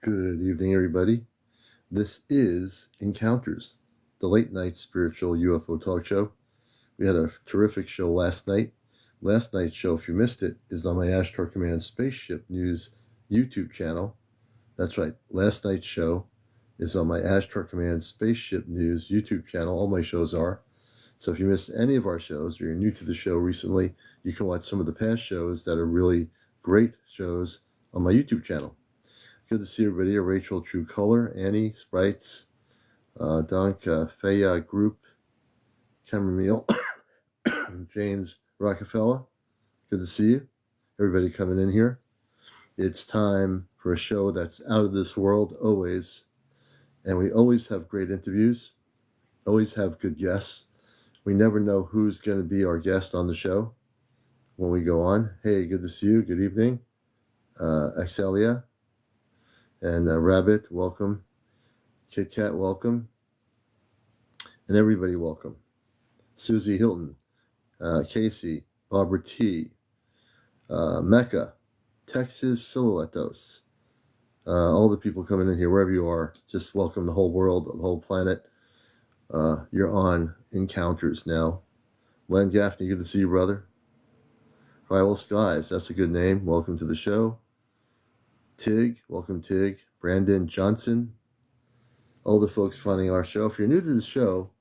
Good evening, everybody. This is Encounters, the late night spiritual UFO talk show. We had a terrific show last night. Last night's show, if you missed it, is on my Ashtar Command Spaceship News YouTube channel. That's right, last night's show is on my Ashtar Command Spaceship News YouTube channel. All my shows are. So if you missed any of our shows or you're new to the show recently, you can watch some of the past shows that are really great shows on my YouTube channel. Good to see everybody. Rachel True Color, Annie, Sprites, Donka, Faya Group, Cameron Meal, James Rockefeller. Good to see you. Everybody coming in here. It's time for a show that's out of this world, always. And we always have great interviews, always have good guests. We never know who's going to be our guest on the show when we go on. Hey, good to see you. Good evening. Axelia and Rabbit, welcome. Kit Kat, welcome. And everybody, welcome. Susie Hilton, Casey, Barbara T, Mecca, Texas Silhouettos, all the people coming in here, wherever you are, just welcome the whole world, the whole planet. You're on Encounters now. Len Gaffney, good to see you, brother. Rival Skies, that's a good name. Welcome to the show. Tig, welcome Tig. Brandon Johnson, all the folks finding our show. If you're new to the show,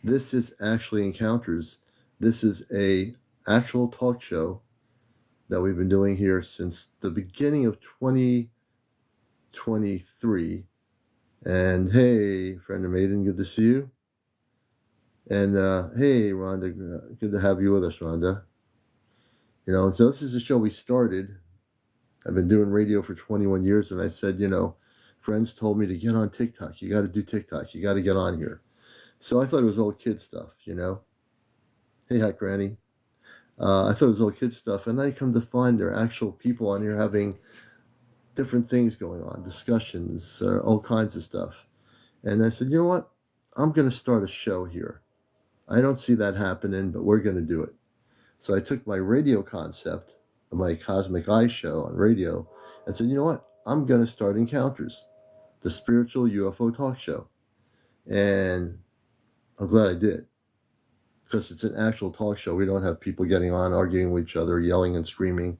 this is actually Encounters. This is a actual talk show that we've been doing here since the beginning of 2023. And hey, friend of Maiden, good to see you. And hey, Rhonda, good to have you with us, Rhonda. You know, so this is a show we started. I've been doing radio for 21 years, and I said, you know, friends told me to get on TikTok. You got to do TikTok. You got to get on here. So I thought it was all kid stuff, you know. Hey, Hat Granny. I thought it was all kid stuff, and I come to find there are actual people on here having different things going on, discussions, all kinds of stuff. And I said, you know what? I'm going to start a show here. I don't see that happening, but we're going to do it. So I took my radio concept, my Cosmic Eye show on radio, and said, you know what? I'm going to start Encounters, the spiritual UFO talk show. And I'm glad I did, because it's an actual talk show. We don't have people getting on, arguing with each other, yelling and screaming,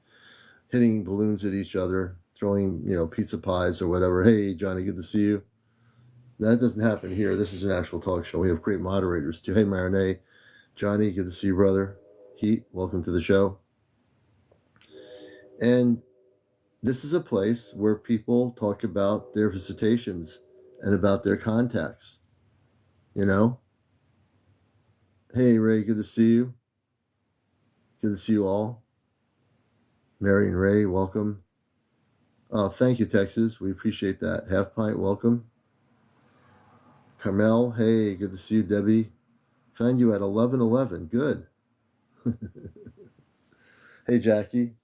hitting balloons at each other, throwing, you know, pizza pies or whatever. Hey, Johnny, good to see you. That doesn't happen here. This is an actual talk show. We have great moderators too. Hey, Marinette, Johnny, good to see you, brother. Heat, welcome to the show. And this is a place where people talk about their visitations and about their contacts, you know. Hey, Ray, good to see you. Good to see you all. Mary and Ray, welcome. Oh, thank you, Texas. We appreciate that. Half Pint, welcome. Carmel, hey, good to see you. Debbie, found you at 11:11. Good. Hey, Jackie.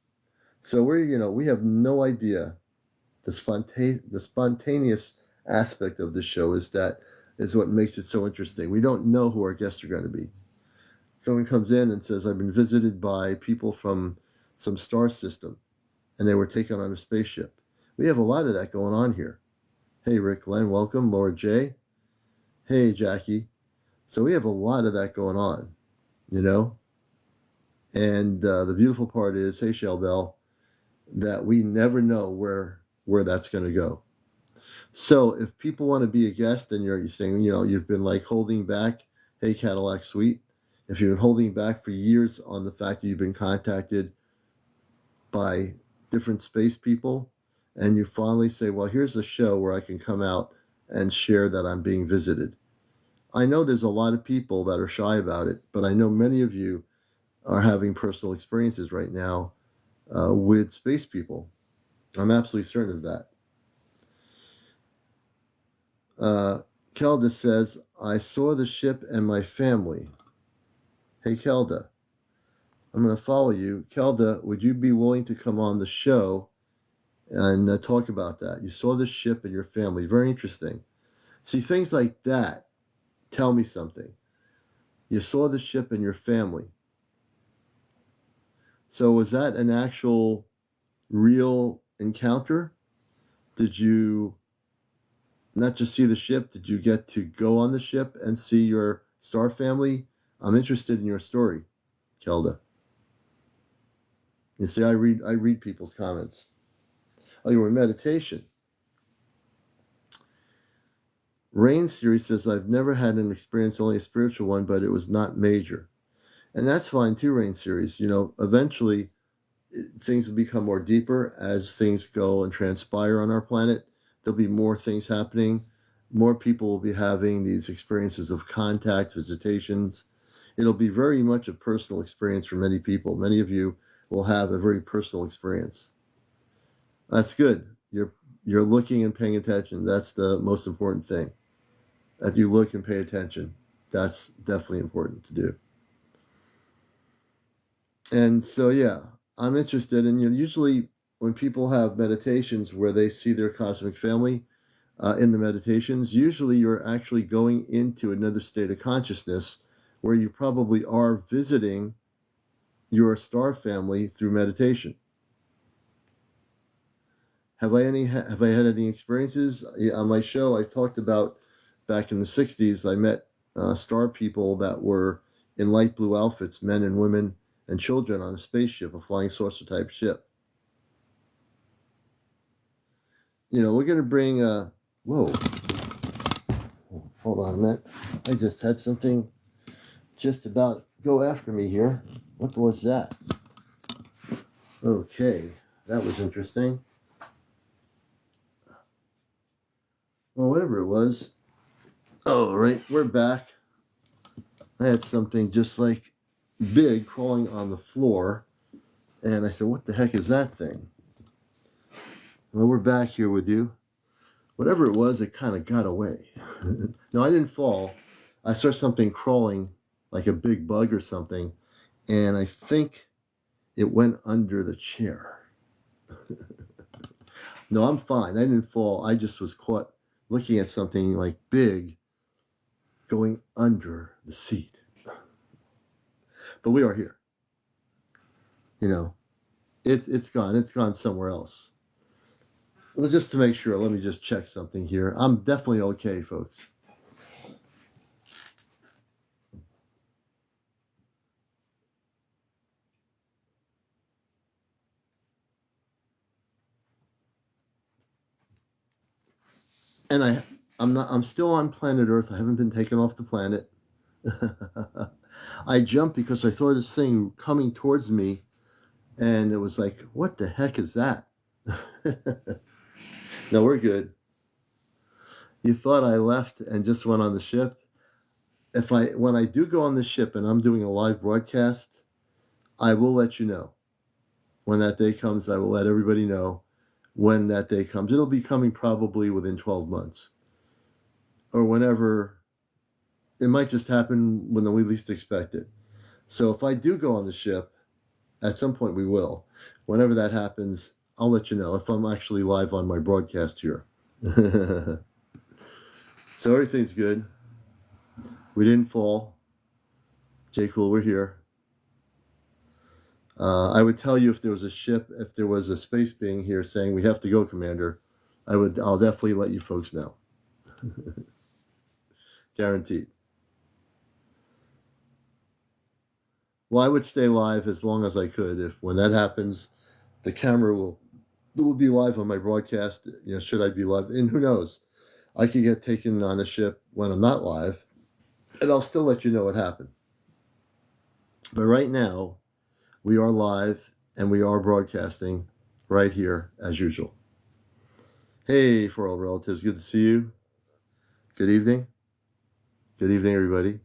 So we have no idea. The spontaneous aspect of the show is what makes it so interesting. We don't know who our guests are going to be. Someone comes in and says, I've been visited by people from some star system, and they were taken on a spaceship. We have a lot of that going on here. Hey, Rick Glenn, welcome. Laura J. Hey, Jackie. So we have a lot of that going on, you know? And the beautiful part is, hey, Shell Bell, that we never know where that's going to go. So if people want to be a guest and you're saying, you know, you've been like holding back, hey, Cadillac Suite, if you've been holding back for years on the fact that you've been contacted by different space people, and you finally say, well, here's a show where I can come out and share that I'm being visited. I know there's a lot of people that are shy about it, but I know many of you are having personal experiences right now with space people. I'm absolutely certain of that. Kelda says, I saw the ship and my family. Hey, Kelda, I'm going to follow you. Kelda, would you be willing to come on the show and talk about that? You saw the ship and your family. Very interesting. See, things like that tell me something. You saw the ship and your family. So was that an actual real encounter? Did you not just see the ship? Did you get to go on the ship and see your star family? I'm interested in your story, Kelda. You see, I read people's comments. Oh, you were in meditation. Rain Series says, I've never had an experience, only a spiritual one, but it was not major. And that's fine too, Rain Series. Eventually things will become more deeper as things go and transpire on our planet. There'll be more things happening. More people will be having these experiences of contact, visitations. It'll be very much a personal experience for many people. Many of you will have a very personal experience. That's good. You're looking and paying attention. That's the most important thing. That you look and pay attention. That's definitely important to do. And so, yeah, I'm interested in, usually when people have meditations where they see their cosmic family in the meditations, usually you're actually going into another state of consciousness where you probably are visiting your star family through meditation. Have I had any experiences? On my show, I talked about back in the 60s, I met star people that were in light blue outfits, men and women and children on a spaceship, a flying saucer type ship. We're going to bring, whoa, hold on a minute. I just had something just about go after me here. What was that? Okay, that was interesting. Well, whatever it was. Oh, right, we're back. I had something just like big crawling on the floor. And I said, what the heck is that thing? Well, we're back here with you. Whatever it was, it kind of got away. No, I didn't fall. I saw something crawling like a big bug or something. And I think it went under the chair. No, I'm fine. I didn't fall. I just was caught looking at something like big going under the seat. But we are here. It's gone. It's gone somewhere else. Well, just to make sure, let me just check something here. I'm definitely okay, folks. And I'm still on planet Earth. I haven't been taken off the planet. I jumped because I saw this thing coming towards me, and it was like, what the heck is that? No, we're good. You thought I left and just went on the ship? When I do go on the ship and I'm doing a live broadcast, I will let you know. When that day comes, I will let everybody know when that day comes. It'll be coming probably within 12 months. Or whenever. It might just happen when we least expect it. So if I do go on the ship, at some point we will. Whenever that happens, I'll let you know if I'm actually live on my broadcast here. So everything's good. We didn't fall. J. Cool, we're here. I would tell you if there was a ship, if there was a space being here saying we have to go, Commander, I'll definitely let you folks know. Guaranteed. Well, I would stay live as long as I could. When that happens, the camera will be live on my broadcast. Should I be live? And who knows? I could get taken on a ship when I'm not live, and I'll still let you know what happened. But right now, we are live and we are broadcasting right here as usual. Hey, for all relatives, good to see you. Good evening. Good evening, everybody.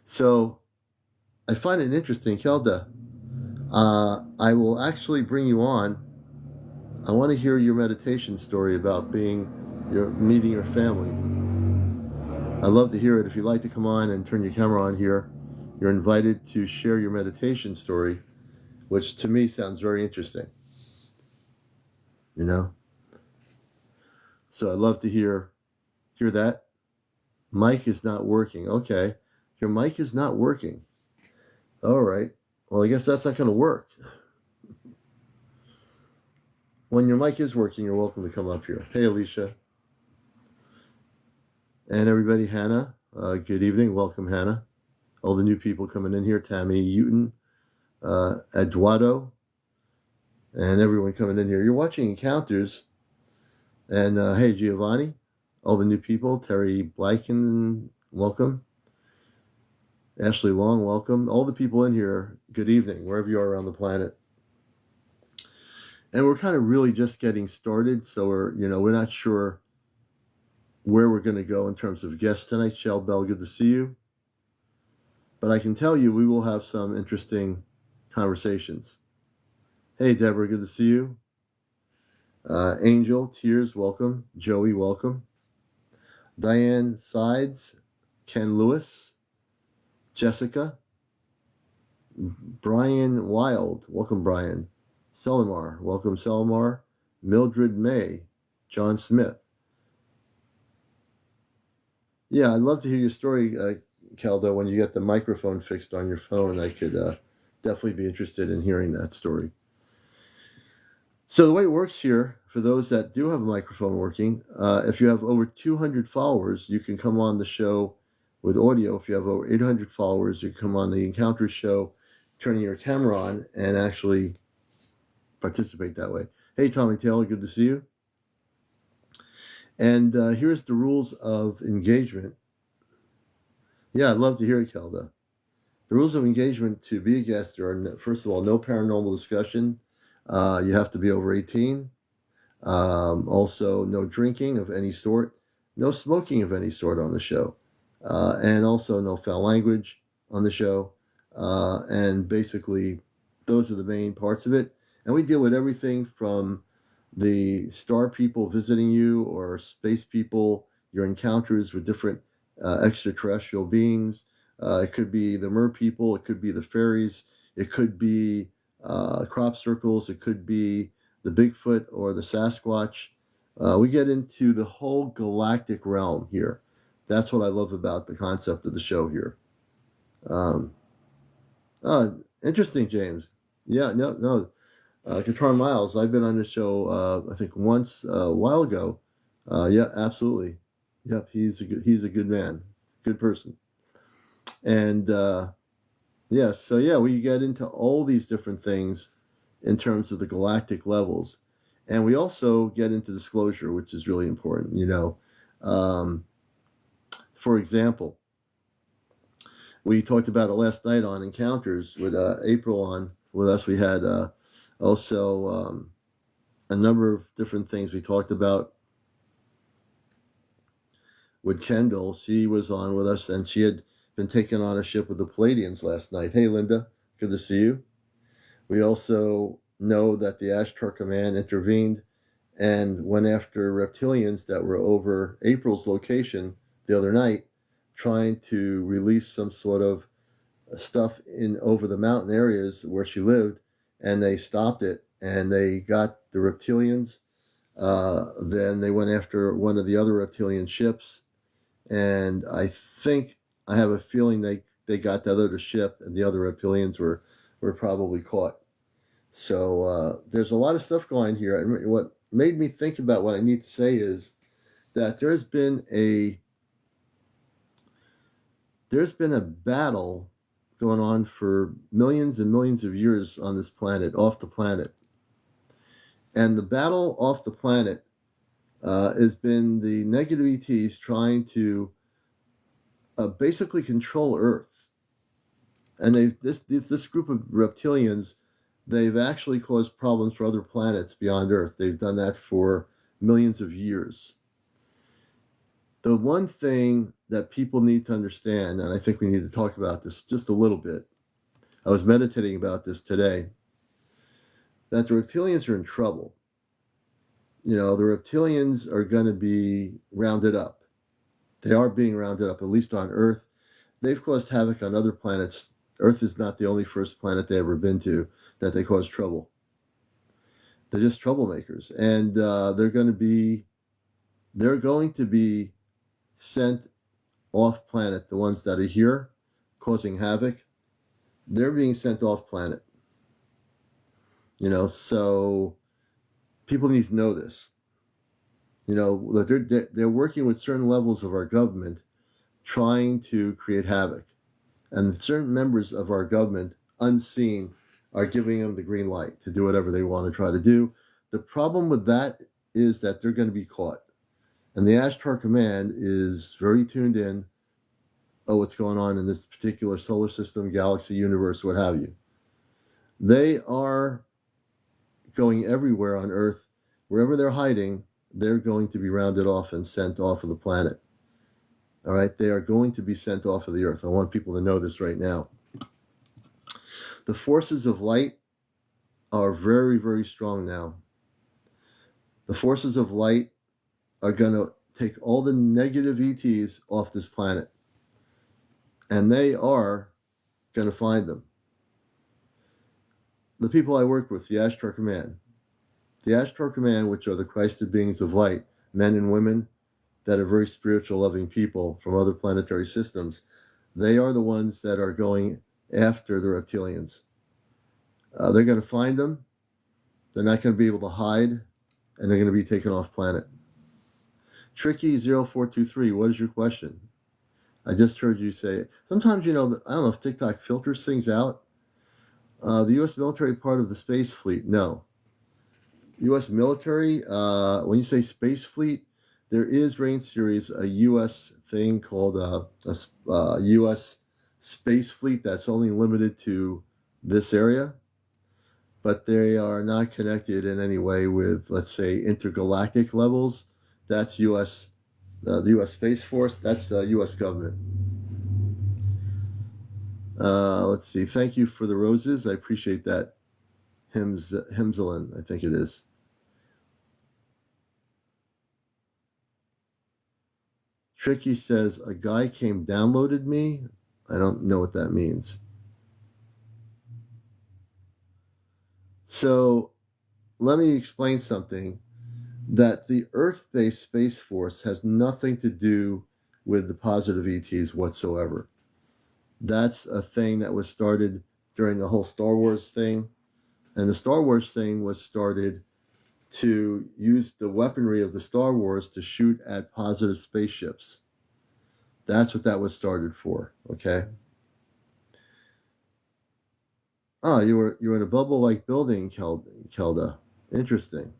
So, I find it interesting, Kelda. I will actually bring you on. I want to hear your meditation story about meeting your family. I'd love to hear it. If you'd like to come on and turn your camera on here, you're invited to share your meditation story, which to me sounds very interesting. So I'd love to hear that. Mic is not working. Okay. Your mic is not working. All right. Well, I guess that's not going to work. When your mic is working, you're welcome to come up here. Hey, Alicia. And everybody, Hannah. Good evening. Welcome, Hannah. All the new people coming in here. Tammy Uten, Eduardo, and everyone coming in here. You're watching Encounters. And hey, Giovanni. All the new people. Terry Blacken, welcome. Ashley Long, welcome. All the people in here, good evening, wherever you are around the planet. And we're kind of really just getting started, so we're not sure where we're going to go in terms of guests tonight. Shell Bell, good to see you. But I can tell you we will have some interesting conversations. Hey, Deborah, good to see you. Angel, Tears, welcome. Joey, welcome. Diane Sides, Ken Lewis, Jessica, Brian Wild, welcome, Brian. Selimar, welcome, Selimar. Mildred May, John Smith. Yeah, I'd love to hear your story, Keldo. When you get the microphone fixed on your phone, I could definitely be interested in hearing that story. So the way it works here, for those that do have a microphone working, if you have over 200 followers, you can come on the show with audio. If you have over 800 followers, you can come on the Encounter show, turning your camera on, and actually participate that way. Hey, Tommy Taylor, good to see you. And here's the rules of engagement. Yeah, I'd love to hear it, Kelda. The rules of engagement to be a guest are, first of all, no paranormal discussion. You have to be over 18. Also, no drinking of any sort, no smoking of any sort on the show, and also no foul language on the show. And basically, those are the main parts of it. And we deal with everything from the star people visiting you or space people, your encounters with different extraterrestrial beings. It could be the mer people, it could be the fairies, it could be crop circles, it could be the Bigfoot or the Sasquatch. We get into the whole galactic realm here. That's what I love about the concept of the show here. Interesting, James. Yeah, no. Guitar Miles, I've been on the show, I think once a while ago. Yeah, absolutely. Yep, he's a good man, good person. And we get into all these different things in terms of the galactic levels. And we also get into disclosure, which is really important. For example, we talked about it last night on Encounters with April on with us. We had also a number of different things we talked about with Kendall. She was on with us, and she had been taken on a ship with the Palladians last night. Hey, Linda, good to see you. We also know that the Ashtar Command intervened and went after reptilians that were over April's location the other night, trying to release some sort of stuff in over the mountain areas where she lived, and they stopped it, and they got the reptilians. Then they went after one of the other reptilian ships, and I have a feeling they got that other ship, and the other reptilians were probably caught. So there's a lot of stuff going here. And what made me think about what I need to say is that there's been a battle going on for millions and millions of years on this planet, off the planet. And the battle off the planet has been the negative ETs trying to basically control Earth. And this group of reptilians, they've actually caused problems for other planets beyond Earth. They've done that for millions of years. The one thing that people need to understand, and I think we need to talk about this just a little bit, I was meditating about this today, that the reptilians are in trouble. The reptilians are going to be rounded up. They are being rounded up, at least on Earth. They've caused havoc on other planets. Earth is not the only first planet they've ever been to that they cause trouble. They're just troublemakers, and they're going to be sent off planet. The ones that are here causing havoc, they're being sent off planet. So People need to know this. That they're working with certain levels of our government trying to create havoc. And certain members of our government, unseen, are giving them the green light to do whatever they want to try to do. The problem with that is that they're going to be caught. And the Ashtar Command is very tuned in. Oh, what's going on in this particular solar system, galaxy, universe, what have you. They are going everywhere on Earth. Wherever they're hiding, they're going to be rounded off and sent off of the planet. All right, they are going to be sent off of the Earth. I want people to know this right now. The forces of light are very, very strong now. The forces of light are going to take all the negative ETs off this planet. And they are going to find them. The people I work with, the Ashtar Command. The Ashtar Command, which are the Christed beings of light, men and women that are very spiritual, loving people from other planetary systems, they are the ones that are going after the reptilians. They're going to find them. They're not going to be able to hide, and they're going to be taken off planet. Tricky0423, what is your question? I just heard you say it. Sometimes, I don't know if TikTok filters things out. The U.S. military part of the space fleet? No. U.S. military, when you say space fleet, there is Rain Series, a U.S. thing called a U.S. space fleet that's only limited to this area, but they are not connected in any way with, let's say, intergalactic levels. That's U.S. The U.S. Space Force. That's the U.S. government. Let's see. Thank you for the roses. I appreciate that. Himselin, I think it is. Tricky says, a guy came downloaded me. I don't know what that means. So let me explain something. That the Earth-based Space Force has nothing to do with the positive ETs whatsoever. That's a thing that was started during the whole Star Wars thing. And the Star Wars thing was started to use the weaponry of the Star Wars to shoot at positive spaceships. That's what that was started for, okay? Oh, you were in a bubble-like building, Kelda. Interesting.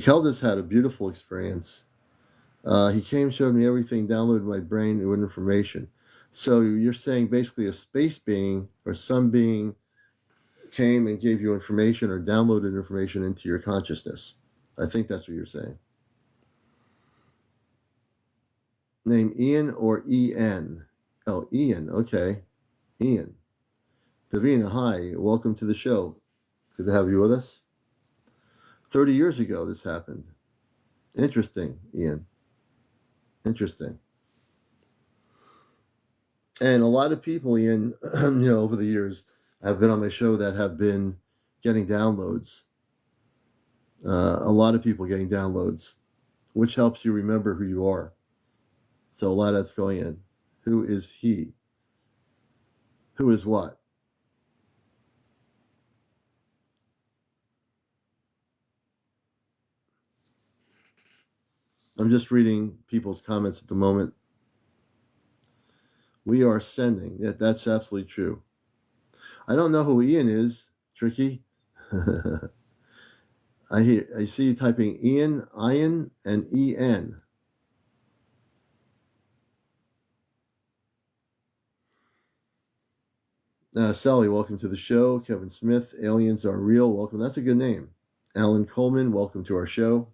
Kelda's had a beautiful experience. He came, showed me everything, downloaded my brain with information. So you're saying basically a space being or some being came and gave you information or downloaded information into your consciousness. I think that's what you're saying. Name Ian or E-N? Oh, Ian. Okay. Ian. Davina, hi. Welcome to the show. Good to have you with us. 30 years ago this happened. Interesting, Ian. Interesting. And a lot of people, Ian, over the years have been on my show that have been getting downloads. A lot of people getting downloads, which helps you remember who you are. So a lot of that's going in. Who is he? Who is what? I'm just reading people's comments at the moment. We are sending. That's absolutely true. I don't know who Ian is, Tricky. I see you typing Ian, and E-N. Sally, welcome to the show. Kevin Smith, aliens are real. Welcome. That's a good name. Alan Coleman, welcome to our show.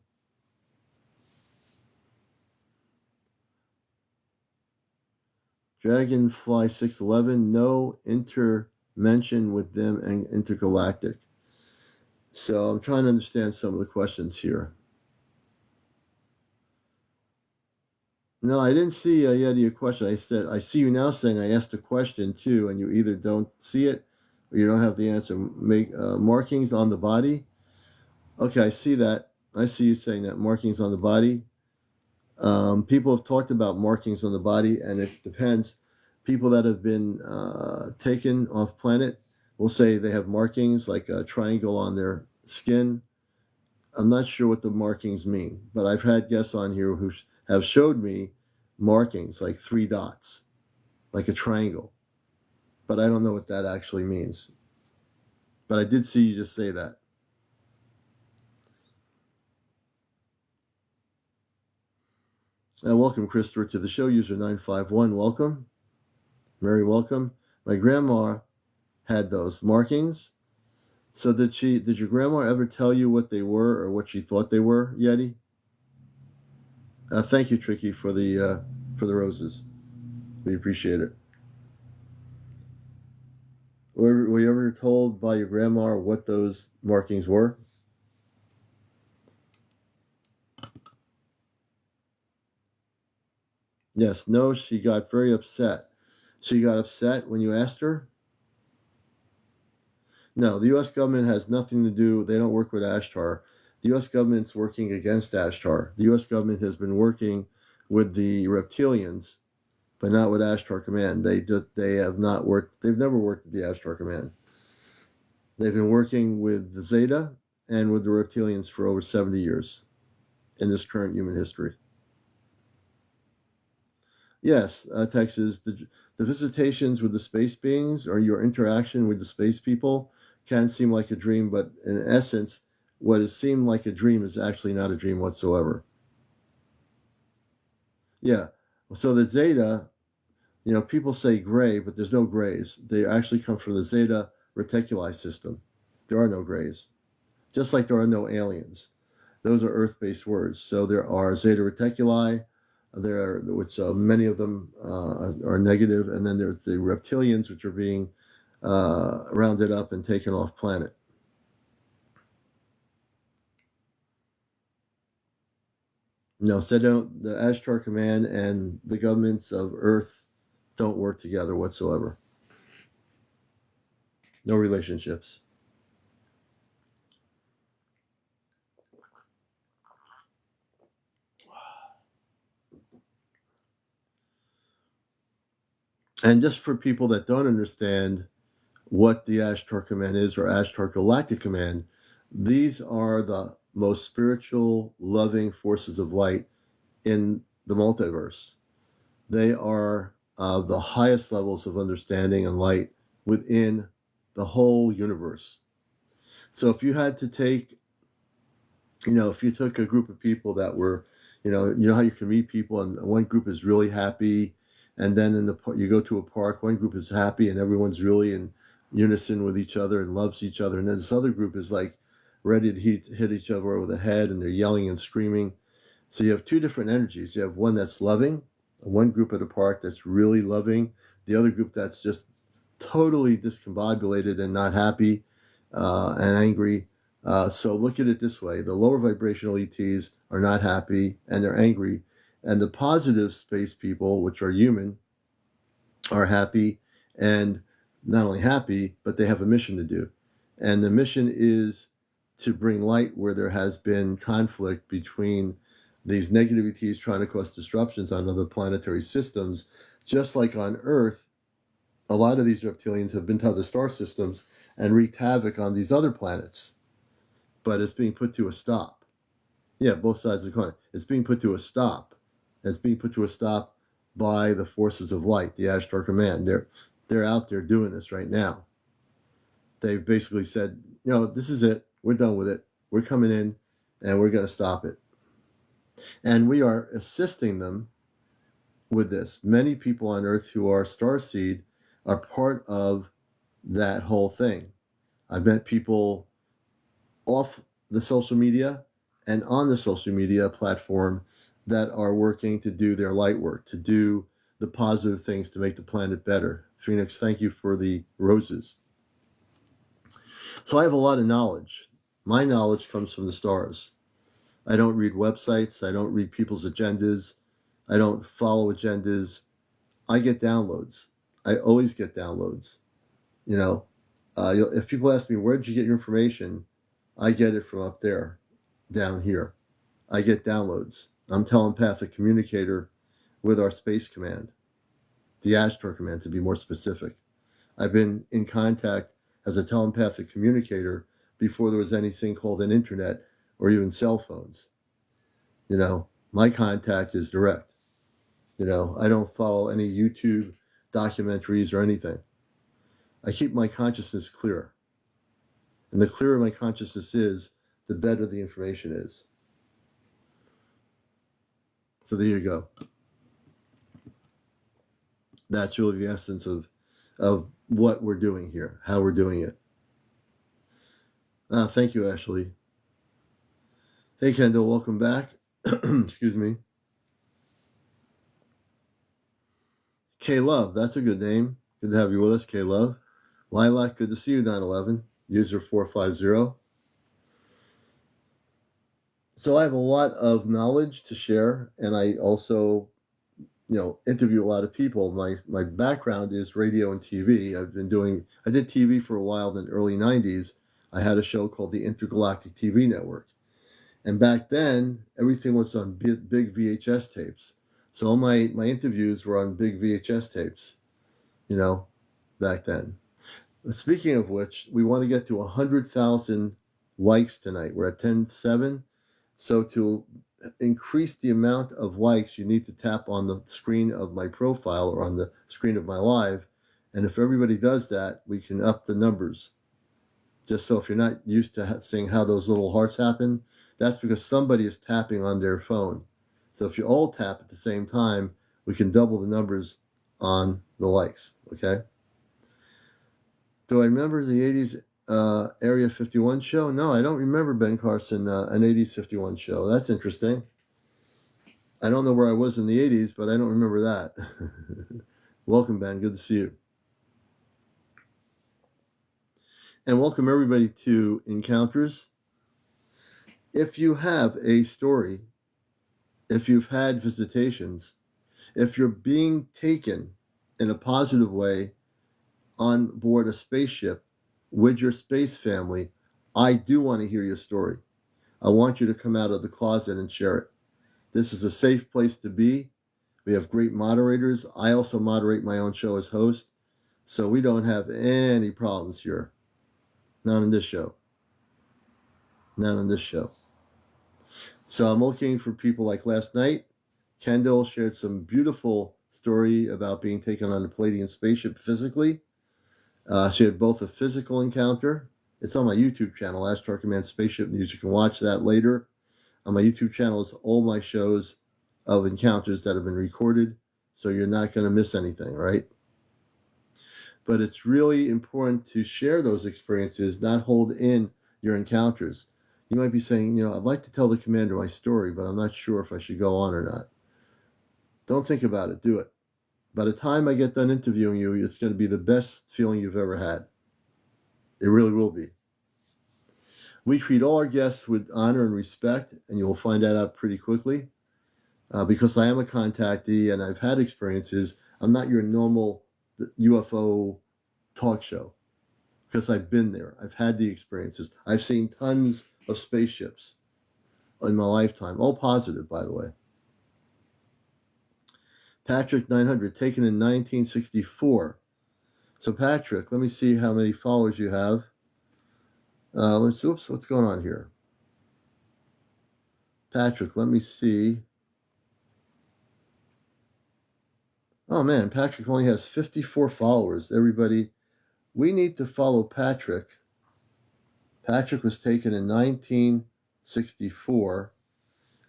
Dragonfly 611, no intermention with them and intergalactic. So I'm trying to understand some of the questions here. No, I didn't see Yeti a question. I said, I see you now saying I asked a question too, and you either don't see it or you don't have the answer. Make markings on the body. Okay, I see that. I see you saying that markings on the body. People have talked about markings on the body, and it depends. People that have been taken off planet will say they have markings like a triangle on their skin. I'm not sure what the markings mean, but I've had guests on here who have showed me markings like 3 dots, like a triangle, but I don't know what that actually means. But I did see you just say that. Welcome, Christopher, to the show, user 951. Welcome. Mary, welcome. My grandma had those markings. So did your grandma ever tell you what they were or what she thought they were, Yeti? Thank you, Tricky, for the roses. We appreciate it. Were you ever told by your grandma what those markings were? Yes. No, she got very upset. She got upset when you asked her? No, the U.S. government has nothing to do. They don't work with Ashtar. The U.S. government's working against Ashtar. The U.S. government has been working with the reptilians, but not with Ashtar Command. They have not worked. They've never worked with the Ashtar Command. They've been working with the Zeta and with the reptilians for over 70 years in this current human history. Yes, Texas, the visitations with the space beings or your interaction with the space people can seem like a dream, but in essence, what has seemed like a dream is actually not a dream whatsoever. Yeah. So the Zeta, people say gray, but there's no grays. They actually come from the Zeta Reticuli system. There are no grays, just like there are no aliens. Those are Earth-based words. So there are Zeta Reticuli, which many of them are negative, and then there's the reptilians, which are being rounded up and taken off planet. No, so the Ashtar Command and the governments of Earth don't work together whatsoever. No relationships. And just for people that don't understand what the Ashtar Command is or Ashtar Galactic Command, these are the most spiritual, loving forces of light in the multiverse. They are the highest levels of understanding and light within the whole universe. So if you had to take, if you took a group of people that were, you know how you can meet people and one group is really happy, and then you go to a park, one group is happy and everyone's really in unison with each other and loves each other, and then this other group is like ready to hit each other over the head and they're yelling and screaming. So you have two different energies. You have one that's loving, one group at a park that's really loving, the other group that's just totally discombobulated and not happy and angry. So look at it this way. The lower vibrational ETs are not happy and they're angry. And the positive space people, which are human, are happy and not only happy, but they have a mission to do. And the mission is to bring light where there has been conflict between these negative ETs trying to cause disruptions on other planetary systems. Just like on Earth, a lot of these reptilians have been to other star systems and wreaked havoc on these other planets. But it's being put to a stop. Yeah, both sides of the coin. It's being put to a stop. It's being put to a stop by the forces of light, the Ashtar Command. They're out there doing this right now. They've basically said, this is it. We're done with it. We're coming in and we're going to stop it. And we are assisting them with this. Many people on Earth who are starseed are part of that whole thing. I've met people off the social media and on the social media platform that are working to do their light work, to do the positive things to make the planet better. Phoenix, thank you for the roses. So I have a lot of knowledge. My knowledge comes from the stars. I don't read websites. I don't read people's agendas. I don't follow agendas. I get downloads. I always get downloads. If people ask me, where did you get your information? I get it from up there, down here. I get downloads. I'm telepathic communicator with our space command, the Ashtar Command to be more specific. I've been in contact as a telepathic communicator before there was anything called an internet or even cell phones. My contact is direct. I don't follow any YouTube documentaries or anything. I keep my consciousness clear. And the clearer my consciousness is, the better the information is. So there you go. That's really the essence of what we're doing here, how we're doing it. Thank you, Ashley. Hey, Kendall, welcome back. Excuse me. K-Love, that's a good name. Good to have you with us, K-Love. Lilac, good to see you, 911. User 450. So I have a lot of knowledge to share, and I also, interview a lot of people. My background is radio and TV. I did TV for a while in the early 90s. I had a show called the Intergalactic TV Network. And back then, everything was on big VHS tapes. So all my interviews were on big VHS tapes, back then. Speaking of which, we want to get to 100,000 likes tonight. We're at 10.7. So to increase the amount of likes, you need to tap on the screen of my profile or on the screen of my live. And if everybody does that, we can up the numbers. Just so if you're not used to seeing how those little hearts happen, that's because somebody is tapping on their phone. So if you all tap at the same time, we can double the numbers on the likes, okay? Do I remember the 80s Area 51 show? No, I don't remember, Ben Carson, an 80s 51 show. That's interesting. I don't know where I was in the 80s, but I don't remember that. Welcome, Ben. Good to see you. And welcome everybody to Encounters. If you have a story, if you've had visitations, if you're being taken in a positive way on board a spaceship with your space family, I do want to hear your story. I want you to come out of the closet and share it. This is a safe place to be. We have great moderators. I also moderate my own show as host, so we don't have any problems here. Not on this show. Not on this show. So I'm looking for people like last night. Kendall shared some beautiful story about being taken on a Palladian spaceship physically. She had both a physical encounter. It's on my YouTube channel, Ashtar Command Spaceship News. You can watch that later. On my YouTube channel is all my shows of encounters that have been recorded, so you're not going to miss anything, right? But it's really important to share those experiences, not hold in your encounters. You might be saying, I'd like to tell the commander my story, but I'm not sure if I should go on or not. Don't think about it. Do it. By the time I get done interviewing you, it's going to be the best feeling you've ever had. It really will be. We treat all our guests with honor and respect, and you'll find that out pretty quickly. Because I am a contactee and I've had experiences, I'm not your normal UFO talk show. Because I've been there. I've had the experiences. I've seen tons of spaceships in my lifetime. All positive, by the way. Patrick 900, taken in 1964. So Patrick, let me see how many followers you have. What's going on here? Patrick, let me see. Oh man, Patrick only has 54 followers. Everybody, we need to follow Patrick. Patrick was taken in 1964.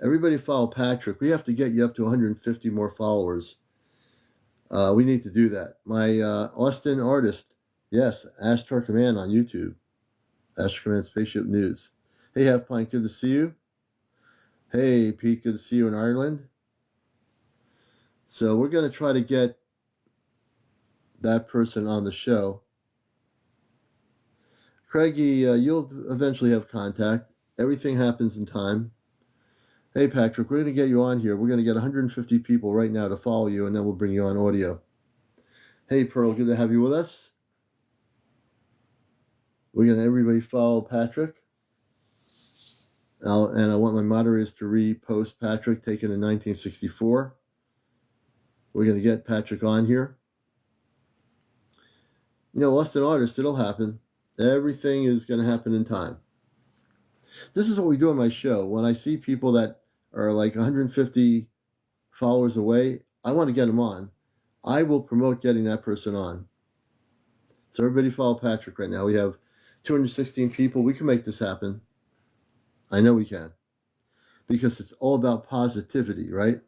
Everybody follow Patrick. We have to get you up to 150 more followers. We need to do that. My Austin artist, yes, Ashtar Command on YouTube. Ashtar Command Spaceship News. Hey, Half Pint, good to see you. Hey, Pete, good to see you in Ireland. So we're going to try to get that person on the show. Craigie, you'll eventually have contact. Everything happens in time. Hey, Patrick, we're going to get you on here. We're going to get 150 people right now to follow you, and then we'll bring you on audio. Hey, Pearl, good to have you with us. We're going to everybody follow Patrick. And I want my moderators to repost Patrick, taken in 1964. We're going to get Patrick on here. Lost an artist, it'll happen. Everything is going to happen in time. This is what we do on my show. When I see people that are like 150 followers away, I want to get them on. I will promote getting that person on. So everybody follow Patrick right now. We have 216 people. We can make this happen. I know we can. Because it's all about positivity, right?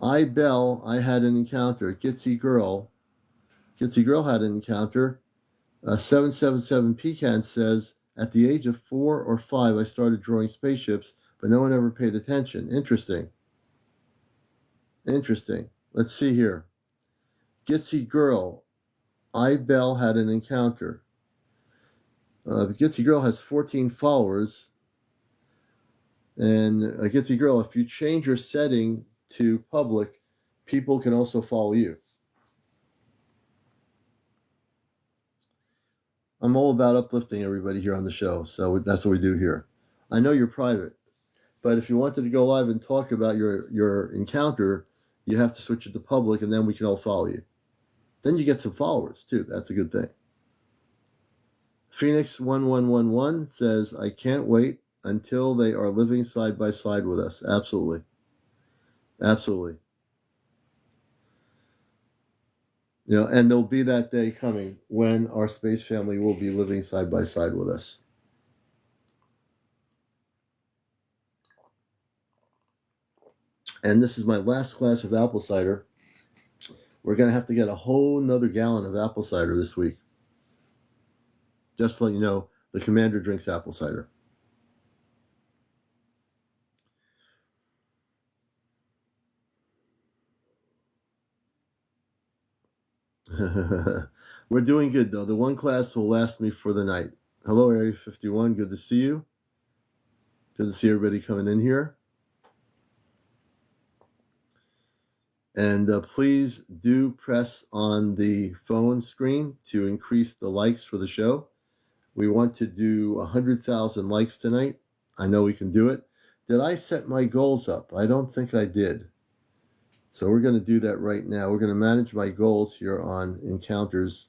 I had an encounter. Gitsy Girl had an encounter. 777 Pecan says, at the age of 4 or 5, I started drawing spaceships, but no one ever paid attention. Interesting. Let's see here. Gitsy Girl, had an encounter. Gitsy Girl has 14 followers. And Gitsy Girl, if you change your setting to public, people can also follow you. I'm all about uplifting everybody here on the show, so that's what we do here. I know you're private, but if you wanted to go live and talk about your encounter, you have to switch it to public, and then we can all follow you. Then you get some followers, too. That's a good thing. Phoenix1111 says, I can't wait until they are living side by side with us. Absolutely. You know, and there'll be that day coming when our space family will be living side by side with us. And this is my last glass of apple cider. We're going to have to get a whole nother gallon of apple cider this week. Just to let you know, the commander drinks apple cider. We're doing good, though. The one class will last me for the night. Hello, Area 51. Good to see you. Good to see everybody coming in here. And please do press on the phone screen to increase the likes for the show. We want to do 100,000 likes tonight. I know we can do it. Did I set my goals up? I don't think I did. So we're going to do that right now. We're going to manage my goals here on Encounters.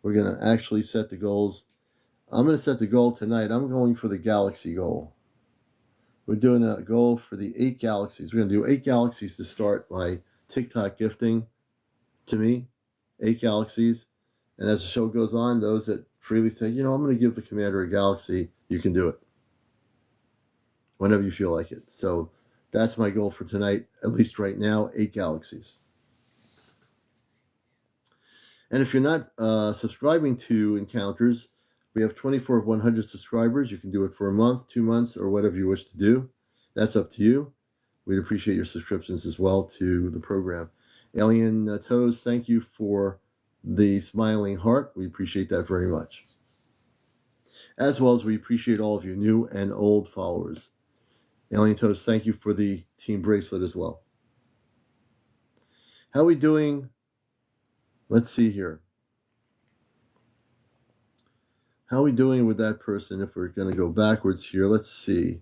We're going to actually set the goals. I'm going to set the goal tonight. I'm going for the galaxy goal. We're doing a goal for the 8 galaxies. We're going to do 8 galaxies to start by TikTok gifting to me. 8 galaxies. And as the show goes on, those that freely say, you know, I'm going to give the commander a galaxy, you can do it whenever you feel like it. So that's my goal for tonight, at least right now, 8 galaxies. And if you're not subscribing to Encounters, we have 24 of 100 subscribers. You can do it for a month, 2 months, or whatever you wish to do. That's up to you. We'd appreciate your subscriptions as well to the program. Alien Toes, thank you for the smiling heart. We appreciate that very much. As well as we appreciate all of you new and old followers. Alien Toes, thank you for the team bracelet as well. How are we doing? Let's see here. How are we doing with that person if we're going to go backwards here? Let's see.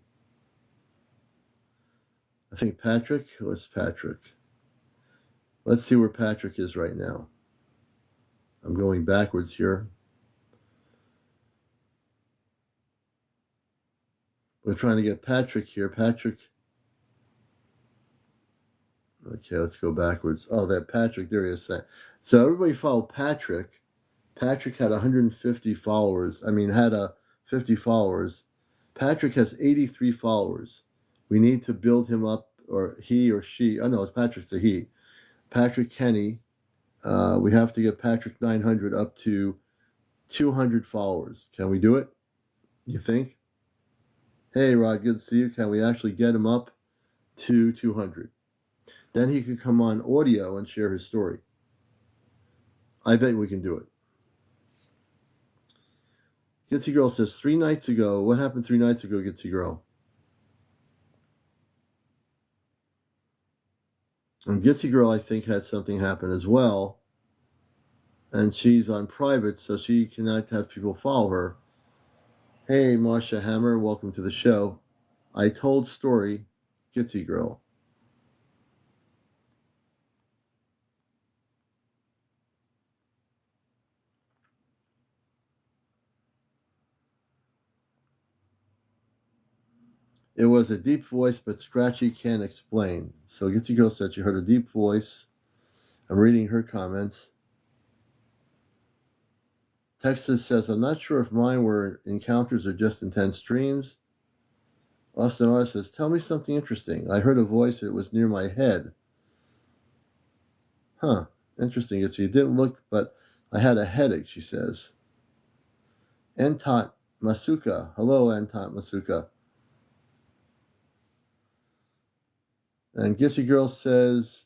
I think Patrick. Where's Patrick? Let's see where Patrick is right now. I'm going backwards here. We're trying to get Patrick here. Patrick. Okay, let's go backwards. Oh, that Patrick. There he is. So everybody follow Patrick. Patrick had 150 followers. Had 50 followers. Patrick has 83 followers. We need to build him up, or he or she. Oh, no, it's Patrick's a he. Patrick Kenny. We have to get Patrick 900 up to 200 followers. Can we do it? You think? Hey, Rod, good to see you. Can we actually get him up to 200? Then he could come on audio and share his story. I bet we can do it. Gitsy Girl says, 3 nights ago. What happened 3 nights ago, Gitsy Girl? And Gitsy Girl, I think, had something happen as well. And she's on private, so she cannot have people follow her. Hey, Marsha Hammer, welcome to the show. I told story, Gitsy Girl. It was a deep voice, but scratchy can't explain. So Gitsy Girl said she heard a deep voice. I'm reading her comments. Texas says, I'm not sure if mine were encounters or just intense dreams. Austin R says, tell me something interesting. I heard a voice, it was near my head. Huh, interesting. It didn't look, but I had a headache, she says. Antot Masuka. Hello, Antot Masuka. And Gitsy Girl says,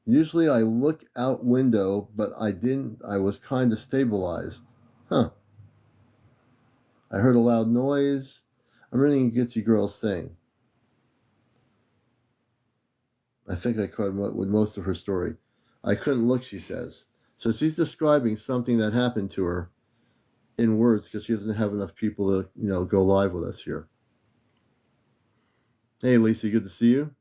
usually I look out window, but I didn't. I was kind of stabilized. Huh. I heard a loud noise. I'm reading Gitsy Girl's thing. I think I caught with most of her story. I couldn't look, she says. So she's describing something that happened to her in words because she doesn't have enough people to, go live with us here. Hey, Lisa, good to see you.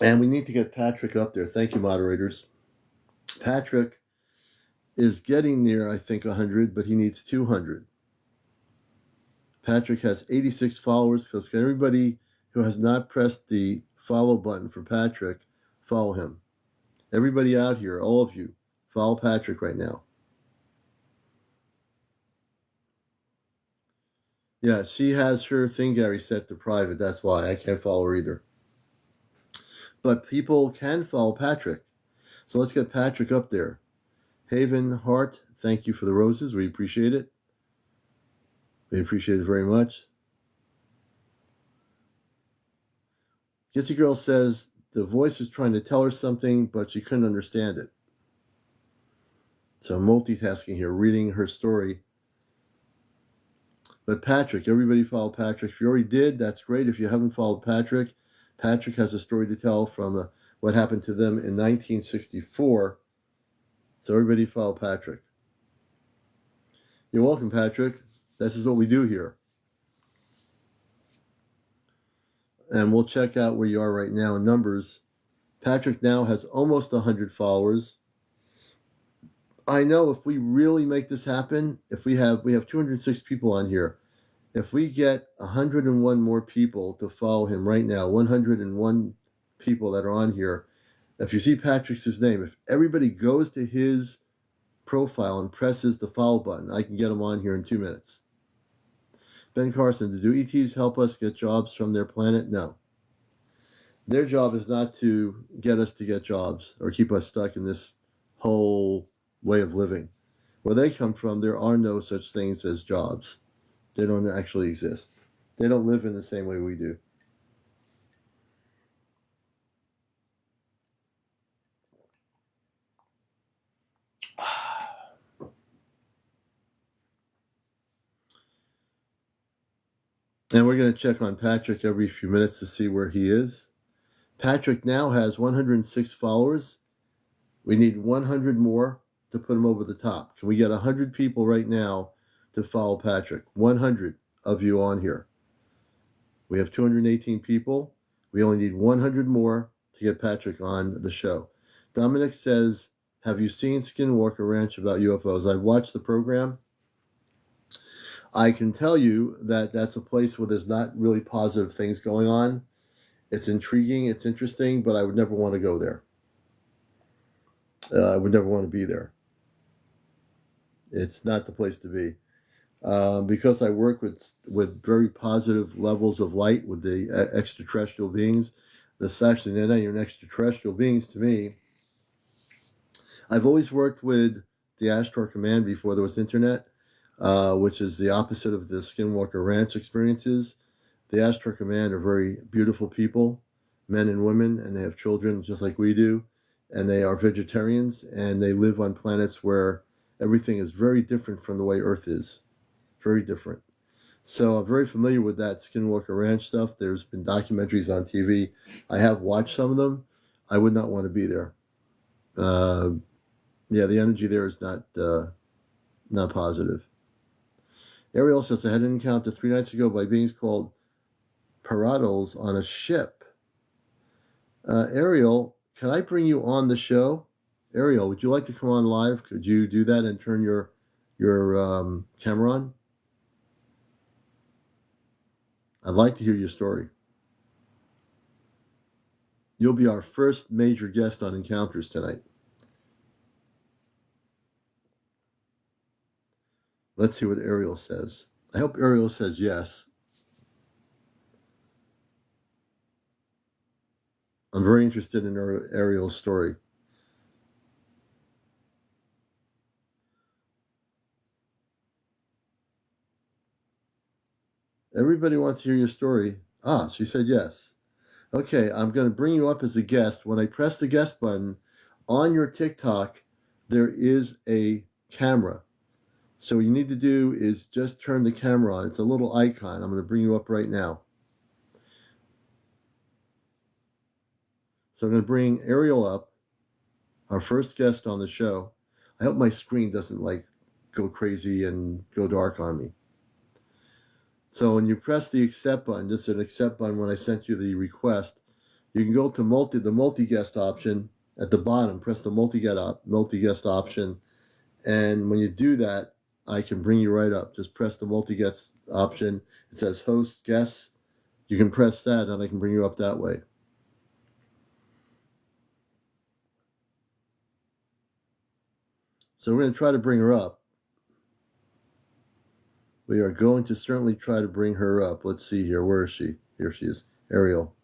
And we need to get Patrick up there. Thank you, moderators. Patrick is getting near, I think, 100, but he needs 200. Patrick has 86 followers, because everybody who has not pressed the follow button for Patrick, follow him. Everybody out here, all of you, follow Patrick right now. Yeah, she has her thing, Gary, set to private. That's why I can't follow her either. But people can follow Patrick. So let's get Patrick up there. Haven Hart, thank you for the roses. We appreciate it. We appreciate it very much. Gitsy Girl says the voice was trying to tell her something, but she couldn't understand it. So I'm multitasking here, reading her story. But Patrick, everybody follow Patrick. If you already did, that's great. If you haven't followed Patrick, Patrick has a story to tell from what happened to them in 1964. So everybody follow Patrick. You're welcome, Patrick. This is what we do here. And we'll check out where you are right now in numbers. Patrick now has almost 100 followers. I know if we really make this happen, if we have 206 people on here. If we get 101 more people to follow him right now, 101 people that are on here, if you see Patrick's name, if everybody goes to his profile and presses the follow button, I can get him on here in 2 minutes. Ben Carson, do ETs help us get jobs from their planet? No. Their job is not to get us to get jobs or keep us stuck in this whole way of living. Where they come from, there are no such things as jobs. They don't actually exist. They don't live in the same way we do. And we're going to check on Patrick every few minutes to see where he is. Patrick now has 106 followers. We need 100 more to put him over the top. Can we get 100 people right now to follow Patrick? 100 of you on here. We have 218 people. We only need 100 more to get Patrick on the show. Dominic says, have you seen Skinwalker Ranch about UFOs? I've watched the program. I can tell you that that's a place where there's not really positive things going on. It's intriguing, it's interesting, but I would never want to go there. I would never want to be there. It's not the place to be. Because I work with very positive levels of light with the extraterrestrial beings. Actually, they're not even extraterrestrial beings to me. I've always worked with the Ashtar Command before there was internet, which is the opposite of the Skinwalker Ranch experiences. The Ashtar Command are very beautiful people, men and women, and they have children just like we do. And they are vegetarians, and they live on planets where everything is very different from the way Earth is. Very different. So I'm very familiar with that Skinwalker Ranch stuff. There's been documentaries on TV. I have watched some of them. I would not want to be there. The energy there is not positive. Ariel says, I had an encounter 3 nights ago by beings called Parados on a ship. Ariel, can I bring you on the show? Ariel, would you like to come on live? Could you do that and turn your camera on? I'd like to hear your story. You'll be our first major guest on Encounters tonight. Let's see what Ariel says. I hope Ariel says yes. I'm very interested in Ariel's story. Everybody wants to hear your story. Ah, she said yes. Okay, I'm going to bring you up as a guest. When I press the guest button on your TikTok, there is a camera. So what you need to do is just turn the camera on. It's a little icon. I'm going to bring you up right now. So I'm going to bring Ariel up, our first guest on the show. I hope my screen doesn't go crazy and go dark on me. So when you press the accept button, this is an accept button when I sent you the request, you can go to the multi-guest option at the bottom, press the multi-guest option, and when you do that, I can bring you right up. Just press the multi-guest option. It says host guests. You can press that and I can bring you up that way. So we're going to try to bring her up. We are going to certainly try to bring her up. Let's see here. Where is she? Here she is. Ariel.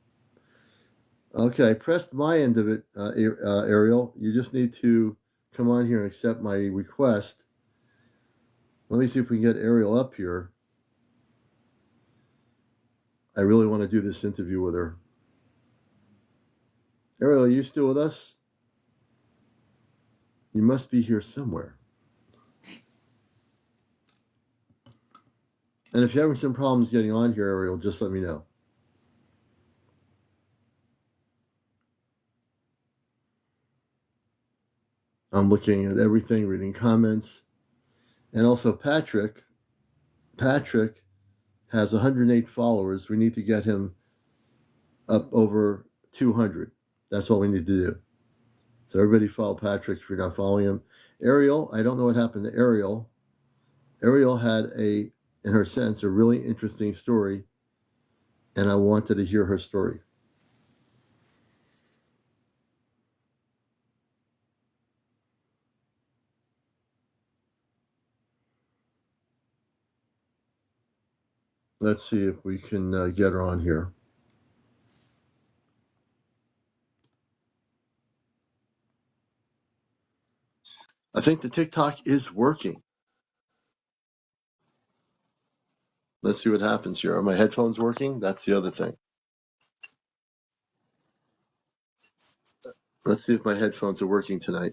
Okay, I pressed my end of it, Ariel. You just need to come on here and accept my request. Let me see if we can get Ariel up here. I really want to do this interview with her. Ariel, are you still with us? You must be here somewhere. And if you're having some problems getting on here, Ariel, just let me know. I'm looking at everything, reading comments. And also Patrick has 108 followers. We need to get him up over 200. That's all we need to do. So everybody follow Patrick if you're not following him. Ariel, I don't know what happened to Ariel. Ariel had in her sense, a really interesting story, and I wanted to hear her story. Let's see if we can get her on here. I think the TikTok is working. Let's see what happens here. Are my headphones working? That's the other thing. Let's see if my headphones are working tonight.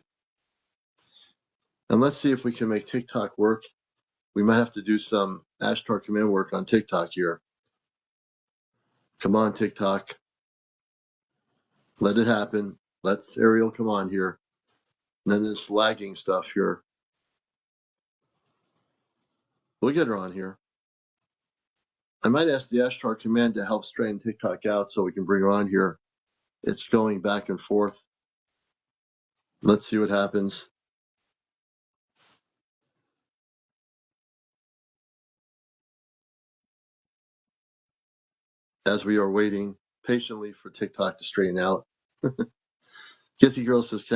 And let's see if we can make TikTok work. We might have to do some Ashtar command work on TikTok here. Come on, TikTok. Let it happen. Let's Ariel come on here. And then this lagging stuff here. We'll get her on here. I might ask the Ashtar command to help straighten TikTok out so we can bring her on here. It's going back and forth. Let's see what happens. As we are waiting patiently for TikTok to straighten out. Kissy Girl says,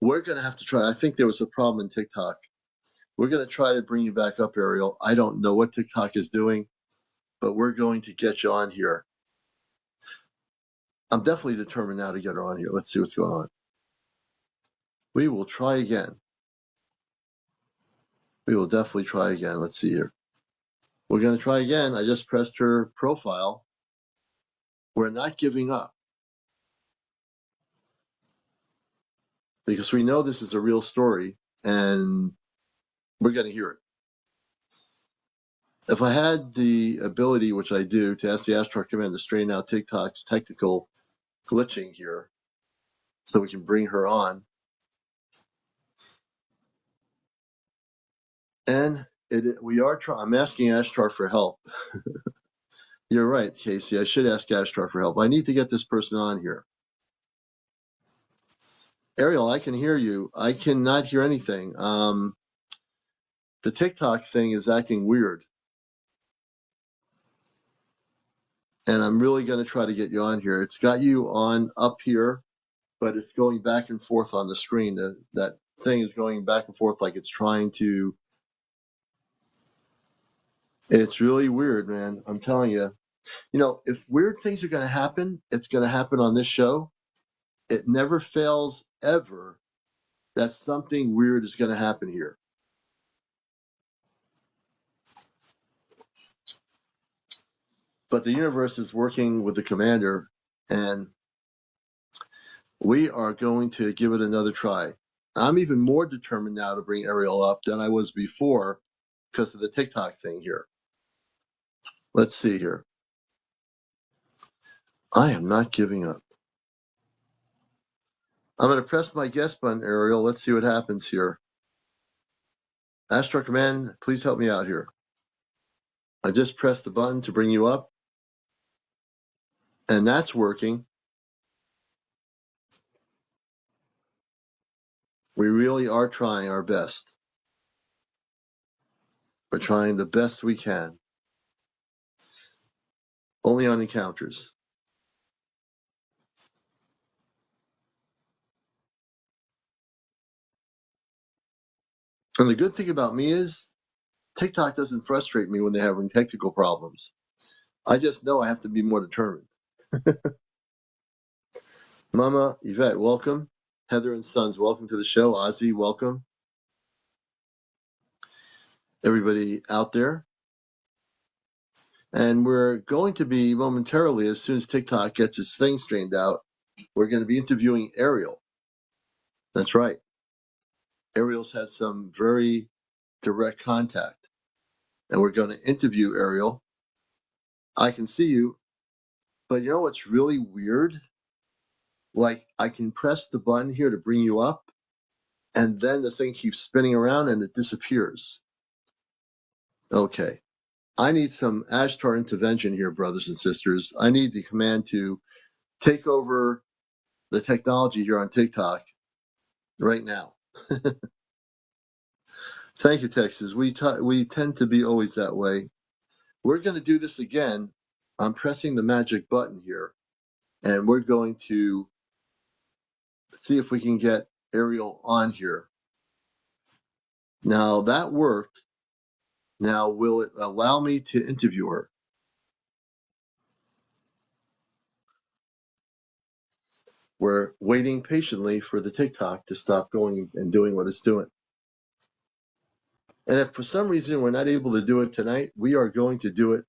we're going to have to try. I think there was a problem in TikTok. We're going to try to bring you back up, Ariel. I don't know what TikTok is doing, but we're going to get you on here. I'm definitely determined now to get her on here. Let's see what's going on. We will try again. We will definitely try again. Let's see here. We're going to try again. I just pressed her profile. We're not giving up because we know this is a real story and we're going to hear it. If I had the ability, which I do, to ask the Ashtar command to straighten out TikTok's technical glitching here so we can bring her on. And we are trying. I'm asking Ashtar for help. You're right, Casey. I should ask Ashtar for help. I need to get this person on here. Ariel, I can hear you. I cannot hear anything. The TikTok thing is acting weird. And I'm really going to try to get you on here. It's got you on up here, but it's going back and forth on the screen. That thing is going back and forth like it's trying to. It's really weird, man. I'm telling you. You know, if weird things are going to happen, it's going to happen on this show. It never fails ever that something weird is going to happen here. But the universe is working with the commander, and we are going to give it another try. I'm even more determined now to bring Ariel up than I was before because of the TikTok thing here. Let's see here. I am not giving up. I'm going to press my guest button, Ariel. Let's see what happens here. Astro Command, please help me out here. I just pressed the button to bring you up, and that's working. We really are trying our best. We're trying the best we can. Only on encounters. And the good thing about me is TikTok doesn't frustrate me when they're having technical problems. I just know I have to be more determined. Mama Yvette, welcome. Heather and Sons, welcome to the show. Ozzy, welcome. Everybody out there. And we're going to be momentarily, as soon as TikTok gets its thing straightened out, we're going to be interviewing Ariel. That's right. Ariel's had some very direct contact. And we're going to interview Ariel. I can see you, but you know what's really weird? Like, I can press the button here to bring you up, and then the thing keeps spinning around and it disappears. Okay. I need some Ashtar intervention here, brothers and sisters. I need the command to take over the technology here on TikTok right now. Thank you, Texas. We tend to be always that way. We're going to do this again. I'm pressing the magic button here, and we're going to see if we can get Ariel on here. Now, that worked. Now, will it allow me to interview her? We're waiting patiently for the TikTok to stop going and doing what it's doing. And if for some reason we're not able to do it tonight, we are going to do it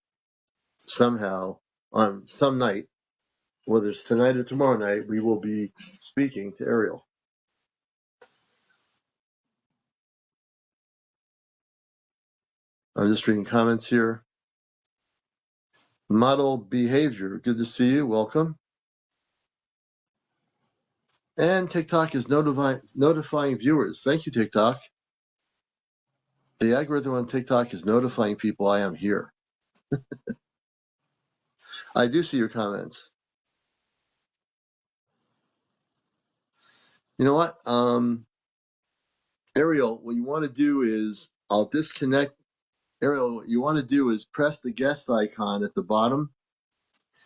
somehow on some night, whether it's tonight or tomorrow night. We will be speaking to Ariel. I'm just reading comments here. Model behavior. Good to see you. Welcome. And TikTok is notifying viewers. Thank you, TikTok. The algorithm on TikTok is notifying people I am here. I do see your comments. You know what? Ariel, what you want to do is, I'll disconnect. Ariel, what you want to do is press the guest icon at the bottom.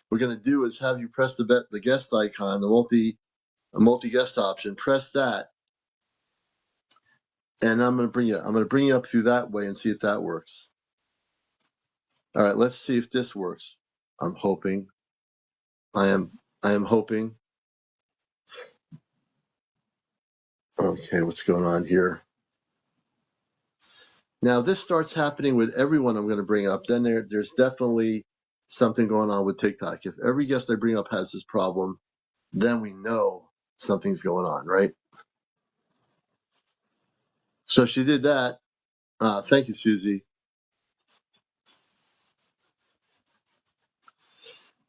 What we're going to do is have you press the guest icon, the multi-guest option. Press that, and I'm going to bring you up through that way and see if that works. All right, let's see if this works. I'm hoping. I am hoping. Okay, what's going on here? Now, this starts happening with everyone I'm going to bring up. Then there's definitely something going on with TikTok. If every guest I bring up has this problem, then we know something's going on, right? So she did that. Thank you, Susie.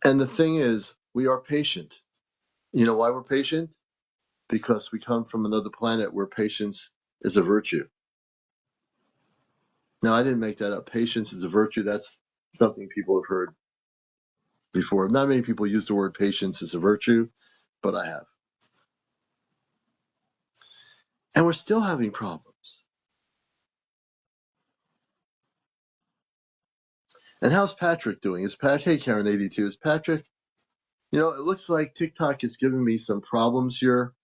And the thing is, we are patient. You know why we're patient? Because we come from another planet where patience is a virtue. Now, I didn't make that up. Patience is a virtue. That's something people have heard before. Not many people use the word patience as a virtue, but I have. And we're still having problems. And how's Patrick doing? Hey, Karen 82, is Patrick, it looks like TikTok is giving me some problems here.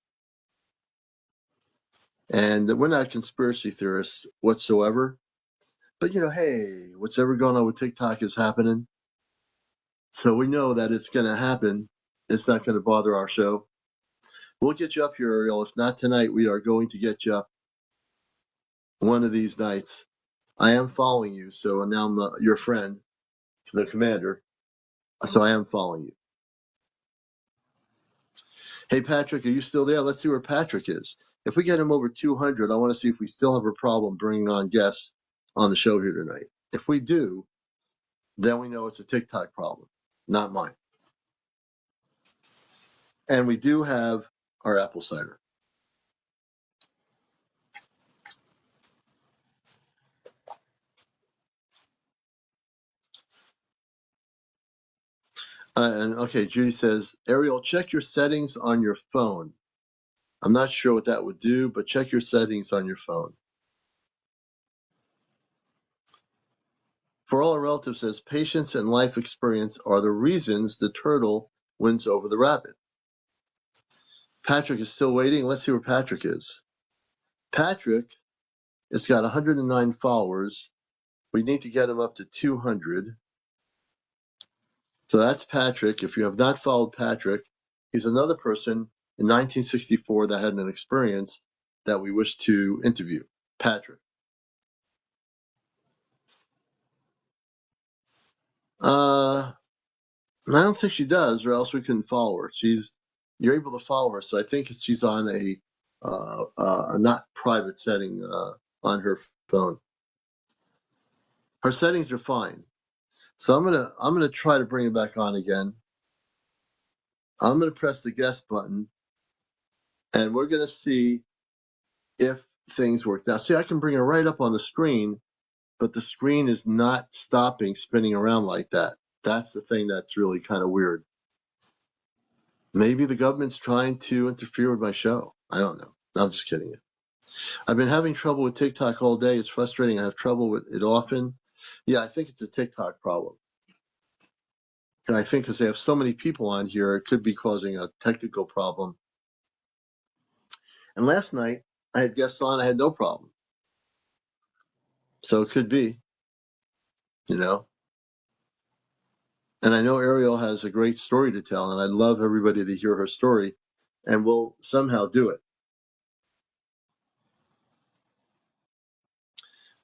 And we're not conspiracy theorists whatsoever. But, hey, what's ever going on with TikTok is happening. So we know that it's going to happen. It's not going to bother our show. We'll get you up here, Ariel. If not tonight, we are going to get you up one of these nights. I am following you, so now I'm your friend, the commander. So I am following you. Hey, Patrick, are you still there? Let's see where Patrick is. If we get him over 200, I want to see if we still have a problem bringing on guests on the show here tonight. If we do, then we know it's a TikTok problem, not mine. And we do have our apple cider. And okay, Judy says, Ariel, check your settings on your phone. I'm not sure what that would do, but check your settings on your phone. For all our relatives, says, patience and life experience are the reasons the turtle wins over the rabbit. Patrick is still waiting. Let's see where Patrick is. Patrick has got 109 followers. We need to get him up to 200. So that's Patrick. If you have not followed Patrick, he's another person in 1964 that had an experience that we wish to interview. Patrick. I don't think she does, or else we couldn't follow her. You're able to follow her, so I think she's on a not private setting on her phone. Her settings are fine. So I'm gonna try to bring it back on again. I'm gonna press the guest button, and we're gonna see if things work. Now, see, I can bring her right up on the screen, but the screen is not stopping spinning around like that. That's the thing that's really kind of weird. Maybe the government's trying to interfere with my show. I don't know. I'm just kidding you. I've been having trouble with TikTok all day. It's frustrating. I have trouble with it often. Yeah, I think it's a TikTok problem. And I think because they have so many people on here, it could be causing a technical problem. And last night, I had guests on. I had no problem. So it could be, And I know Ariel has a great story to tell, and I'd love everybody to hear her story, and we'll somehow do it.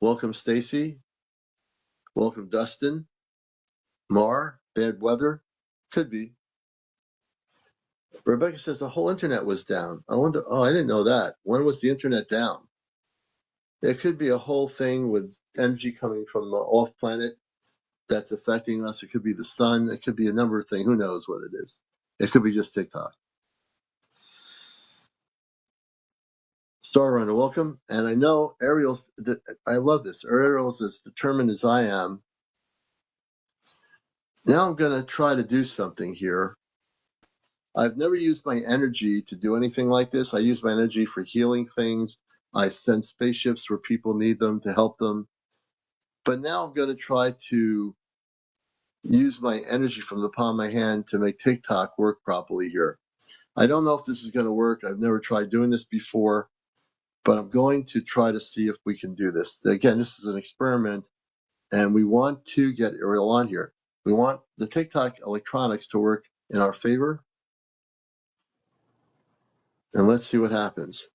Welcome, Stacy. Welcome, Dustin. Mar, bad weather? Could be. Rebecca says the whole internet was down. I wonder, I didn't know that. When was the internet down? It could be a whole thing with energy coming from off planet that's affecting us. It could be the sun. It could be a number of things. Who knows what it is? It could be just TikTok. Star Runner, welcome. And I know Ariel's, I love this. Ariel's as determined as I am. Now I'm going to try to do something here. I've never used my energy to do anything like this. I use my energy for healing things. I send spaceships where people need them to help them. But now I'm going to try to use my energy from the palm of my hand to make TikTok work properly here. I don't know if this is going to work. I've never tried doing this before, but I'm going to try to see if we can do this. Again, this is an experiment, and we want to get Ariel on here. We want the TikTok electronics to work in our favor, and let's see what happens.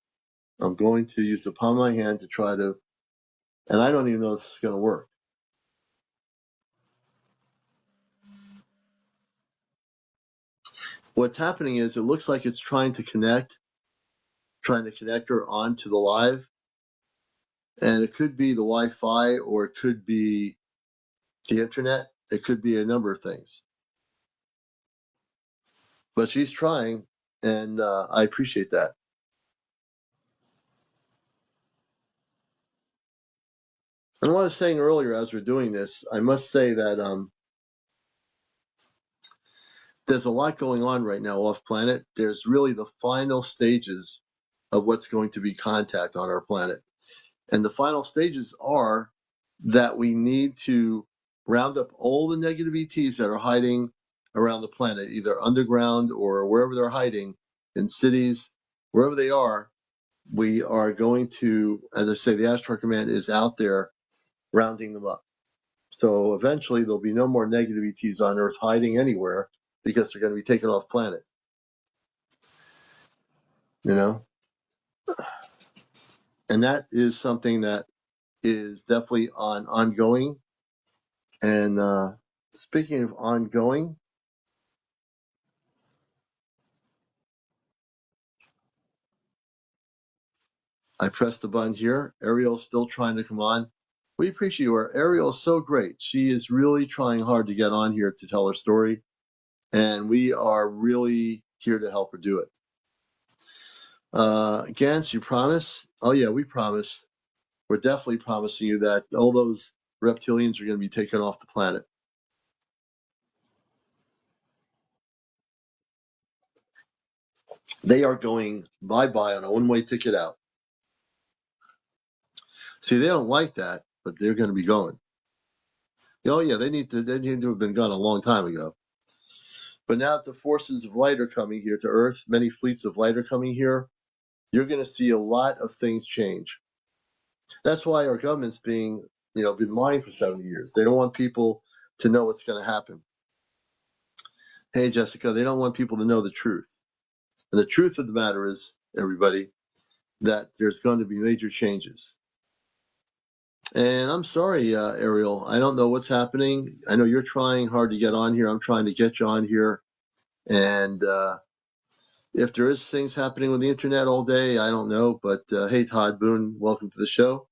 I'm going to use the palm of my hand to try to, and I don't even know if this is going to work. What's happening is it looks like it's trying to connect her onto the live. And it could be the Wi-Fi, or it could be the internet. It could be a number of things. But she's trying, and I appreciate that. And what I was saying earlier as we're doing this, I must say that there's a lot going on right now off planet. There's really the final stages of what's going to be contact on our planet. And the final stages are that we need to round up all the negative ETs that are hiding around the planet, either underground or wherever they're hiding, in cities, wherever they are. We are going to, as I say, the Astro Command is out there rounding them up. So eventually there'll be no more negative ETs on Earth hiding anywhere because they're going to be taken off planet. You know? And that is something that is definitely ongoing. And speaking of ongoing, I pressed the button here. Ariel's still trying to come on. We appreciate her. Ariel is so great. She is really trying hard to get on here to tell her story. And we are really here to help her do it. Gans, you promise? Oh, yeah, we promise. We're definitely promising you that all those reptilians are going to be taken off the planet. They are going bye-bye on a one-way ticket out. See, they don't like that, but they're going to be going. Oh, yeah, they need to have been gone a long time ago. But now that the forces of light are coming here to Earth, many fleets of light are coming here, you're going to see a lot of things change. That's why our government's been lying for 70 years. They don't want people to know what's going to happen. Hey, Jessica, they don't want people to know the truth. And the truth of the matter is, everybody, that there's going to be major changes. And I'm sorry, Ariel, I don't know what's happening. I know you're trying hard to get on here. I'm trying to get you on here. And if there is things happening with the internet all day, I don't know. But hey, Todd Boone, welcome to the show.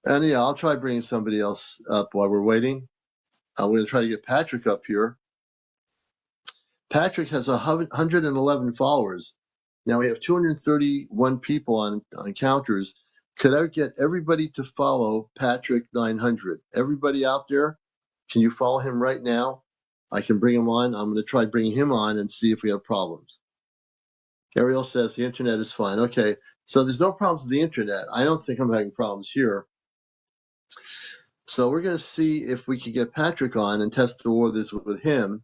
And yeah, I'll try bringing somebody else up while we're waiting. I'm going to try to get Patrick up here. Patrick has 111 followers. Now we have 231 people on Encounters. Could I get everybody to follow Patrick 900? Everybody out there, can you follow him right now? I can bring him on. I'm going to try bringing him on and see if we have problems. Ariel says the internet is fine. Okay, so there's no problems with the internet. I don't think I'm having problems here. So we're going to see if we can get Patrick on and test the waters with him.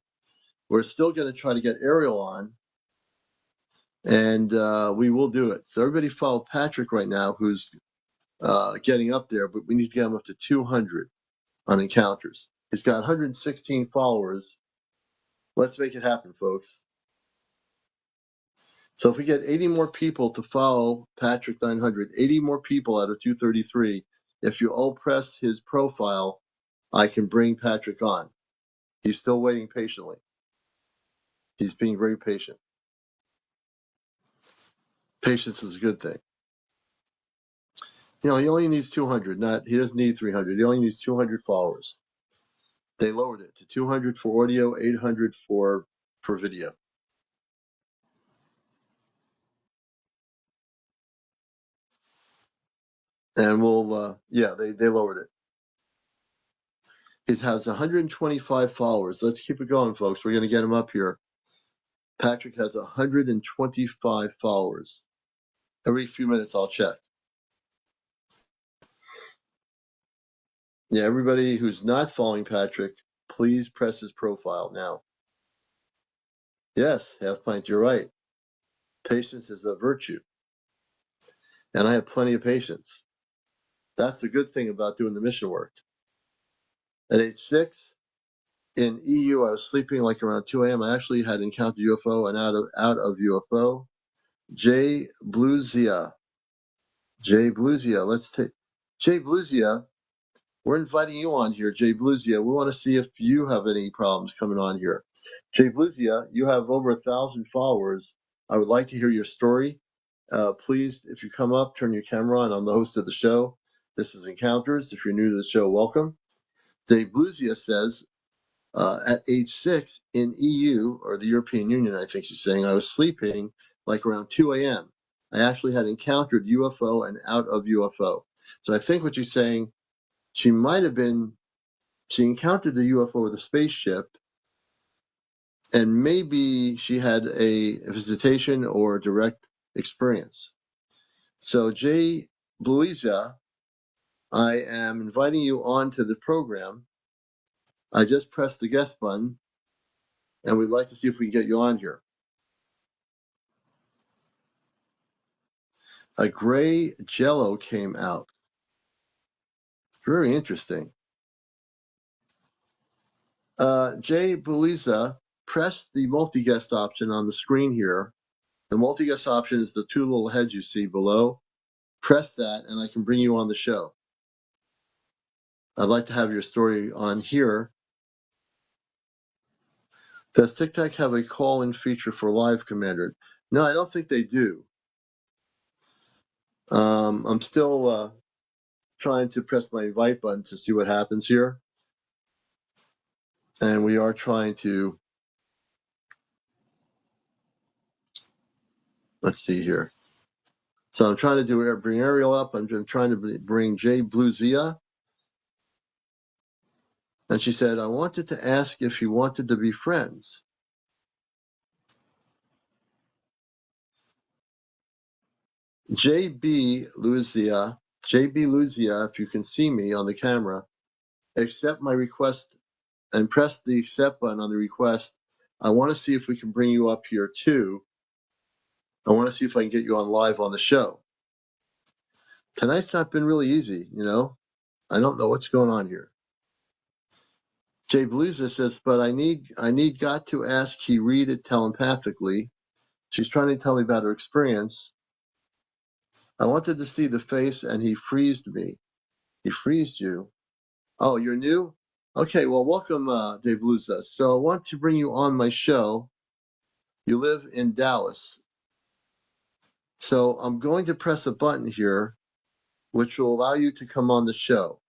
We're still going to try to get Ariel on, and we will do it. So everybody follow Patrick right now, who's getting up there, but we need to get him up to 200 on Encounters. He's got 116 followers. Let's make it happen, folks. So if we get 80 more people to follow Patrick 900, 80 more people out of 233, if you all press his profile, I can bring Patrick on. He's still waiting patiently. He's being very patient. Patience is a good thing. He only needs 200. He doesn't need 300. He only needs 200 followers. They lowered it to 200 for audio, 800 for video. And they lowered it. It has 125 followers. Let's keep it going, folks. We're going to get him up here. Patrick has 125 followers. Every few minutes, I'll check. Yeah, everybody who's not following Patrick, please press his profile now. Yes, Half Pint, you're right. Patience is a virtue. And I have plenty of patience. That's the good thing about doing the mission work. At age 6, in EU, I was sleeping like around 2 a.m. I actually had encountered UFO and out of UFO. Jay Bluesia. Let's take Jay Bluesia. We're inviting you on here, Jay Bluesia. We want to see if you have any problems coming on here. Jay Bluesia, you have over 1,000 followers. I would like to hear your story. Please, if you come up, turn your camera on. I'm the host of the show. This is Encounters. If you're new to the show, welcome. Jay Bluesia says, at age 6 in EU, or the European Union, I think she's saying, I was sleeping like around 2 a.m. I actually had encountered UFO and out of UFO. So I think what she's saying, she encountered the UFO with a spaceship, and maybe she had a visitation or direct experience. So, Jay Bluizia, I am inviting you onto the program. I just pressed the guest button, and we'd like to see if we can get you on here. A gray jello came out. Very interesting. Jay Bluizia, press the multi-guest option on the screen here. The multi-guest option is the two little heads you see below. Press that, and I can bring you on the show. I'd like to have your story on here. Does TikTok have a call-in feature for live, Commander? No, I don't think they do. I'm still trying to press my invite button to see what happens here. And we are trying to, let's see here. So I'm trying to bring Ariel up. I'm trying to bring Jay Bluizia. And she said, I wanted to ask if you wanted to be friends. JB Luzia, if you can see me on the camera, accept my request and press the accept button on the request. I want to see if we can bring you up here too. I want to see if I can get you on live on the show. Tonight's not been really easy, you know. I don't know what's going on here. Jay Bluza says, but I need God to ask he read it telepathically. She's trying to tell me about her experience. I wanted to see the face and he freezed me. He freezed you. Oh, you're new? Okay, well, welcome, Dave Bluza. So I want to bring you on my show. You live in Dallas. So I'm going to press a button here, which will allow you to come on the show.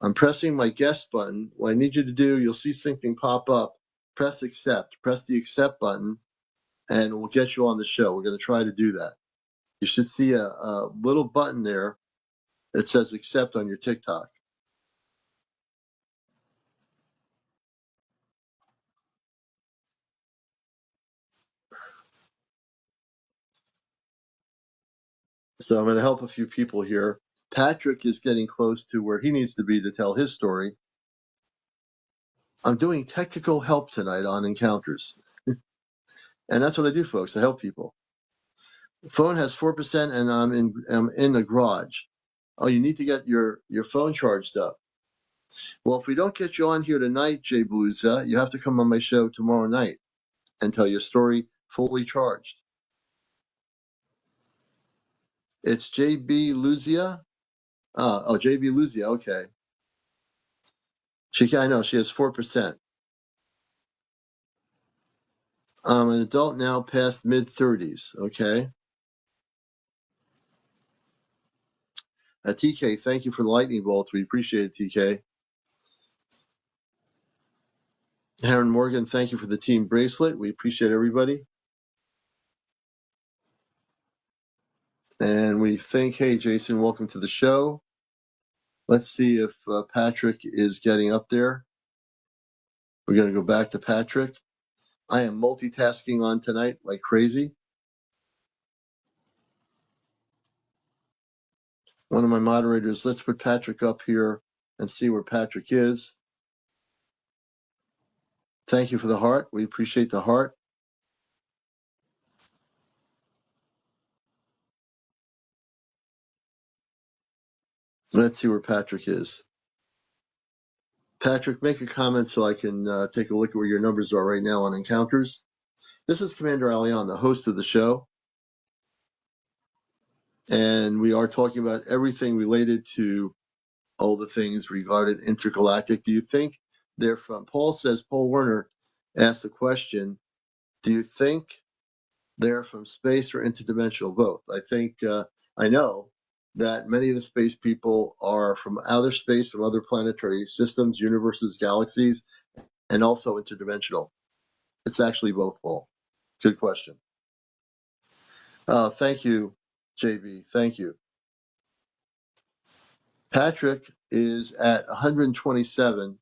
I'm pressing my guest button. What I need you to do, you'll see something pop up. Press accept. Press the accept button, and we'll get you on the show. We're going to try to do that. You should see a little button there that says accept on your TikTok. So I'm going to help a few people here. Patrick is getting close to where he needs to be to tell his story. I'm doing technical help tonight on Encounters. And that's what I do, folks. I help people. The phone has 4% and I'm in the garage. Oh, you need to get your phone charged up. Well, if we don't get you on here tonight, Jay Bluza, you have to come on my show tomorrow night and tell your story fully charged. It's JB Luzia. JB Luzia. Okay. I know she has 4%. I'm an adult now, past mid-30s. Okay. TK, thank you for the lightning bolt. We appreciate it, TK. Aaron Morgan, thank you for the team bracelet. We appreciate everybody. And we think, hey, Jason, welcome to the show. Let's see if Patrick is getting up there. We're going to go back to Patrick. I am multitasking on tonight like crazy. One of my moderators, let's put Patrick up here and see where Patrick is. Thank you for the heart. We appreciate the heart. Let's see where Patrick is. Patrick, make a comment so I can take a look at where your numbers are right now on Encounters. This is CmdrAleon, the host of the show. And we are talking about everything related to all the things regarding intergalactic. Do you think they're from? Paul Werner asked the question, do you think they're from space or interdimensional? Both. I think, I know that many of the space people are from outer space, from other planetary systems, universes, galaxies, and also interdimensional. It's actually both, Paul. Good question. Thank you, JB. Thank you. Patrick is at 127.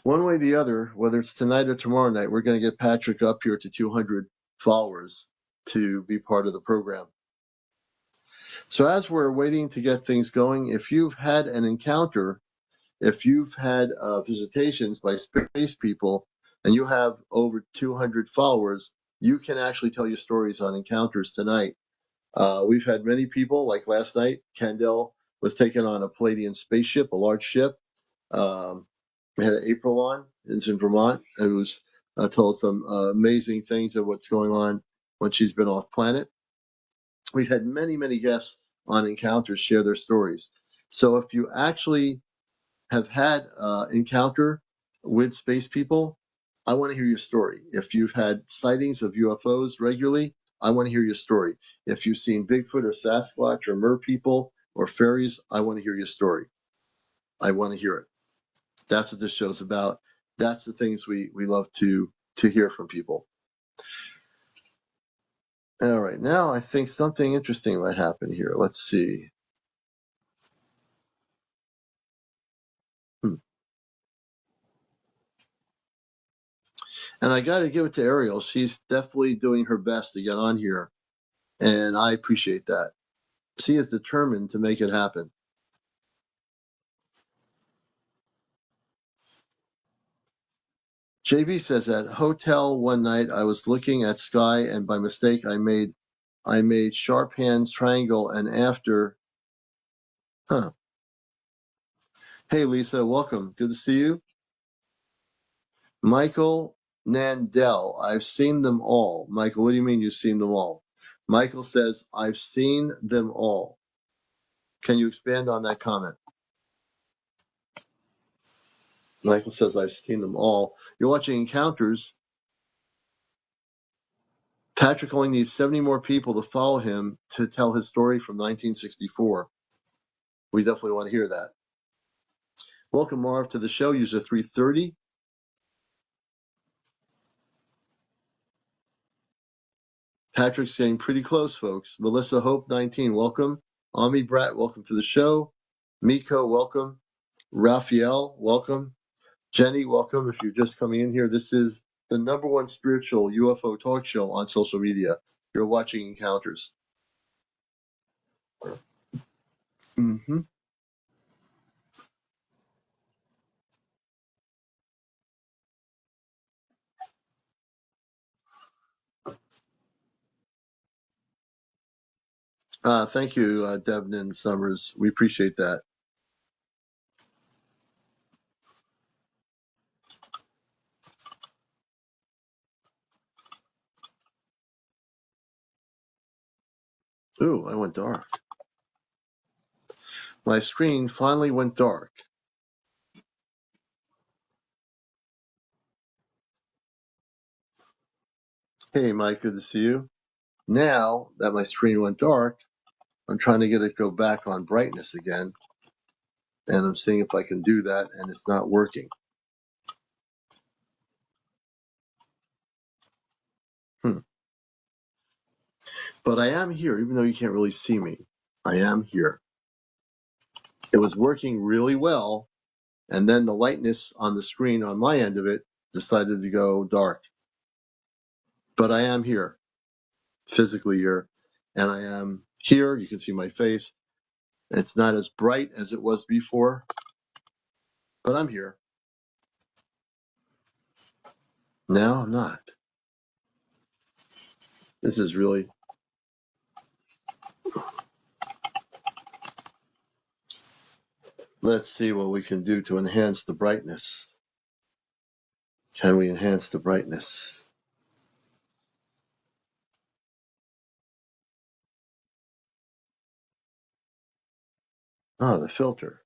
One way or the other, whether it's tonight or tomorrow night, we're going to get Patrick up here to 200 followers to be part of the program. So as we're waiting to get things going, if you've had an encounter, if you've had visitations by space people, and you have over 200 followers, you can actually tell your stories on encounters tonight. We've had many people, like last night, Kendall was taken on a Palladian spaceship, a large ship. We had April on, it's in Vermont, who's told some amazing things of what's going on when she's been off planet. We've had many, many guests on encounters share their stories. So if you actually have had encounter with space people, I want to hear your story. If you've had sightings of UFOs regularly, I want to hear your story. If you've seen Bigfoot or Sasquatch or mer people or fairies, I want to hear your story. I want to hear it. That's what this show's about. That's the things we love to hear from people. All right, now I think something interesting might happen here. Let's see. And I got to give it to Ariel. She's definitely doing her best to get on here, and I appreciate that. She is determined to make it happen. JB says at hotel one night I was looking at sky and by mistake I made sharp hands triangle and after Hey Lisa, welcome. Good to see you. Michael Nandel, I've seen them all. Michael, what do you mean you've seen them all? Michael says, I've seen them all. Can you expand on that comment? Michael says, I've seen them all. You're watching Encounters. Patrick only needs 70 more people to follow him to tell his story from 1964. We definitely want to hear that. Welcome, Marv, to the show, user 330. Patrick's getting pretty close, folks. Melissa Hope, 19, welcome. Ami Brat, welcome to the show. Miko, welcome. Raphael, welcome. Jenny, welcome. If you're just coming in here, this is the #1 spiritual UFO talk show on social media. You're watching Encounters. Mm-hmm. Thank you, Devin Summers. We appreciate that. Ooh, I went dark. My screen finally went dark. Hey, Mike, good to see you. Now that my screen went dark, I'm trying to get it go back on brightness again, and I'm seeing if I can do that, and it's not working. But I am here, even though you can't really see me. I am here. It was working really well, and then the lightness on the screen on my end of it decided to go dark. But I am here, physically here, and I am here. You can see my face. It's not as bright as it was before, but I'm here. Now I'm not. This is really... Let's see what we can do to enhance the brightness. Can we enhance the brightness? Ah, the filter.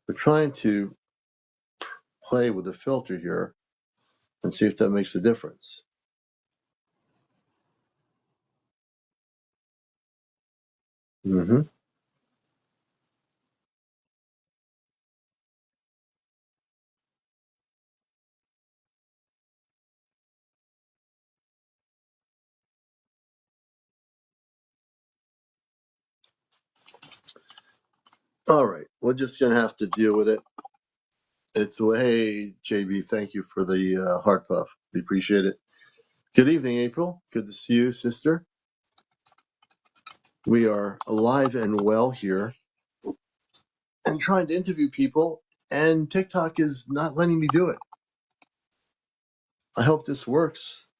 We're trying to play with the filter here and see if that makes a difference. Mm-hmm. All right, we're just gonna have to deal with it. It's hey JB, thank you for the heart puff. We appreciate it. Good evening, April. Good to see you, sister. We are alive and well here and trying to interview people, and TikTok is not letting me do it. I hope this works.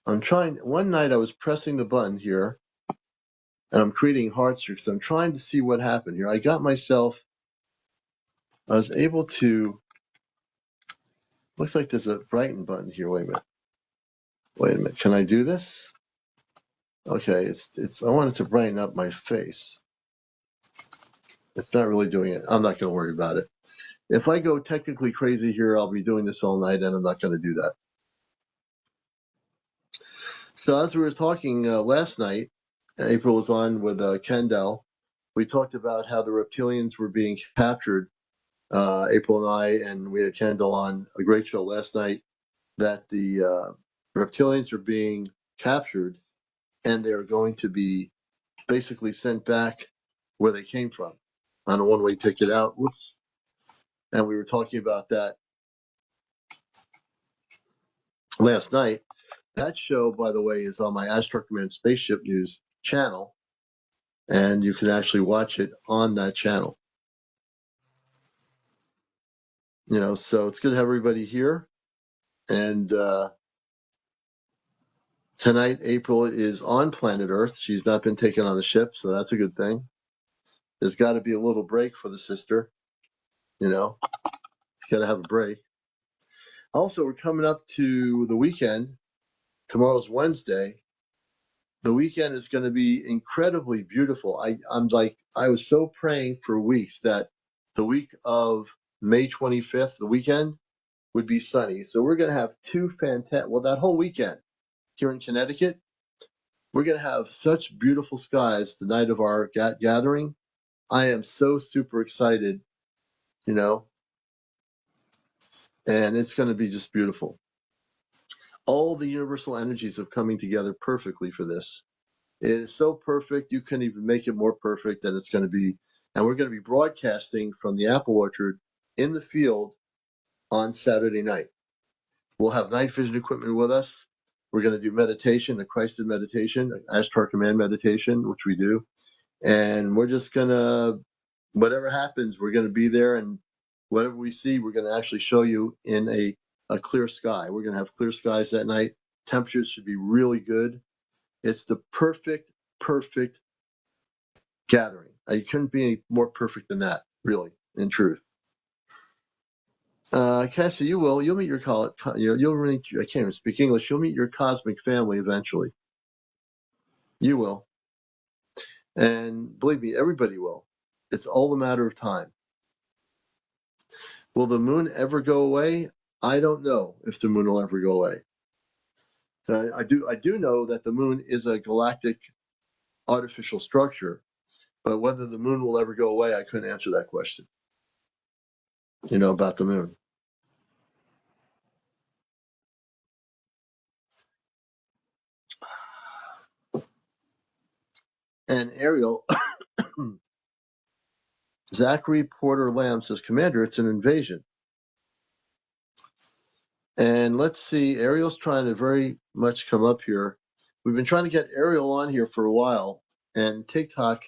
I'm trying. One night I was pressing the button here, and I'm creating hearts here because I'm trying to see what happened here. I was able to. Looks like there's a brighten button here. Wait a minute. Wait a minute. Can I do this? Okay, I want it to brighten up my face. It's not really doing it. I'm not going to worry about it. If I go technically crazy here, I'll be doing this all night, and I'm not going to do that. So as we were talking last night, April was on with Kendall. We talked about how the reptilians were being captured. April and we had Kendall on a great show last night. That the reptilians are being captured, and they are going to be basically sent back where they came from on a one-way ticket out. Whoops. And we were talking about that last night. That show, by the way, is on my Astro Command Spaceship News channel, and you can actually watch it on that channel. So it's good to have everybody here. And tonight, April is on planet Earth. She's not been taken on the ship, so that's a good thing. There's got to be a little break for the sister. It's got to have a break. Also, we're coming up to the weekend. Tomorrow's Wednesday. The weekend is going to be incredibly beautiful. I was so praying for weeks that the week of May 25th, the weekend, would be sunny. So we're going to have that whole weekend here in Connecticut, we're going to have such beautiful skies the night of our gathering. I am so super excited, and it's going to be just beautiful. All the universal energies are coming together perfectly for this. It is so perfect, you couldn't even make it more perfect than it's going to be. And we're going to be broadcasting from the apple orchard in the field on Saturday night. We'll have night vision equipment with us. We're going to do meditation, the Christed meditation, Ashtar Command meditation, which we do. And we're just going to, whatever happens, we're going to be there. And whatever we see, we're going to actually show you in a clear sky. We're going to have clear skies that night. Temperatures should be really good. It's the perfect gathering. You couldn't be any more perfect than that, really, in truth. Cassie, you'll meet your I can't even speak English. You'll meet your cosmic family eventually. You will. And believe me, everybody will. It's all a matter of time. Will the moon ever go away? I don't know if the moon will ever go away. I do know that the moon is a galactic artificial structure, but whether the moon will ever go away, I couldn't answer that question. About the moon. And Ariel, Zachary Porter Lamb says, Commander, it's an invasion. And let's see, Ariel's trying to very much come up here. We've been trying to get Ariel on here for a while, and TikTok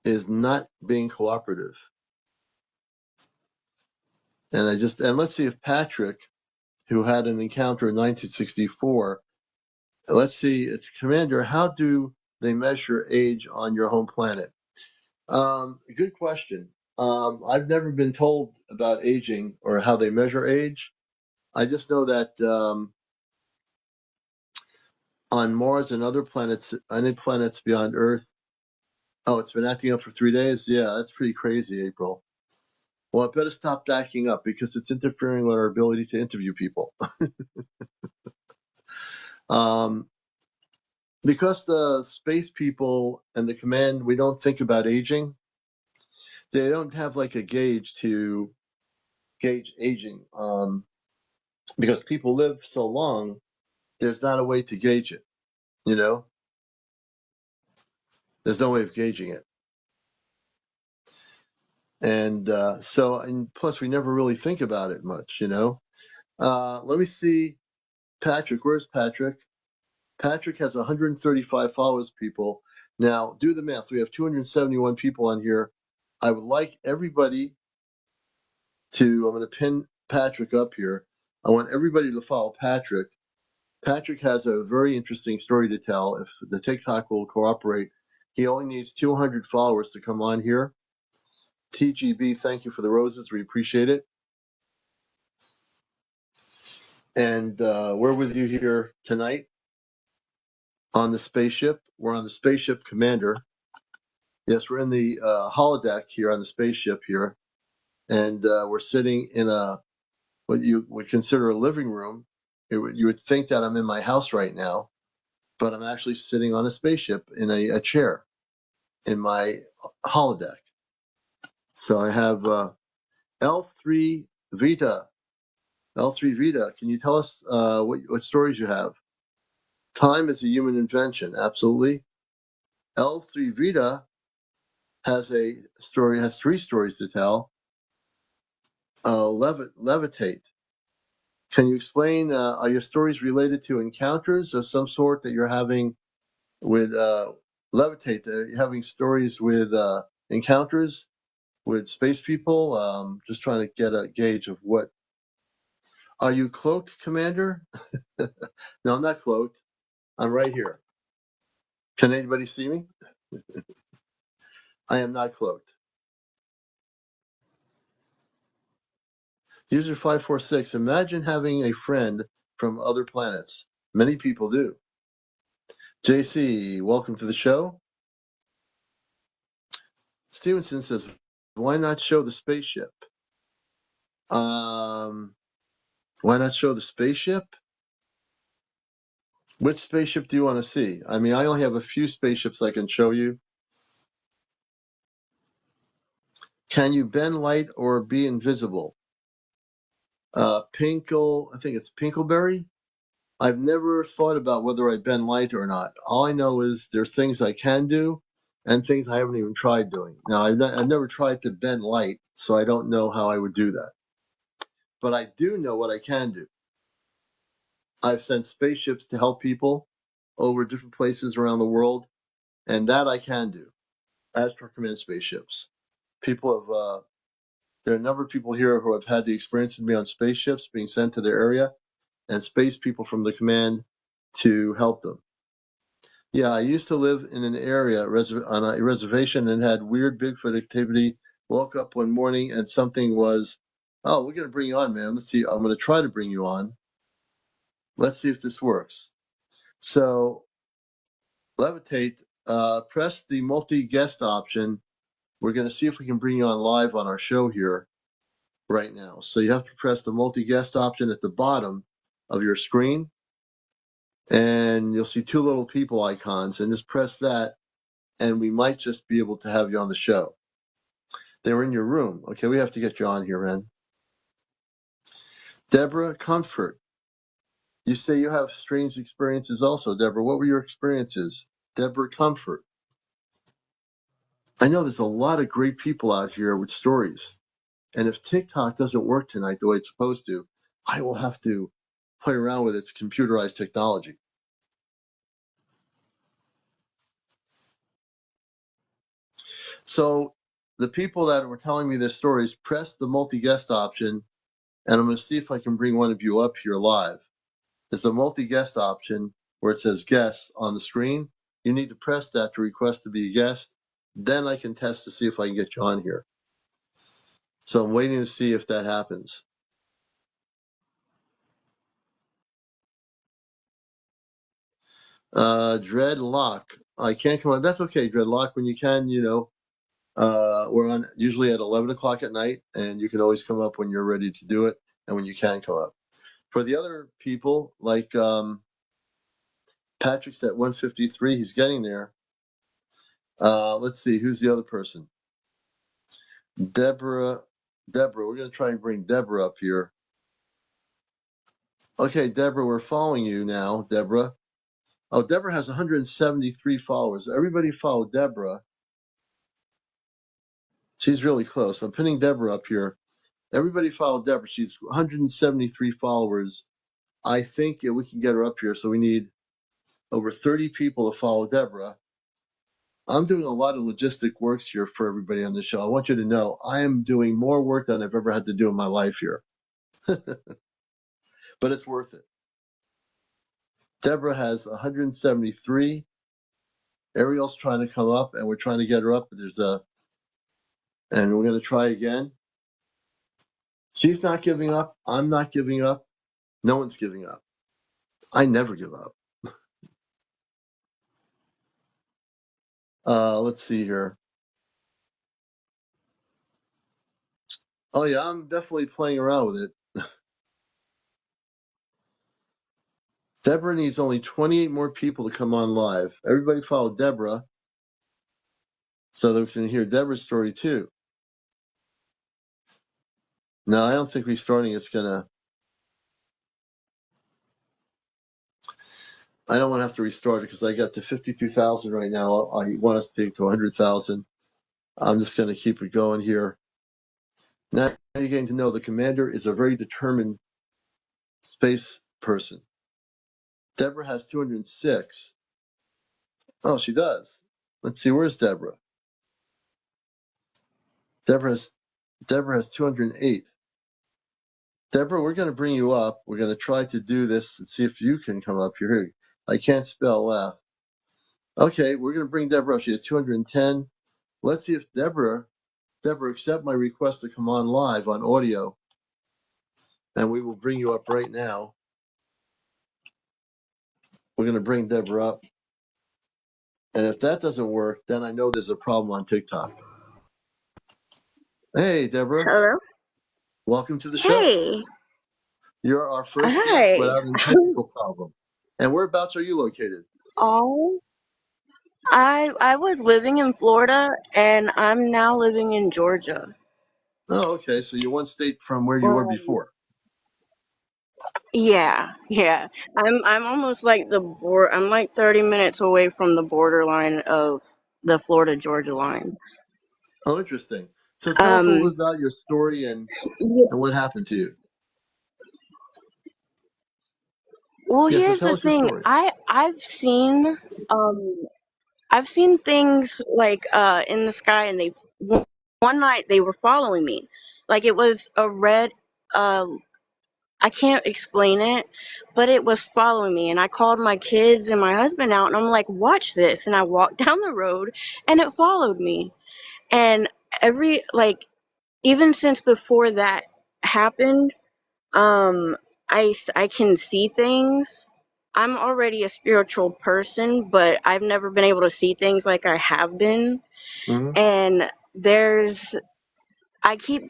is not being cooperative. And let's see if Patrick, who had an encounter in 1964, let's see, it's Commander, how do they measure age on your home planet? Good question. I've never been told about aging or how they measure age. I just know that on Mars and other planets beyond Earth. Oh, it's been acting up for 3 days? Yeah, that's pretty crazy, April. Well, I better stop acting up because it's interfering with our ability to interview people. Because the space people and the command, we don't think about aging. They don't have like a gauge to gauge aging. Because people live so long, there's not a way to gauge it, There's no way of gauging it. And and plus we never really think about it much, Let me see. Patrick, where's Patrick? Patrick has 135 followers, people. Now, do the math. We have 271 people on here. I would like everybody I'm going to pin Patrick up here. I want everybody to follow Patrick. Patrick has a very interesting story to tell. If the TikTok will cooperate, he only needs 200 followers to come on here. TGB, thank you for the roses. We appreciate it. And we're with you here tonight on the spaceship. We're on the spaceship Commander. Yes, we're in the holodeck here on the spaceship here. And we're sitting in what you would consider a living room. You would think that I'm in my house right now, but I'm actually sitting on a spaceship in a chair in my holodeck. So I have L3 Vita. L3 Vita, can you tell us what stories you have? Time is a human invention, absolutely. L3 Vita has three stories to tell. Levitate. Can you explain, are your stories related to encounters of some sort that you're having with Levitate? You're having stories with encounters with space people? Just trying to get a gauge of what. Are you cloaked, Commander? No, I'm not cloaked. I'm right here. Can anybody see me? I am not cloaked. User 546, imagine having a friend from other planets. Many people do. JC, welcome to the show. Stevenson says, why not show the spaceship? Why not show the spaceship? Which spaceship do you want to see? I mean, I only have a few spaceships I can show you. Can you bend light or be invisible? I think it's Pinkleberry. I've never thought about whether I bend light or not. All I know is there's things I can do and things I haven't even tried doing. Now, I've never tried to bend light, so I don't know how I would do that. But I do know what I can do. I've sent spaceships to help people over different places around the world, and that I can do. Astro Command spaceships. There are a number of people here who have had the experience with me on spaceships being sent to their area, and space people from the command to help them. Yeah, I used to live in an area on a reservation and had weird Bigfoot activity. Woke up one morning and something was, oh, we're going to bring you on, man. Let's see. I'm going to try to bring you on. Let's see if this works. So, Levitate, press the multi-guest option. We're going to see if we can bring you on live on our show here right now. So you have to press the multi-guest option at the bottom of your screen. And you'll see two little people icons, and just press that, and we might just be able to have you on the show. They were in your room. Okay, we have to get you on here, man. Deborah Comfort. You say you have strange experiences also, Deborah. What were your experiences? Deborah Comfort. I know there's a lot of great people out here with stories. And if TikTok doesn't work tonight the way it's supposed to, I will have to play around with its computerized technology. So the people that were telling me their stories, press the multi-guest option, and I'm going to see if I can bring one of you up here live. There's a multi-guest option where it says guests on the screen. You need to press that to request to be a guest. Then I can test to see if I can get you on here. So I'm waiting to see if that happens. Dreadlock. I can't come on. That's okay, Dreadlock. When you can, we're on usually at 11 o'clock at night, and you can always come up when you're ready to do it and when you can come up. For the other people, like Patrick's at 153, he's getting there. Let's see, who's the other person? Deborah, we're going to try and bring Deborah up here. Okay, Deborah, we're following you now, Deborah. Oh, Deborah has 173 followers. Everybody follow Deborah. She's really close. I'm pinning Deborah up here. Everybody follow Deborah. She's 173 followers. I think we can get her up here. So we need over 30 people to follow Deborah. I'm doing a lot of logistic works here for everybody on the show. I want you to know I am doing more work than I've ever had to do in my life here. But it's worth it. Deborah has 173. Ariel's trying to come up, and we're trying to get her up. And we're going to try again. She's not giving up. I'm not giving up. No one's giving up. I never give up. Let's see here. Oh yeah, I'm definitely playing around with it. Deborah needs only 28 more people to come on live. Everybody follow Deborah so that we can hear Deborah's story too. No, I don't think restarting it's gonna. I don't want to have to restart it because I got to 52,000 right now. I want us to take to 100,000. I'm just going to keep it going here. Now you're getting to know the commander is a very determined space person. Deborah has 206. Oh, she does. Let's see, where's Deborah? Deborah has 208. Deborah, we're going to bring you up. We're going to try to do this and see if you can come up here. I can't spell laugh. Okay, we're going to bring Deborah up. She has 210. Let's see if Deborah, accept my request to come on live on audio. And we will bring you up right now. We're going to bring Deborah up. And if that doesn't work, then I know there's a problem on TikTok. Hey, Deborah. Hello. Welcome to the show. Hey. You're our first guest Hi. without a technical problem. And whereabouts are you located? Oh, I was living in Florida and I'm now living in Georgia. Oh, okay. So you're one state from where you were Um, before. yeah. I'm almost like I'm like 30 minutes away from the borderline of the Florida Georgia line. Oh, interesting. So tell us a little Um, bit about your story yeah, and what happened to you. well, Yeah, so here's tell the us your thing. story. Um I've seen things like in the sky, and one night they were following me. Like it was a red uh I can't explain it, but it was following me. And I called my kids and my husband out, and I'm like, watch this. And I walked down the road, and it followed me. And even since before that happened, um, I can see things. I'm already a spiritual person, but I've never been able to see things like I have been. Mm-hmm. And I keep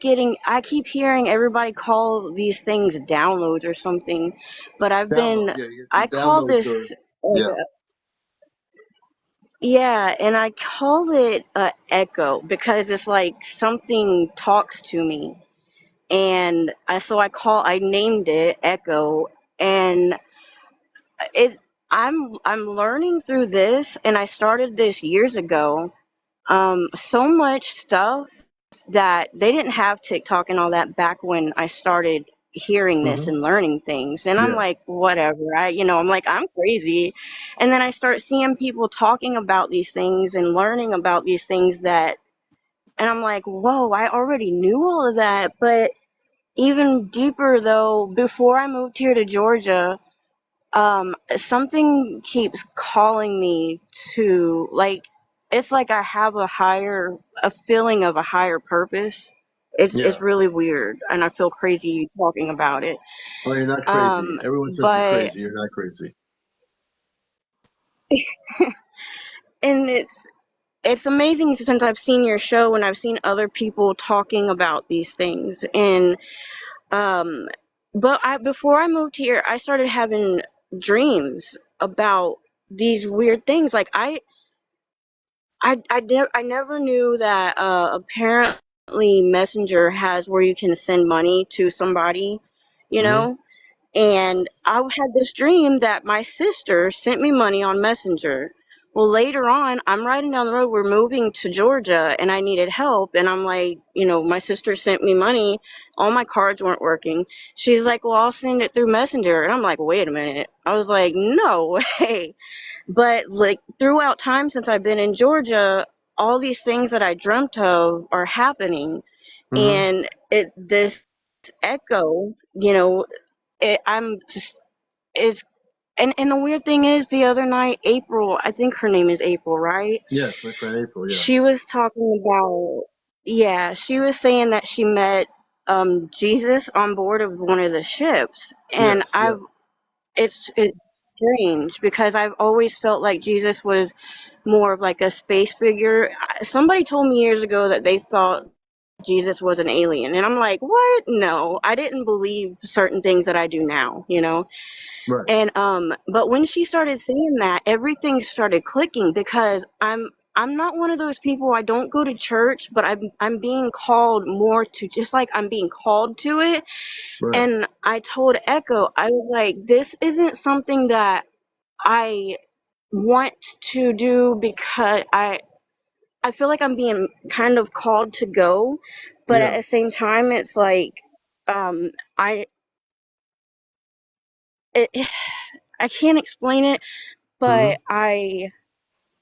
hearing everybody call these things downloads or something, but Download. Yeah, I your call downloads are, this, like yeah. yeah, and I call it a echo because it's like something talks to me. And I named it Echo, and it, I'm learning through this, and I started this years ago. So much stuff that they didn't have TikTok and all that back when I started hearing this Mm-hmm. and learning things. And I'm Yeah. like, whatever. I'm like, I'm crazy. And then I start seeing people talking about these things and learning about these things and I'm like, whoa, I already knew all of that. But even deeper though, before I moved here to Georgia, something keeps calling me to, like, it's like I have a feeling of a higher purpose. It's Yeah. really weird, and I feel crazy talking about it. Oh, you're not crazy. Everyone says you're But crazy. You're not crazy. and it's amazing since I've seen your show and I've seen other people talking about these things. And um but I before I moved here, I started having dreams about these weird things. Like I never knew that apparently Messenger has where you can send money to somebody, you Mm-hmm. know? And I had this dream that my sister sent me money on Messenger. Well, later on, I'm riding down the road. We're moving to Georgia and I needed help. And I'm like, my sister sent me money. All my cards weren't working. She's like, well, I'll send it through Messenger. And I'm like, wait a minute. I was like, no way. But like throughout time since I've been in Georgia, all these things that I dreamt of are happening. Hmm. And this echo, I'm just, it's, and the weird thing is the other night, April, I think her name is April, right? Yes, my friend April. Yeah. She was talking about, yeah, she was saying that she met Jesus on board of one of the ships. And Yes. Yep. it's strange because I've always felt like Jesus was more of like a space figure. Somebody told me years ago that they thought Jesus was an alien, and I'm like, what? No, I didn't believe certain things that I do now. Right. And but when she started saying that, everything started clicking because I'm not one of those people. I don't go to church, but I'm being called more to, just like I'm being called to it. Right. And I told Echo, I was like, this isn't something that I want to do because I feel like I'm being kind of called to go, but at Yeah. the same time, it's like um, I it, I can't explain it, Hmm. but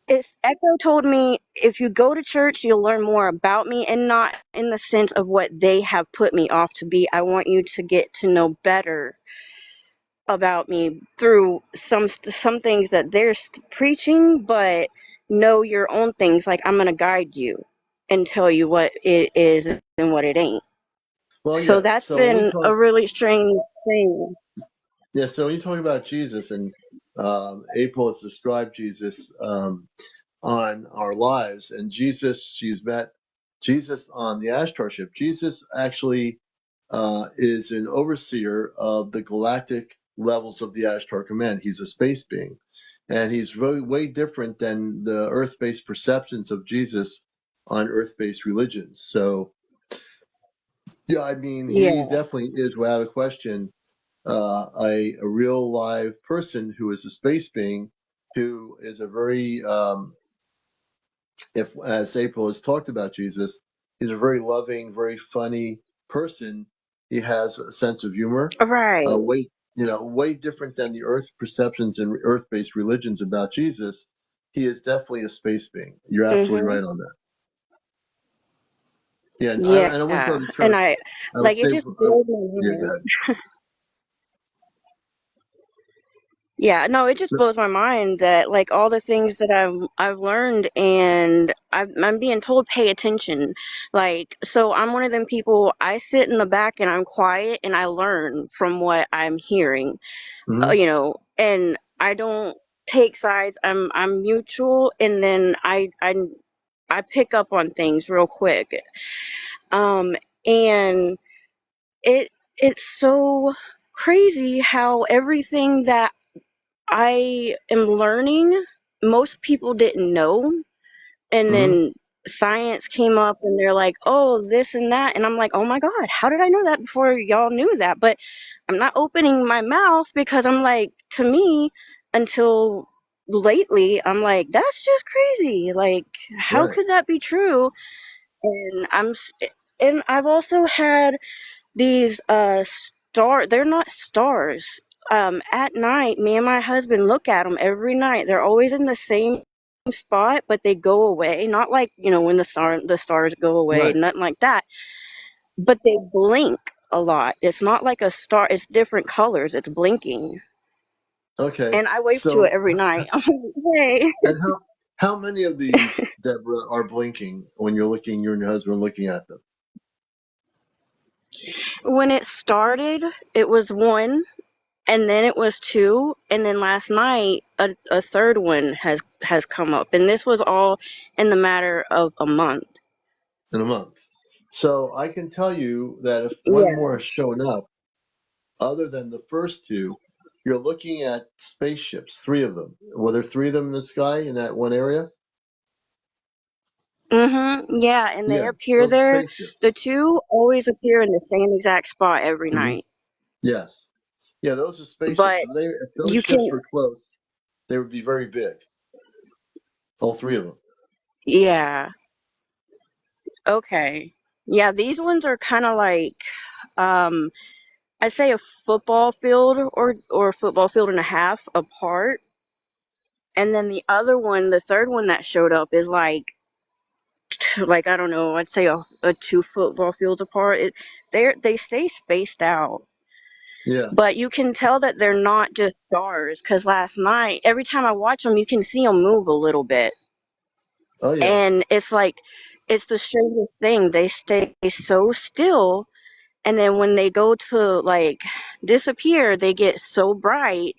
it's Echo told me if you go to church, you'll learn more about me, and not in the sense of what they have put me off to be. I want you to get to know better about me through some things that they're preaching, but know your own things. Like I'm gonna guide you and tell you what it is and what it ain't. Well, So yeah. that's been a really strange thing. So when you talk about Jesus, and April has described Jesus on our lives, and Jesus, she's met Jesus on the Ashtar ship. Jesus actually is an overseer of the galactic levels of the Ashtar Command. He's a space being, and he's really way different than the Earth-based perceptions of Jesus on Earth-based religions. So, yeah, I mean, he Yeah, definitely is, without a question, a real live person who is a space being, who is a very if as April has talked about Jesus, he's a very loving, very funny person. He has a sense of humor, right. way different than the Earth perceptions and Earth-based religions about Jesus. He is definitely a space being. You're absolutely Mhm. right on that. Yeah, and I wouldn't go Yeah, to and church. I would like it stay. just blows my Yeah, mind. go Yeah, no, it just ahead. blows my mind that like all the things that I've learned, and I'm being told pay attention. Like, so I'm one of them people. I sit in the back and I'm quiet and I learn from what I'm hearing. Hmm. And I don't take sides. I'm mutual, and then I pick up on things real quick. Um, and it's so crazy how everything that I am learning, most people didn't know. And Hmm. then science came up and they're like, oh, this and that. And I'm like, oh my God, how did I know that before y'all knew that? But I'm not opening my mouth because I'm like, to me, until lately, I'm like, that's just crazy. Like, how Right. could that be true? And and I've also had these they're not stars. At night, me and my husband look at them every night. They're always in the same spot, but they go away. Not like, when the stars go away, Right. nothing like that. But they blink a lot. It's not like a star, it's different colors. It's blinking. Okay. And I wave to it So, every night. I'm like, hey. and how many of these, Deborah, are blinking when you and your husband are looking at them? When it started, it was one, and then it was two, and then last night a third one has come up, and this was all in the matter of a month. In a month. So I can tell you that if one Yeah. more has shown up, other than the first two, you're looking at spaceships, three of them. Were there three of them in the sky in that one area? Yeah, and they Yeah, appear those are there. The spaceships. two always appear in the same exact spot every Hmm. night. Yes. Yeah, those are spaceships. but If those you ships can, were close, they would be very big. All three of them. yeah, okay. Yeah, these ones are kind of like, um, I'd say a football field or a football field and a half apart. And then the other one, the third one that showed up is like I don't know, I'd say a two football fields apart. They stay spaced out, Yeah. but you can tell that they're not just stars. Because last night, every time I watch them, you can see them move a little bit, Oh yeah. and it's like it's the strangest thing. They stay so still, and then when they go to like disappear, they get so bright.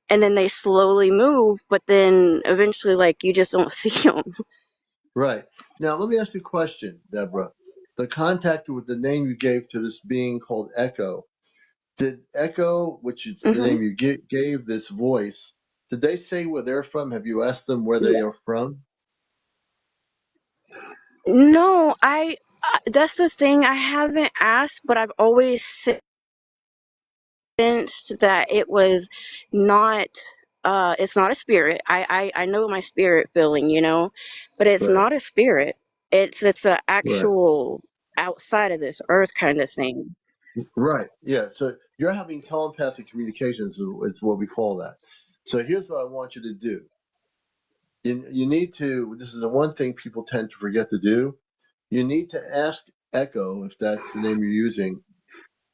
And then they slowly move, but then eventually, like, you just don't see them. Right. Now let me ask you a question, Deborah. The contact with the name you gave to this being called Echo. Did Echo, which is the Hmm. name you gave this voice, did they say where they're from? Have you asked them where they Yeah. are from? No, that's the thing. I haven't asked, but I've always sensed that it was not, it's not a spirit. I know my spirit feeling, but it's Right. not a spirit. It's a Right. actual outside of this earth kind of thing. Right. Yeah. So you're having telepathic communications is what we call that. So here's what I want you to do. You need to, this is the one thing people tend to forget to do. You need to ask Echo, if that's the name you're using,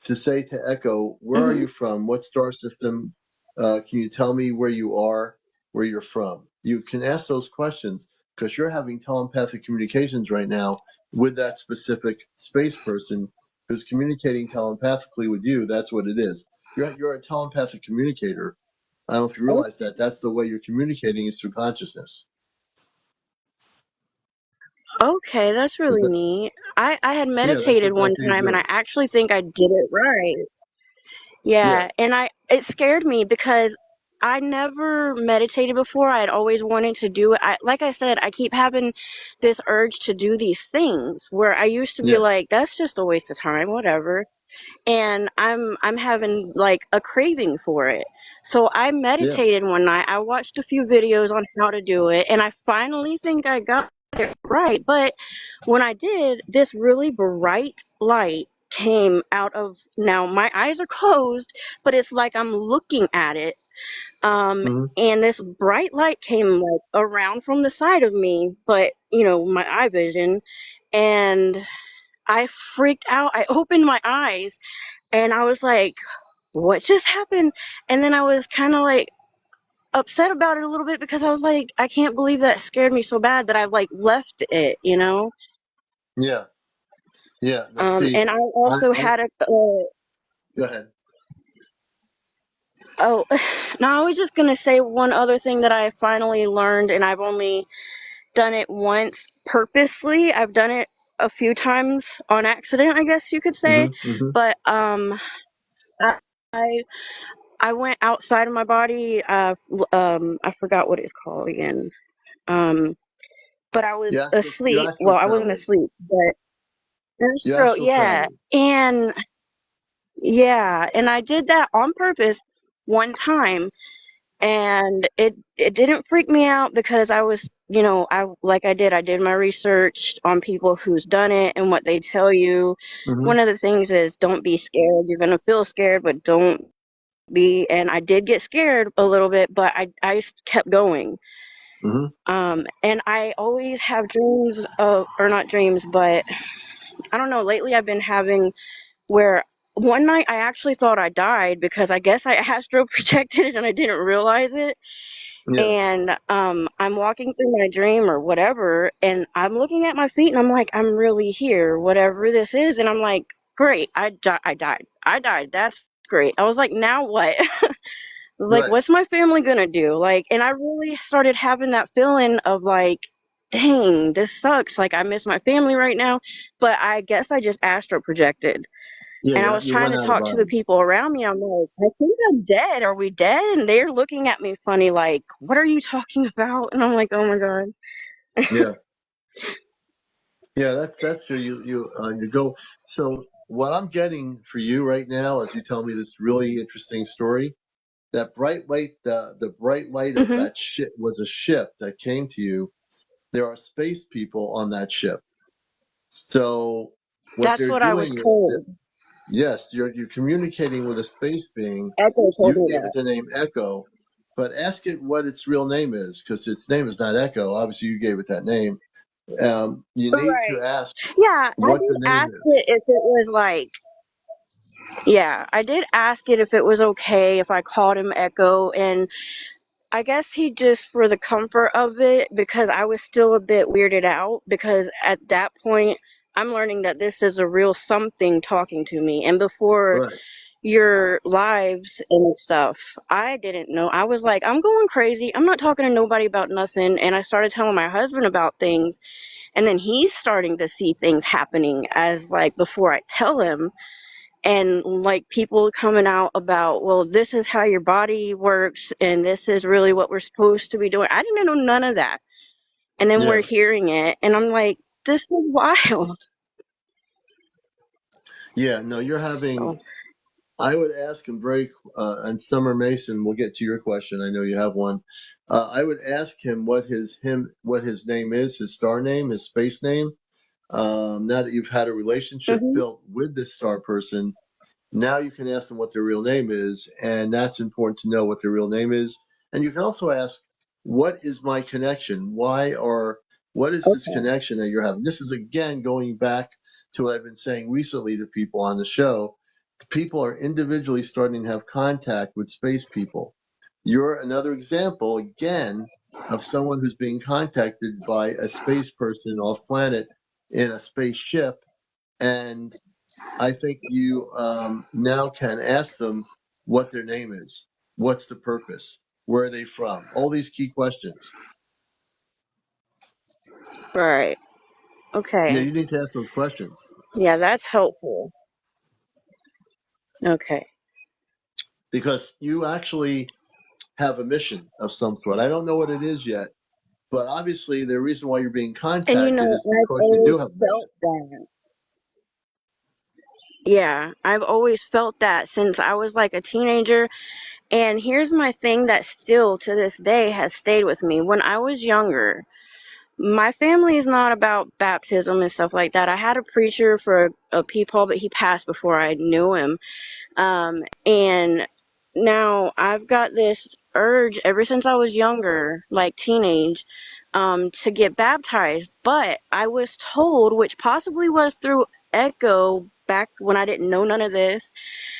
to say to Echo, where are Hmm. you from? What star system? Can you tell me where you are, where you're from? You can ask those questions because you're having telepathic communications right now with that specific space person who's communicating telepathically with you. That's what it is. You're a telepathic communicator. I don't know if you realize that. That's the way you're communicating is through consciousness. Okay, that's Is really that, neat. I had yeah, meditated that's one what you're time and I doing. actually think I did it right. Yeah. Yeah, and it scared me because I never meditated before. I had always wanted to do it. Like I said, I keep having this urge to do these things where I used to be Yeah. like, that's just a waste of time, whatever. And I'm having like a craving for it. So I Yeah. meditated one night. I watched a few videos on how to do it, and I finally think I got it right. But when I did, this really bright light came out of, now my eyes are closed, but it's like I'm looking at it. Hmm. And this bright light came like around from the side of me, but my eye vision, and I freaked out. I opened my eyes and I was like, what just happened? And then I was kind of like upset about it a little bit because I was like, I can't believe that scared me so bad that I like left it. Yeah. Yeah. Now, see, And I also I had go ahead. oh, no, I was just gonna say one other thing that I finally learned, and I've only done it once purposely. I've done it a few times on accident, I guess you could say. Hmm. Hmm. But I I I went outside of my body. I forgot what it's called again. Um, but I was You asleep. astral Well, I wasn't traveled. asleep, but You astro, astral yeah. traveled. And yeah, and I did that on purpose one time, and it didn't freak me out because I was, I did my research on people who's done it and what they tell you. Hmm. One of the things is don't be scared. You're gonna feel scared, but don't be. And I did get scared a little bit, but I just kept going. Hmm. And I always have dreams of, or not dreams, but I don't know. Lately, I've been having where one night I actually thought I died because I guess I astro projected and I didn't realize it. Yeah. And I'm walking through my dream or whatever, and I'm looking at my feet, and I'm like, I'm really here, whatever this is. And I'm like, great, I died. I died. That's great. I was like, now what? Like, Right. what's my family gonna do? Like, and I really started having that feeling of like, dang, this sucks. Like, I miss my family right now. But I guess I just astro projected. Yeah. And I was You trying went to out of talk to the body. people around me. I'm like, I think I'm dead. Are we dead? And they're looking at me funny, like, what are you talking about? And I'm like, oh my God. Yeah. Yeah. That's true. You go. So. what I'm getting for you right now, as you tell me this really interesting story, that bright light, the bright light of Mhm. that ship was a ship that came to you. There are space people on that ship. So what That's they're what I was doing is that, told. yes, you're communicating with a space being. Echo told You me gave it that. the name Echo, but ask it what its real name is, because its name is not Echo. Obviously, you gave it that name. You need to Right. ask Yeah, I what did the name ask is. it if it was like, yeah, I did ask it if it was okay if I called him Echo, and I guess he just, for the comfort of it, because I was still a bit weirded out, because at that point, I'm learning that this is a real something talking to me. And before Right. your lives and stuff, I didn't know. I was like, I'm going crazy. I'm not talking to nobody about nothing. And I started telling my husband about things. And then he's starting to see things happening as like before I tell him. And like people coming out about, well, this is how your body works and this is really what we're supposed to be doing. I didn't know none of that. And then we're Yeah. hearing it and I'm like, this is wild. Yeah. No, you're having. So, I would ask him and Summer Mason, we'll get to your question. I know you have one. I would ask him what his name is, his star name, his space name. Now that you've had a relationship hmm built with this star person, now you can ask them what their real name is, and that's important to know what their real name is. And you can also ask, what is my connection? What is this okay. connection that you're having? This is again going back to what I've been saying recently to people on the show. People are individually starting to have contact with space people. You're another example, again, of someone who's being contacted by a space person off planet in a spaceship. And I think you now can ask them what their name is, what's the purpose, where are they from, all these key questions. Right. Yeah, Okay. you need to ask those questions Yeah, that's helpful. Okay. because you actually have a mission of some sort. I don't know what it is yet, but obviously the reason why you're being And contacted is I've because you always do have a mission. felt that. Yeah, I've always felt that since I was like a teenager. And here's my thing that still to this day has stayed with me. When I was younger, my family is not about baptism and stuff like that. I had a preacher for a peephole, but he passed before I knew him. And now I've got this urge ever since I was younger, like teenage, to get baptized. But I was told, which possibly was through Echo back when I didn't know none of this,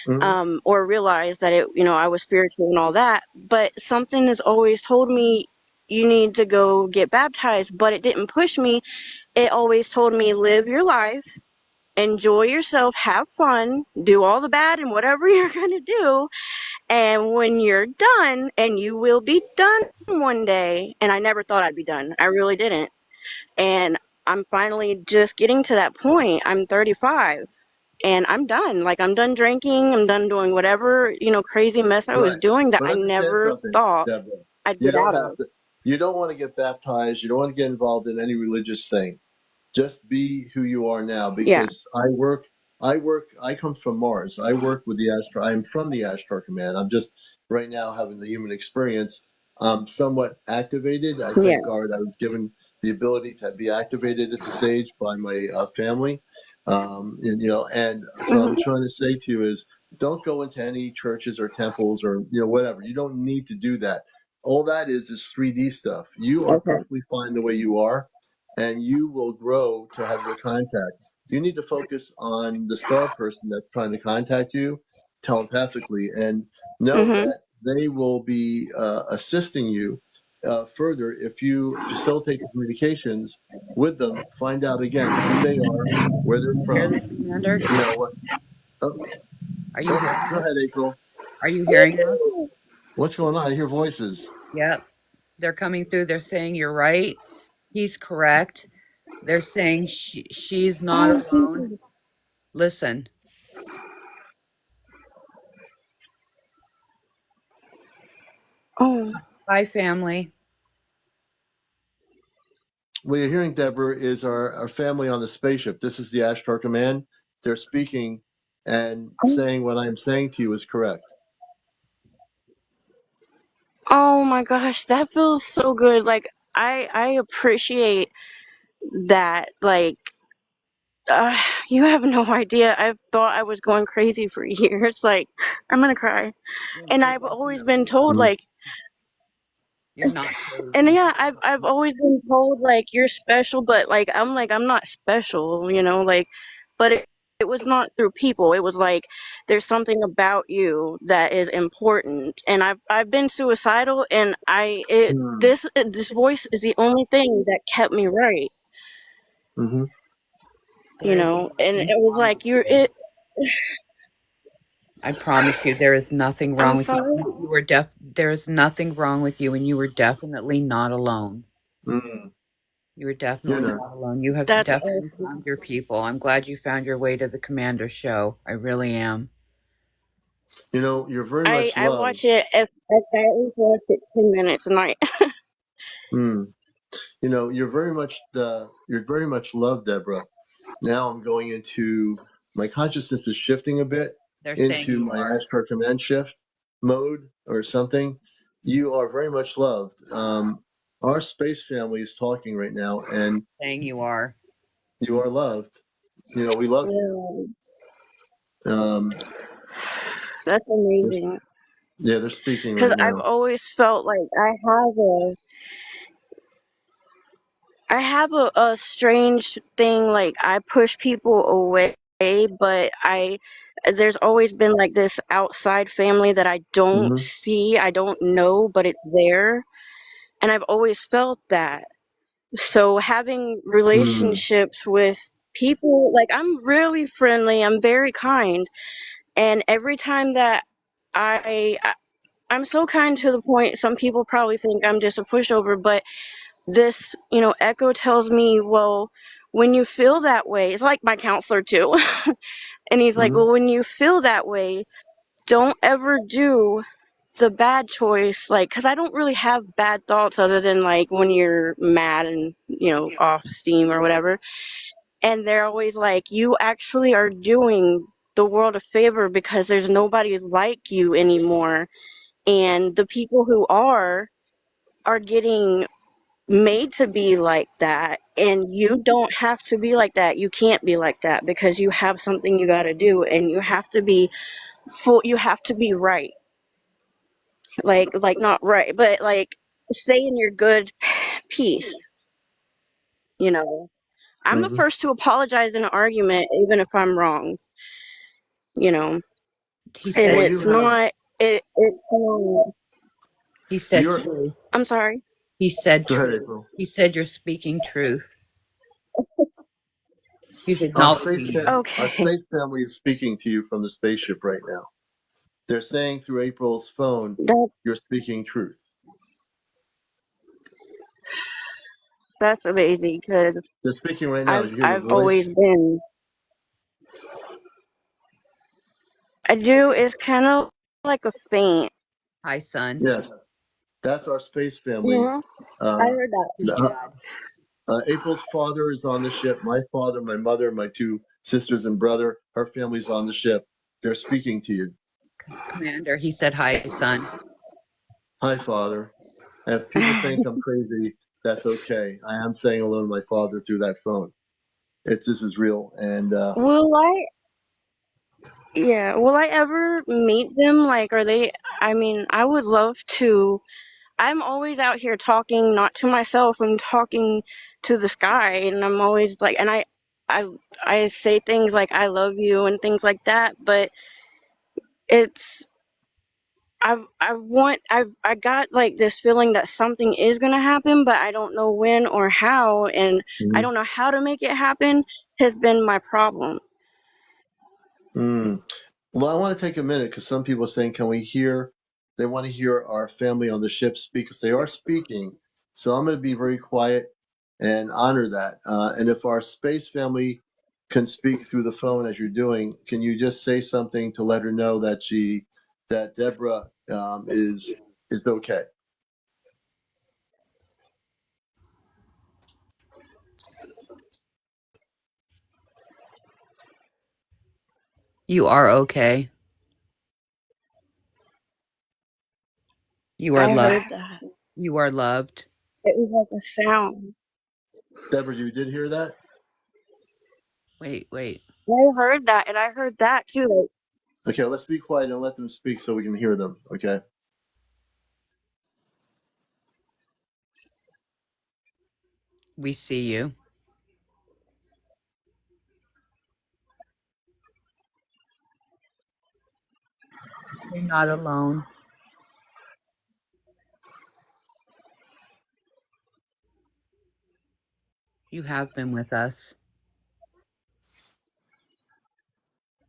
Hmm. or realize that I was spiritual and all that. But something has always told me you need to go get baptized, but it didn't push me. It always told me live your life, enjoy yourself, have fun, do all the bad and whatever you're going to do. And when you're done, and you will be done one day, and I never thought I'd be done. I really didn't. And I'm finally just getting to that point. I'm 35 and I'm done. Like, I'm done drinking. I'm done doing whatever, crazy mess I was Right. doing that But I understand never something, thought Deborah. I'd You get don't out have of. to, you don't want to get baptized. You don't want to get involved in any religious thing. Just be who you are now Yeah. because I come from Mars. I work with the Astro. I'm from the Astro Command. I'm just right now having the human experience. I'm somewhat activated. I Yeah. thank God I was given the ability to be activated at this age by my family. And so I'm hmm trying to say to you is don't go into any churches or temples or whatever. You don't need to do that. All that is 3D stuff. You are Okay. perfectly fine the way you are and you will grow to have your contact. You need to focus on the star person that's trying to contact you telepathically and know hmm that they will be assisting you further if you facilitate the communications with them, find out again who they are, where they're You hear from, this, Commander? what. Oh, Are you oh, hearing go us? ahead, April. Are you hearing us? What's going on? I hear voices. Yep. They're coming through. They're saying you're right. He's correct. They're saying she's not Oh, alone. Listen, oh, hi, family. What you're hearing, Deborah, is our family on the spaceship. This is the Ashtar Command. They're speaking and saying what I'm saying to you is correct. Oh my gosh, that feels so good. Like I appreciate that. Like uh, you have no idea. I thought I was going crazy for years. Like I'm gonna cry. And You're I've always been definitely told Mm, like, you're not and crazy. yeah, I've always been told like you're special, but like I'm not special, you know, like, but it was not through people. It was like there's something about you that is important. And I've been suicidal, and mm, this voice is the only thing that kept me right, hmm you There is know. And it nothing was wrong like with you. it. I promise you, there is nothing wrong I'm with you. sorry. You were deaf. There is nothing wrong with you, and you were definitely not alone. mm. You were You're definitely not. not alone. You have That's definitely awesome. found your people. I'm glad you found your way to the Commander show. I really am. You know, you're very much I loved. watch it. If I at least watch it 10 minutes a night. Mm. You know, you're very much loved, Deborah. Now I'm going into my consciousness is shifting a bit They're saying into you my are. Astro Command shift mode or something. You are very much loved. Our space family is talking right now, and Saying you are. you are loved. You know, we love you. Yeah, Um, that's there's- amazing. yeah, they're speaking Because right I've now. always felt like I have a strange thing, like I push people away, but there's always been like this outside family that I don't Hmm see, I don't know, but it's there, and I've always felt that. So having Mm, relationships with people, like I'm really friendly, I'm very kind, and every time that I I'm so kind to the point some people probably think I'm just a pushover, but this, echo tells me, well, when you feel that way, it's like my counselor too. And he's like, hmm well, when you feel that way, don't ever do the bad choice. Like, because I don't really have bad thoughts other than like when you're mad and, off steam or whatever. And they're always like, you actually are doing the world a favor because there's nobody like you anymore. And the people who are getting made to be like that, and you don't have to be like that. You can't be like that because you have something you got to do, and you have to be full, you have to be right, like not right, but like stay in your good peace, you know. I'm the hmm first to apologize in an argument even if I'm wrong, you know. He And Well, said you it's truth. have not it's He said you're. truth. I'm sorry. He said Go ahead, truth. April. He said you're speaking truth. He's Our acknowledging you. Okay. space family is speaking to you from the spaceship right now. They're saying through April's phone, that you're speaking truth. that's amazing because They're speaking right now. i've Did you hear the i've voice? always been, I do, it's kind of like a faint. Hi, son. Yes, that's our space family. Yeah, I Uh, heard that. Who's dad? April's father is on the ship. My father, my mother, my two sisters and brother, her family's on the ship. They're speaking to you. Commander. He said hi, son. Hi, Father. And if people think I'm crazy, that's okay. I am saying hello to my father through that phone. This is real. And Will I? Yeah. Will I ever meet them? Like, are they? I mean, I would love to. I'm always out here talking, not to myself. I'm talking to the sky, and I'm always like, and I, I say things like "I love you" and things like that. But it's, I got like this feeling that something is gonna happen, but I don't know when or how, and I mm, don't know how to make it happen. Has been my problem. mm. Well, I want to take a minute because some people are saying, can we hear? They want to hear our family on the ship speak because they are speaking. So I'm going to be very quiet and honor that. And if our space family can speak through the phone as you're doing, can you just say something to let her know that that Deborah is okay? You are okay. You are I loved. heard that. You are loved. It was like a sound. Deborah, you did hear that? Wait, wait. I heard that, and I heard that too. Like, Okay, let's be quiet and let them speak so we can hear them. Okay. We see you. You're not alone. You have been with us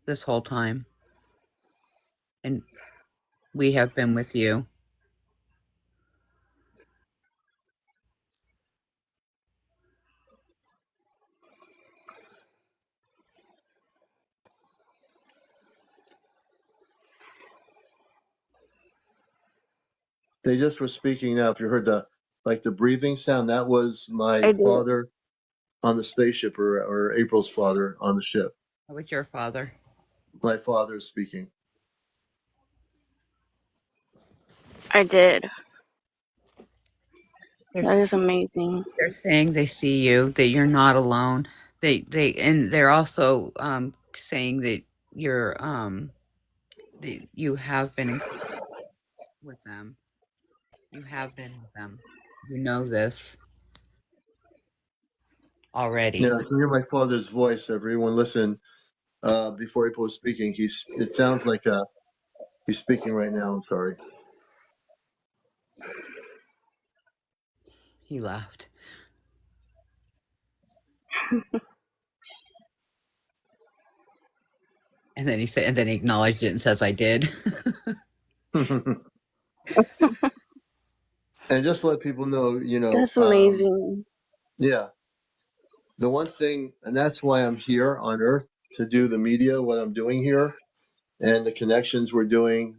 this whole time, and we have been with you. They just were speaking now. If you heard the breathing sound, that was my I did. father on the spaceship, or April's father on the ship. How was your father? My father is speaking. I did. They're, That is amazing. they're saying they see you, that you're not alone. And they're also saying that that you have been in contact with them. You have been with them. You know this Yeah, already. I can hear my father's voice. Everyone listen. Before April was speaking, it sounds like he's speaking right now. I'm sorry. He laughed. And then he acknowledged it and says, I did. And just to let people know, That's amazing. yeah, the one thing, and that's why I'm here on Earth, to do the media, what I'm doing here, and the connections we're doing.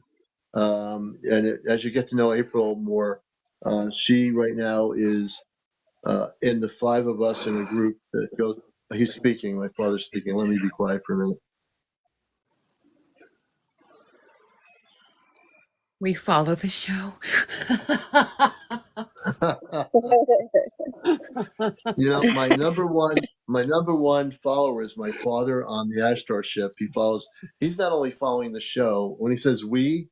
As you get to know April more, she right now is in the five of us in a group that goes. He's speaking. My father's speaking. Let me be quiet for a minute. We follow the show. my number one follower is my father on the Ashtar ship. He's not only following the show. When he says we,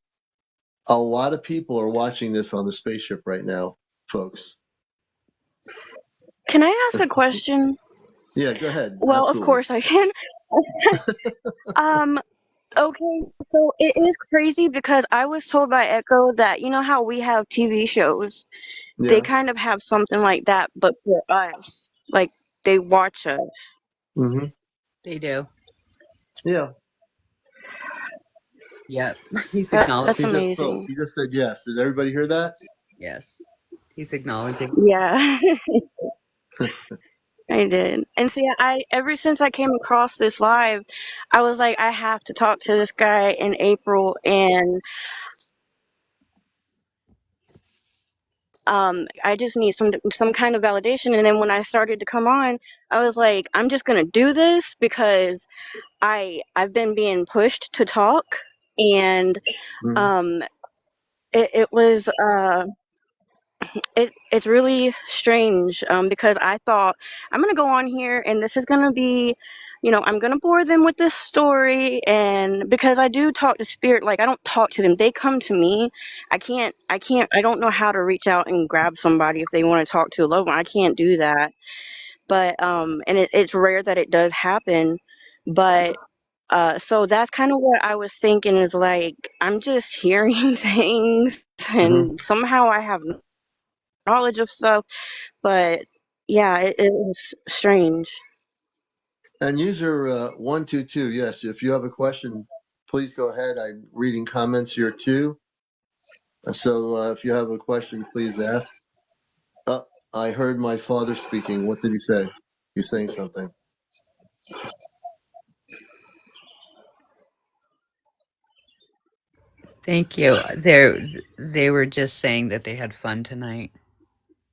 a lot of people are watching this on the spaceship right now, folks. Can I ask a question? Yeah, go ahead. Well, of Absolutely. course I can. Um, okay, so it is crazy because I was told by Echo that you know how we have TV shows? They Yeah. kind of have something like that, but for us. Like they watch us. Hmm. They do. Yeah. Yep. He's That's He acknowledging. just spoke. amazing. He just said yes. Did everybody hear that? Yes. He's acknowledging. Yeah, I did. And see, I ever since I came across this live, I was like, I have to talk to this guy in April, and I just need some kind of validation. And then when I started to come on, I was like, I'm just gonna do this because I've been being pushed to talk, and Mhm. um, it was it's really strange because I thought I'm gonna go on here and this is gonna be, I'm gonna bore them with this story, and because I do talk to spirit, like I don't talk to them, they come to me. I don't know how to reach out and grab somebody if they want to talk to a loved one. I can't do that, but and it's rare that it does happen, but so that's kind of what I was thinking is like I'm just hearing things Mhm. and somehow I have knowledge of stuff, but yeah, it was strange. And user 122, yes, if you have a question, please go ahead. I'm reading comments here too. So if you have a question, please ask. Uh, I heard my father speaking. What did he say? He's saying something. Thank you. They were just saying that they had fun tonight.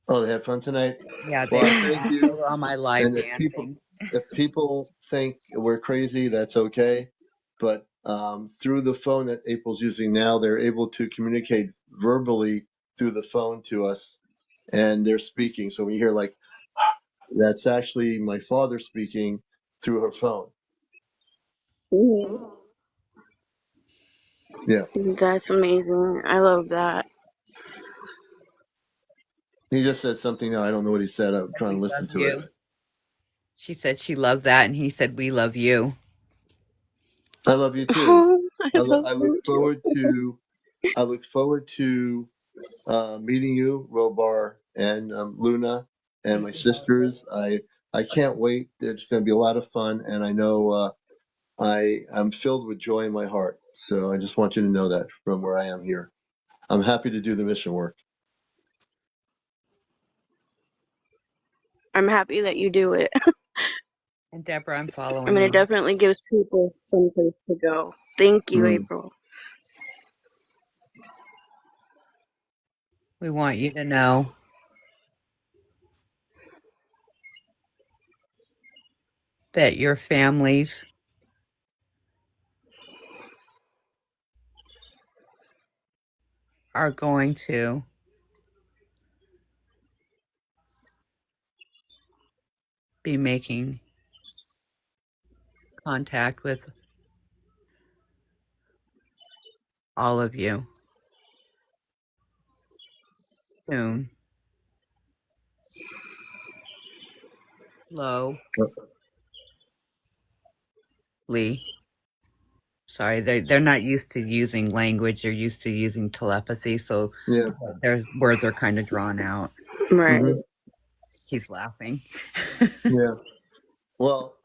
Oh, they had fun tonight? Yeah, Well, they I were thank they you. were on my live And dancing. if people think we're crazy, that's okay. but through the phone that April's using now, they're able to communicate verbally through the phone to us, and they're speaking. So when you hear like, that's actually my father speaking through her phone. Mhm. Yeah. That's amazing. I love that. He just said something now. I don't know what he said. I'm trying We to listen love to it. you. She said she loved that, and he said we love you. I love you too. Oh, I love I look you too. forward to meeting you, Robar and Luna and my sisters. I can't wait. It's going to be a lot of fun, and I know I'm filled with joy in my heart. So I just want you to know that from where I am here. I'm happy to do the mission work. I'm happy that you do it. And Deborah, I'm I following mean, it you. definitely gives people some place to go. Thank you, Mm. April. We want you to know that your families are going to be making contact with all of you soon. Slowly. Sorry, they're not used to using language. They're used to using telepathy, so Yeah. their words are kind of drawn out. Right. Hmm. He's laughing. Yeah. Well,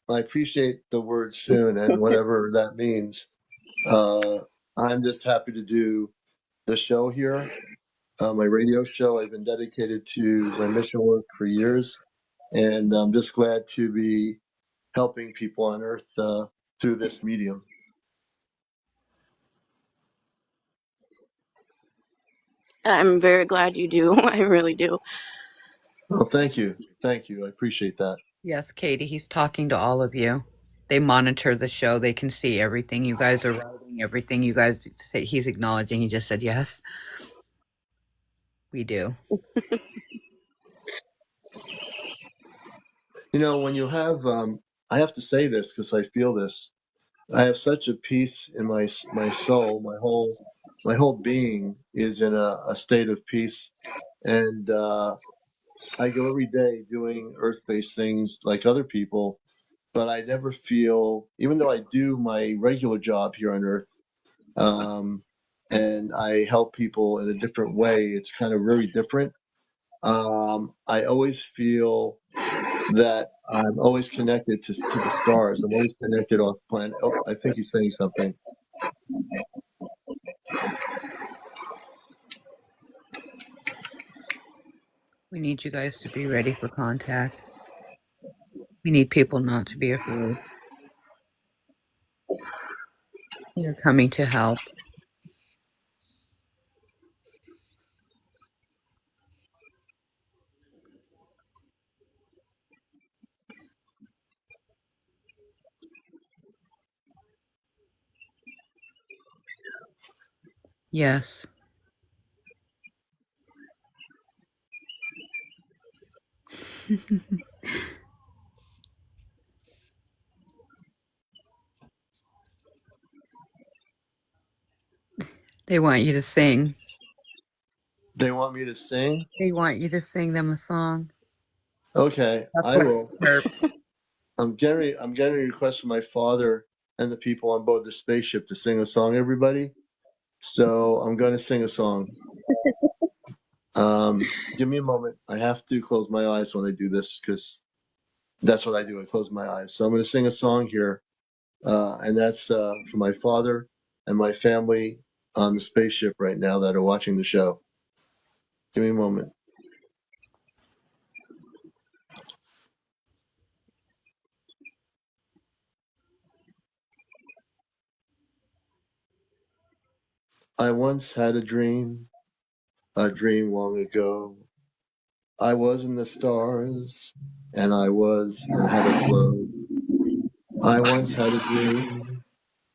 I appreciate the word soon and whatever that means. Uh, I'm just happy to do the show here, my radio show. I've been dedicated to my mission work for years, and I'm just glad to be helping people on Earth through this medium. I'm very glad you do. I really do. Well, thank you. Thank you. I appreciate that. Yes, Katie, he's talking to all of you. They monitor the show. They can see everything you guys are writing, everything you guys say. He's acknowledging. He just said, yes, we do. You know, when you have, I have to say this because I feel this. I have such a peace in my soul. My whole being is in a state of peace, and I go every day doing earth-based things like other people, but I never feel, even though I do my regular job here on Earth, um, and I help people in a different way. It's kind of very different. I always feel that I'm always connected to the stars. I'm always connected off planet. Oh, I think he's saying something. We need you guys to be ready for contact. We need people not to be afraid. You're coming to help. Yes. They want you to sing. They want me to sing. They want you to sing them a song. Okay, That's I what will. I chirped. I'm getting a request from my father and the people on board the spaceship to sing a song. Everybody. So I'm going to sing a song. Give me a moment. I have to close my eyes when I do this because that's what I do. I close my eyes. So I'm going to sing a song here, and that's for my father and my family on the spaceship right now that are watching the show. Give me a moment. I once had a dream long ago. I was in the stars, and I was and had a flow. I once had a dream.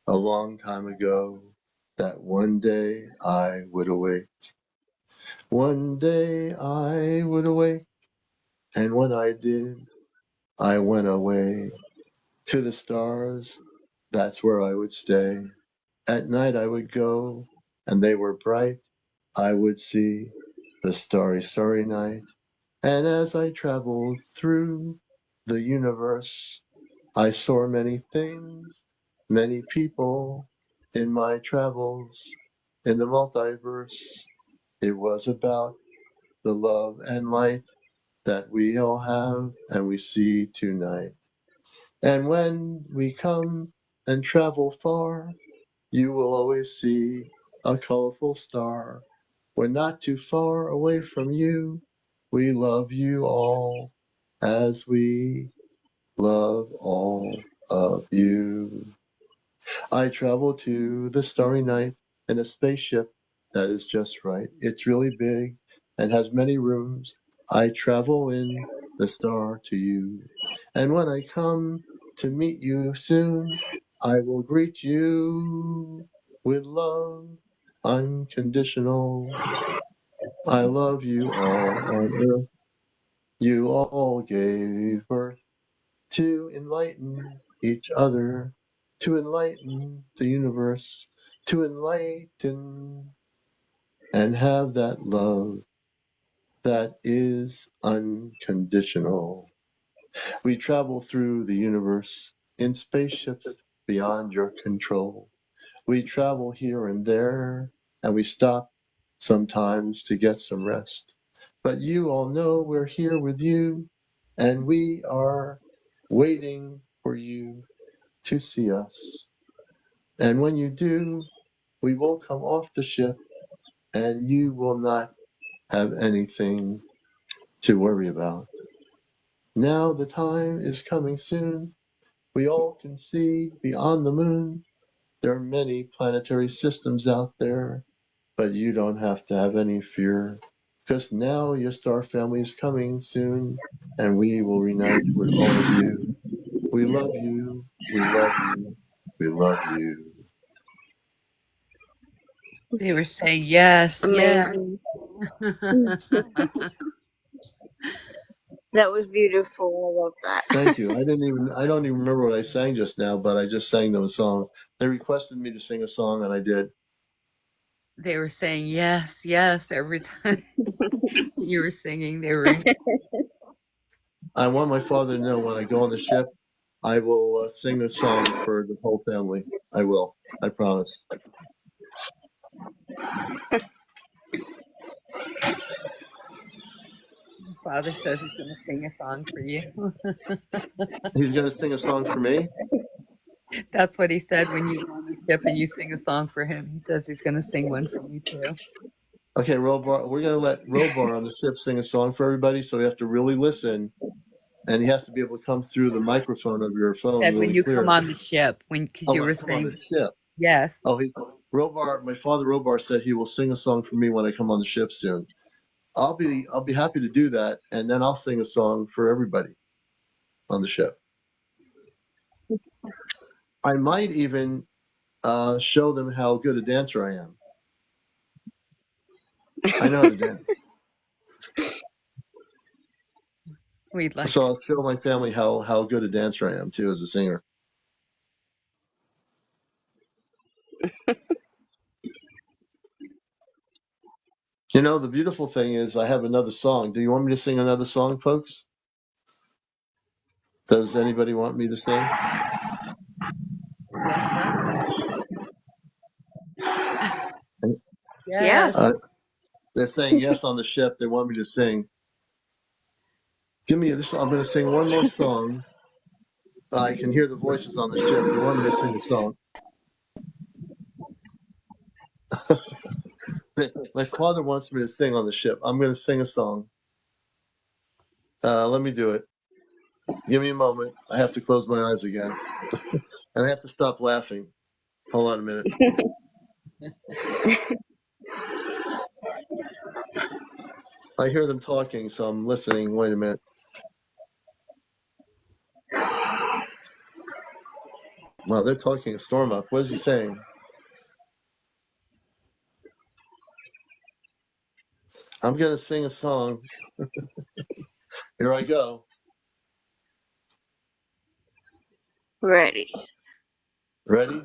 a long time ago, that one day I would awake. One day I would awake, and when I did, I went away to the stars. That's where I would stay. At night I would go, and they were bright. I would see the starry, starry night. And as I traveled through the universe, I saw many things, many people in my travels in the multiverse. It was about the love and light that we all have and we see tonight. And when we come and travel far, you will always see a colorful star. We're not too far away from you. We love you all as we love all of you. I travel to the starry night in a spaceship that is just right. It's really big and has many rooms. I travel in the star to you. And when I come to meet you soon, I will greet you with love unconditional. I love you all on earth. You all gave birth to enlighten each other, to enlighten the universe, to enlighten and have that love that is unconditional. We travel through the universe in spaceships beyond your control. We travel here and there, and we stop sometimes to get some rest. But you all know we're here with you, and we are waiting for you to see us. And when you do, we will come off the ship, and you will not have anything to worry about. Now the time is coming soon. We all can see beyond the moon. There are many planetary systems out there, but you don't have to have any fear, because now your star family is coming soon, and we will reunite with all of you. We love you. We love you. We love you. They were saying, yes, yes. Amazing. That was beautiful. I love Thank that. you. I don't even remember what I sang just now, but I just sang them a song. They requested me to sing a song, and I did. They were saying, yes, yes, every time you were singing. They were in. I want my father to know when I go on the ship, I will sing a song for the whole family. I will. I promise. Father says he's going to sing a song for you. He's going to sing a song for me. That's what he said when you were on the ship and you sing a song for him. He says he's going to sing one for you too. Okay, Robar, we're going to let Robar on the ship sing a song for everybody, so we have to really listen, and he has to be able to come through the microphone of your phone Said when really you come clear. on the ship, when because Oh, you when I were come on the saying ship. yes. Oh, Robar. My father Robar said he will sing a song for me when I come on the ship soon. I'll be happy to do that, and then I'll sing a song for everybody on the ship. I might even show them how good a dancer I am. I know how to dance, We'd like so to. I'll show my family how good a dancer I am too as a singer. You know, the beautiful thing is I have another song. Do you want me to sing another song, folks? Does anybody want me to sing? Yes, sir. Yeah. Yes. Uh, they're saying yes on the ship. They want me to sing. Give me this. I'm going to sing one more song. I can hear the voices on the ship. They want me to sing a song. My father wants me to sing on the ship. I'm going to sing a song. Let me do it. Give me a moment. I have to close my eyes again. And I have to stop laughing. Hold on a minute. I hear them talking, so I'm listening. Wait a minute. Wow, they're talking a storm up. What is he saying? I'm going to sing a song. Here I go. Ready. Ready?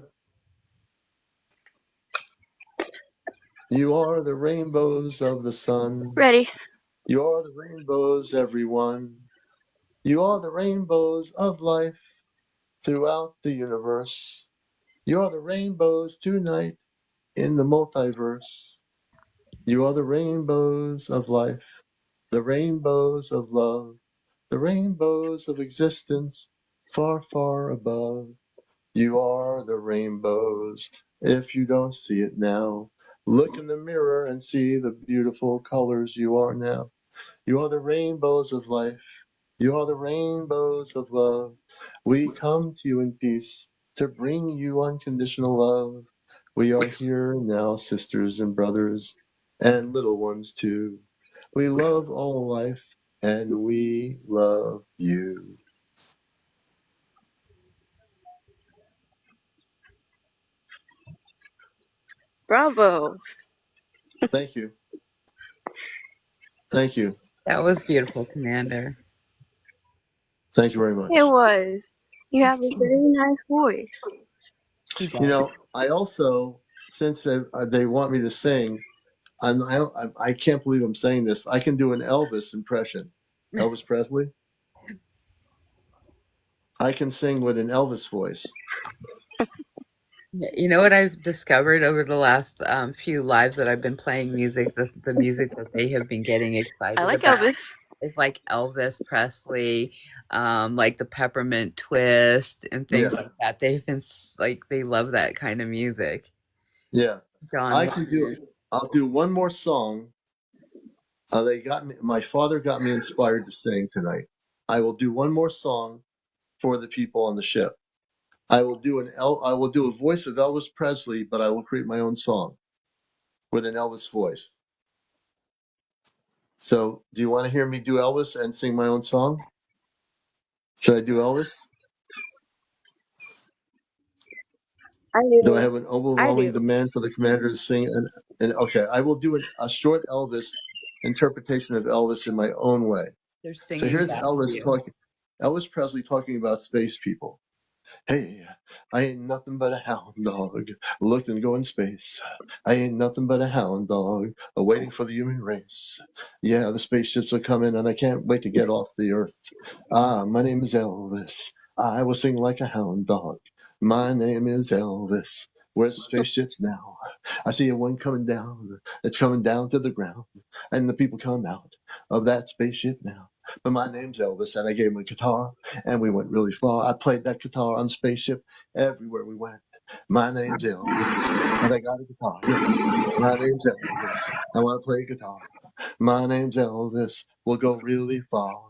You are the rainbows of the sun. Ready. You are the rainbows, everyone. You are the rainbows of life throughout the universe. You are the rainbows tonight in the multiverse. You are the rainbows of life, the rainbows of love, the rainbows of existence far, far above. You are the rainbows. If you don't see it now, look in the mirror and see the beautiful colors you are now. You are the rainbows of life. You are the rainbows of love. We come to you in peace to bring you unconditional love. We are here now, sisters and brothers, and little ones too. We love all life, and we love you. Bravo. Thank you. Thank you. That was beautiful, Commander. Thank you very It much. was. You have a very nice voice. He You does. know, I also, since they want me to sing, I can't believe I'm saying this. I can do an Elvis impression. Elvis Presley. I can sing with an Elvis voice. You know what I've discovered over the last few lives that I've been playing music, the music that they have been getting I excited like about Elvis. is like Elvis Presley, like the Peppermint Twist and things Yeah, like that. They've been like they love that kind of music. yeah. John I can do. Lennon. I'll do one more song. They got me. My father got me inspired to sing tonight. I will do one more song for the people on the ship. I will do a voice of Elvis Presley, but I will create my own song with an Elvis voice. So, do you want to hear me do Elvis and sing my own song? Should I do Elvis? I Do I do. have an I overwhelming do. demand for the commander to sing? And okay, I will do a short Elvis interpretation of Elvis in my own way. They're So singing here's back to Elvis you. talking, Elvis Presley talking about space people. Hey, I ain't nothing but a hound dog, looking to go in space. I ain't nothing but a hound dog, waiting for the human race. Yeah, the spaceships are coming, and I can't wait to get off the earth. Ah, my name is Elvis. I will sing like a hound dog. My name is Elvis. Where's the spaceships now? I see a one coming down. It's coming down to the ground, and the people come out of that spaceship now. But my name's Elvis, and I gave him a guitar and we went really far. I played that guitar on the spaceship everywhere we went. My name's Elvis, and I got a guitar. Yeah, my name's Elvis. I want to play guitar. My name's Elvis. We'll go really far.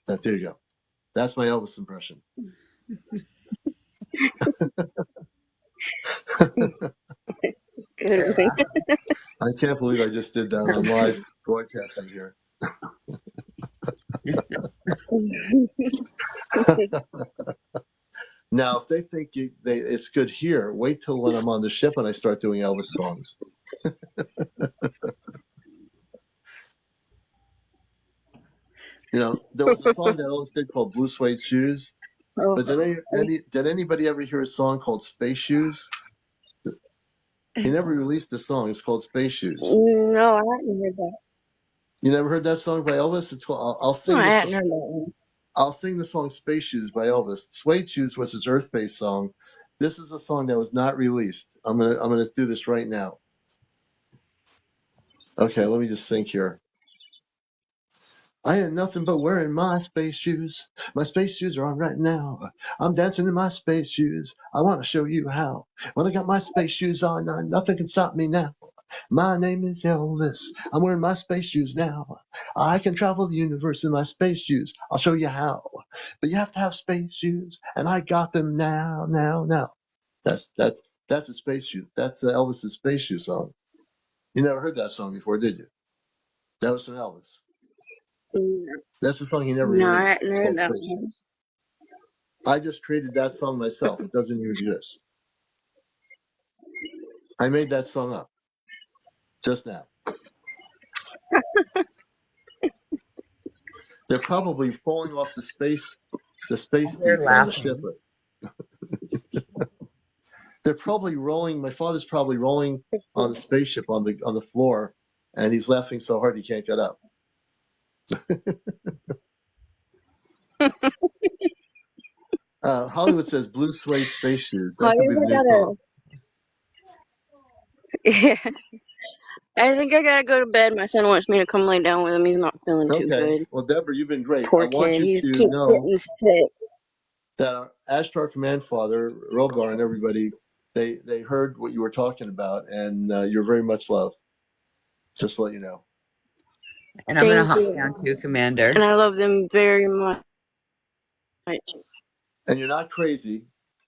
There you go. That's my Elvis impression. Good They're one. I can't believe I just did that on live broadcasting here. Now, if they think it's good here, wait till when I'm on the ship and I start doing Elvis songs. You know, there was a song that Elvis did called Blue Suede Shoes. Oh, But did anybody ever hear a song called Space Shoes? He never released a song. It's called Space Shoes. no, I hadn't heard that. You never heard that song by Elvis? It's called, I'll No, sing I this. hadn't heard that one. I'll sing the song Space Shoes by Elvis. Suede Shoes was his Earth-based song. This is a song that was not released. I'm gonna do this right now. Okay, let me just think here. I ain't nothing but wearing my space shoes. My space shoes are on right now. I'm dancing in my space shoes. I want to show you how. When I got my space shoes on, nothing can stop me now. My name is Elvis. I'm wearing my space shoes now. I can travel the universe in my space shoes. I'll show you how. But you have to have space shoes, and I got them now, now, now. That's a space shoe. That's Elvis's space shoe song. You never heard that song before, did you? That was from Elvis. No, That's the song he never no, I released. hadn't It's heard called that Space one. Shoes. I just created that song myself. It doesn't even exist. I made that song up just now. They're probably falling off the space They're seats on the ship. laughing. They're probably rolling. My father's probably rolling on the spaceship on the floor, and he's laughing so hard he can't get up. Hollywood says blue suede space shoes. That could be the new song. Yeah, I think I gotta go to bed. My son wants me to come lay down with him. He's not feeling too Okay. good. Well, Deborah, you've been great. I Poor want kid. you He to keeps know getting sick. that our Ashtar Command Father, Robar, and everybody, they heard what you were talking about, and you're very much loved. Just to let you know. And I'm going to Thank hop you. down too, Commander. And I love them very much. And you're not crazy.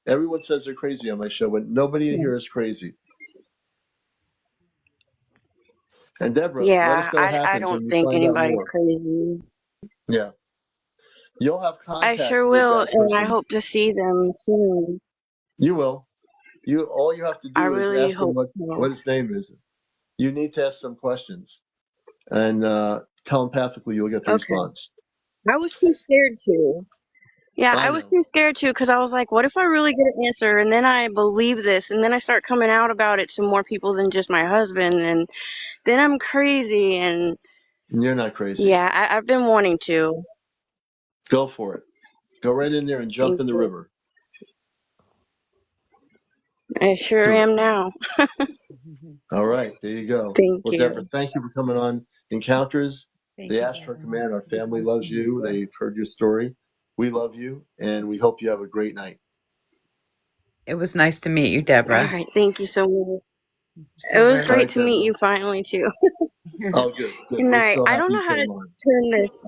Everyone says they're crazy on my show, but nobody here is crazy. And Deborah, let us Yeah, know what I happens don't when you think find out anybody's more. crazy. Yeah. You'll have I contact sure with will, that and I person. hope to see them soon. You will. All you have to I do is really ask him hope what so. his name is. You need to ask some questions, and telepathically you'll get the Okay. response. I was too scared to. Yeah, I I was know. too scared to because I was like, what if I really get an answer and then I believe this and then I start coming out about it to more people than just my husband and then I'm crazy and You're not crazy. yeah, I've been wanting to. Go for it. Go right in there and jump Thank in the you. river. I sure Do it. am now. All right, there you go. Thank Well, Deborah, you. thank you for coming on Encounters. Thank They you, asked for Devin. command. Our It was family nice to loves meet you. you. They've heard your story. We love you, and we hope you have a great night. It was nice to meet you, All Deborah. right, thank you so much. It So was we're All great right, to meet Deborah. you finally too. Oh, good, Good good. We're night. so I happy don't you know how to came on. turn this.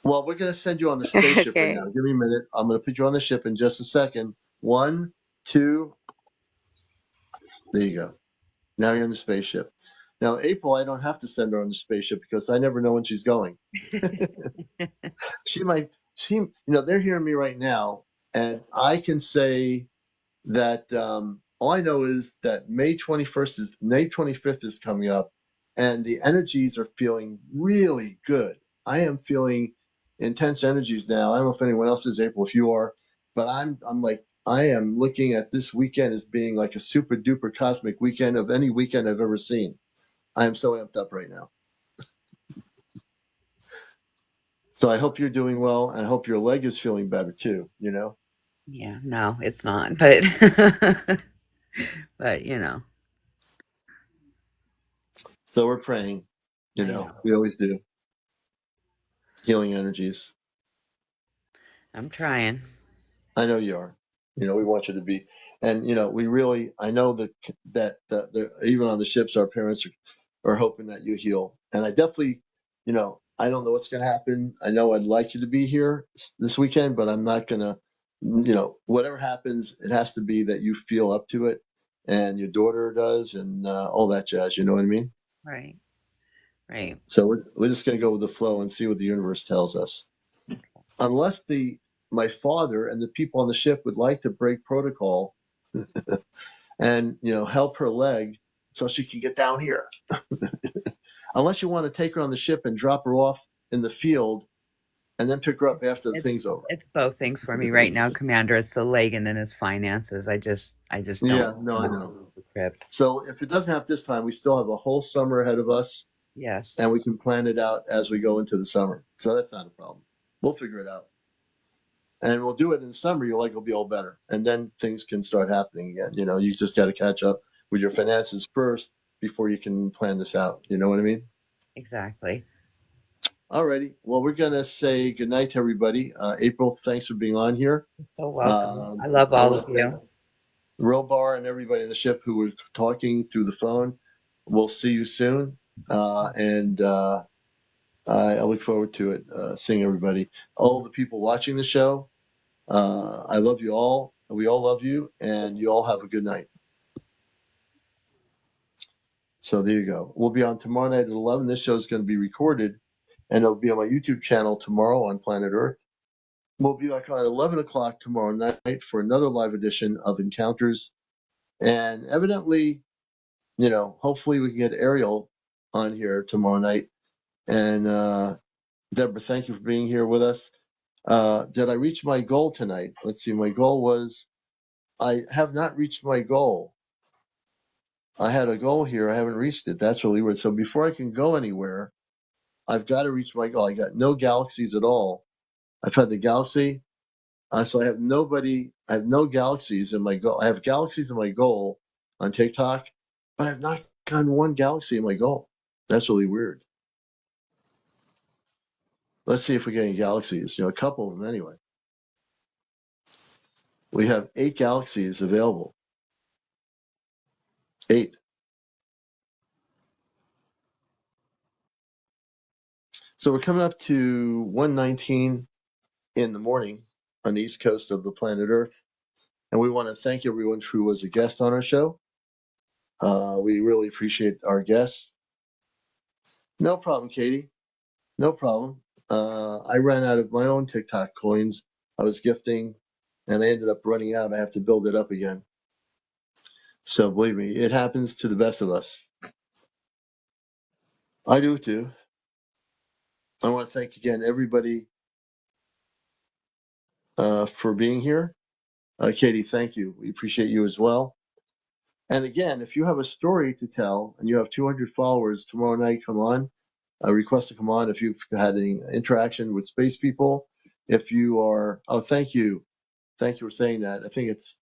Well, we're going to send you on the spaceship right now. Okay. Give me a minute. I'm going to put you on the ship in just a second. 1, 2. There you go. Now you're on the spaceship. Now, April, I don't have to send her on the spaceship because I never know when she's going. She might, they're hearing me right now, and I can say that all I know is that May 25th is coming up, and the energies are feeling really good. I am feeling intense energies now. I don't know if anyone else is, April, if you are, but I'm like I am looking at this weekend as being like a super duper cosmic weekend of any weekend I've ever seen. I am so amped up right now. So I hope you're doing well, and I hope your leg is feeling better too. Yeah, no, it's not. But but So we're praying. I know. We always do. Healing energies. I'm trying. I know you are. We want you to be, and we really. I know that even on the ships, our parents are hoping that you heal, and I definitely, I don't know what's going to happen. I know I'd like you to be here this weekend, but I'm not gonna, whatever happens, it has to be that you feel up to it, and your daughter does, and all that jazz. You know what I mean? Right. Right. So we're just gonna go with the flow and see what the universe tells us. Unless my father and the people on the ship would like to break protocol and help her leg so she can get down here. Unless you want to take her on the ship and drop her off in the field and then pick her up after the It's thing's over. it's both things for me right now, Commander. It's the leg and then it's finances. I just don't Yeah, no, I want know. the trip. So if it doesn't happen this time, we still have a whole summer ahead of us, and Yes. we can plan it out as we go into the summer. So that's not a problem. We'll figure it out. And we'll do it in the summer. Your leg will be all better, and then things can start happening again. You just got to catch up with your finances first before you can plan this out. You know what I mean? Exactly. Alrighty. Well, we're gonna say goodnight to everybody. April, thanks for being on here. You're so welcome. I love I all want of to thank you. Robar and everybody in the ship who were talking through the phone. We'll see you soon, and I look forward to it. Seeing everybody, all the people watching the show. I love you all. We all love you, and you all have a good night. So there you go. We'll be on tomorrow night at 11. This show is going to be recorded, and it'll be on my YouTube channel tomorrow on Planet Earth. We'll be back on at 11 o'clock tomorrow night for another live edition of Encounters. And evidently, hopefully we can get Ariel on here tomorrow night. And Deborah, thank you for being here with us. Did I reach my goal tonight? Let's see. My goal was, I have not reached my goal. I had a goal here. I haven't reached it. That's really weird. So before I can go anywhere, I've got to reach my goal. I got no galaxies at all. I've had the galaxy. So I have nobody. I have no galaxies in my goal. I have galaxies in my goal on TikTok, but I've not gotten one galaxy in my goal. That's really weird. Let's see if we get any galaxies. A couple of them anyway. We have 8 galaxies available. 8. So we're coming up to 1:19 in the morning on the east coast of the planet Earth. And we want to thank everyone who was a guest on our show. We really appreciate our guests. No problem, Katie. No problem. I ran out of my own TikTok coins. I was gifting, and I ended up running out. I have to build it up again. So believe me, it happens to the best of us. I do too. I want to thank again everybody for being here. Katie, thank you. We appreciate you as well. And again, if you have a story to tell and you have 200 followers tomorrow night, come on. Request to come on if you've had any interaction with space people. If you are, thank you. Thank you for saying that. I think it's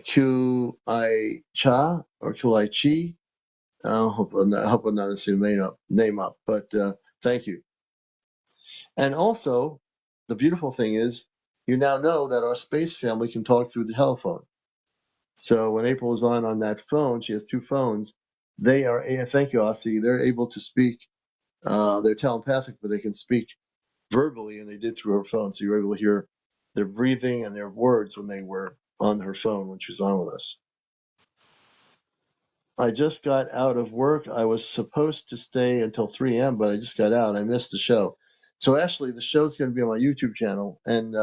Q-I Cha or Q-I Chi. I hope I'm not messing the name up, but thank you. And also, the beautiful thing is, you now know that our space family can talk through the telephone. So when April was on that phone, she has 2 phones. They are, thank you, Aussie. They're able to speak. They're telepathic, but they can speak verbally, and they did through her phone. So you were able to hear their breathing and their words when they were on her phone when she was on with us. I just got out of work. I was supposed to stay until 3 a.m., but I just got out. I missed the show. So Ashley, the show's going to be on my YouTube channel. And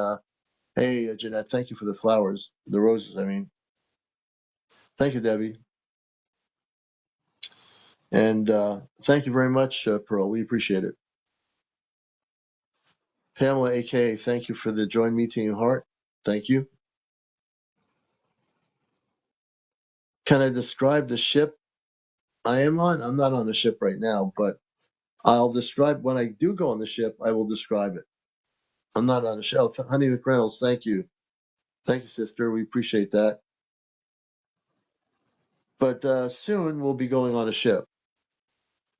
hey, Jeanette, thank you for the flowers, the roses, I mean. Thank you, Debbie. And thank you very much, Pearl. We appreciate it. Pamela, a.k.a. thank you for the Join Me Team Heart. Thank you. Can I describe the ship I am on? I'm not on the ship right now, but I'll describe when I do go on the ship, I will describe it. I'm not on the ship. Honey McReynolds, thank you. Thank you, sister. We appreciate that. But soon we'll be going on a ship.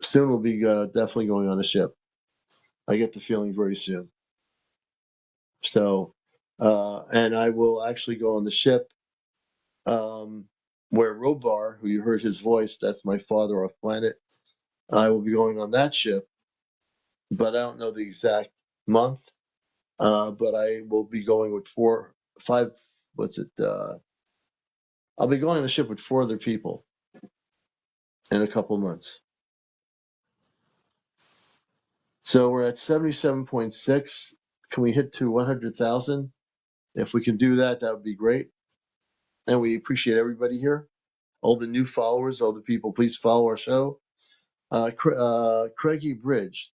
Soon we'll be definitely going on a ship. I get the feeling very soon. So, and I will actually go on the ship where Robar, who you heard his voice, that's my father off planet. I will be going on that ship, but I don't know the exact month. But I will be going with 5. I'll be going on the ship with 4 other people in a couple months. So we're at 77.6. Can we hit to 100,000? If we can do that, that would be great. And we appreciate everybody here. All the new followers, all the people, please follow our show. Craigie Bridge.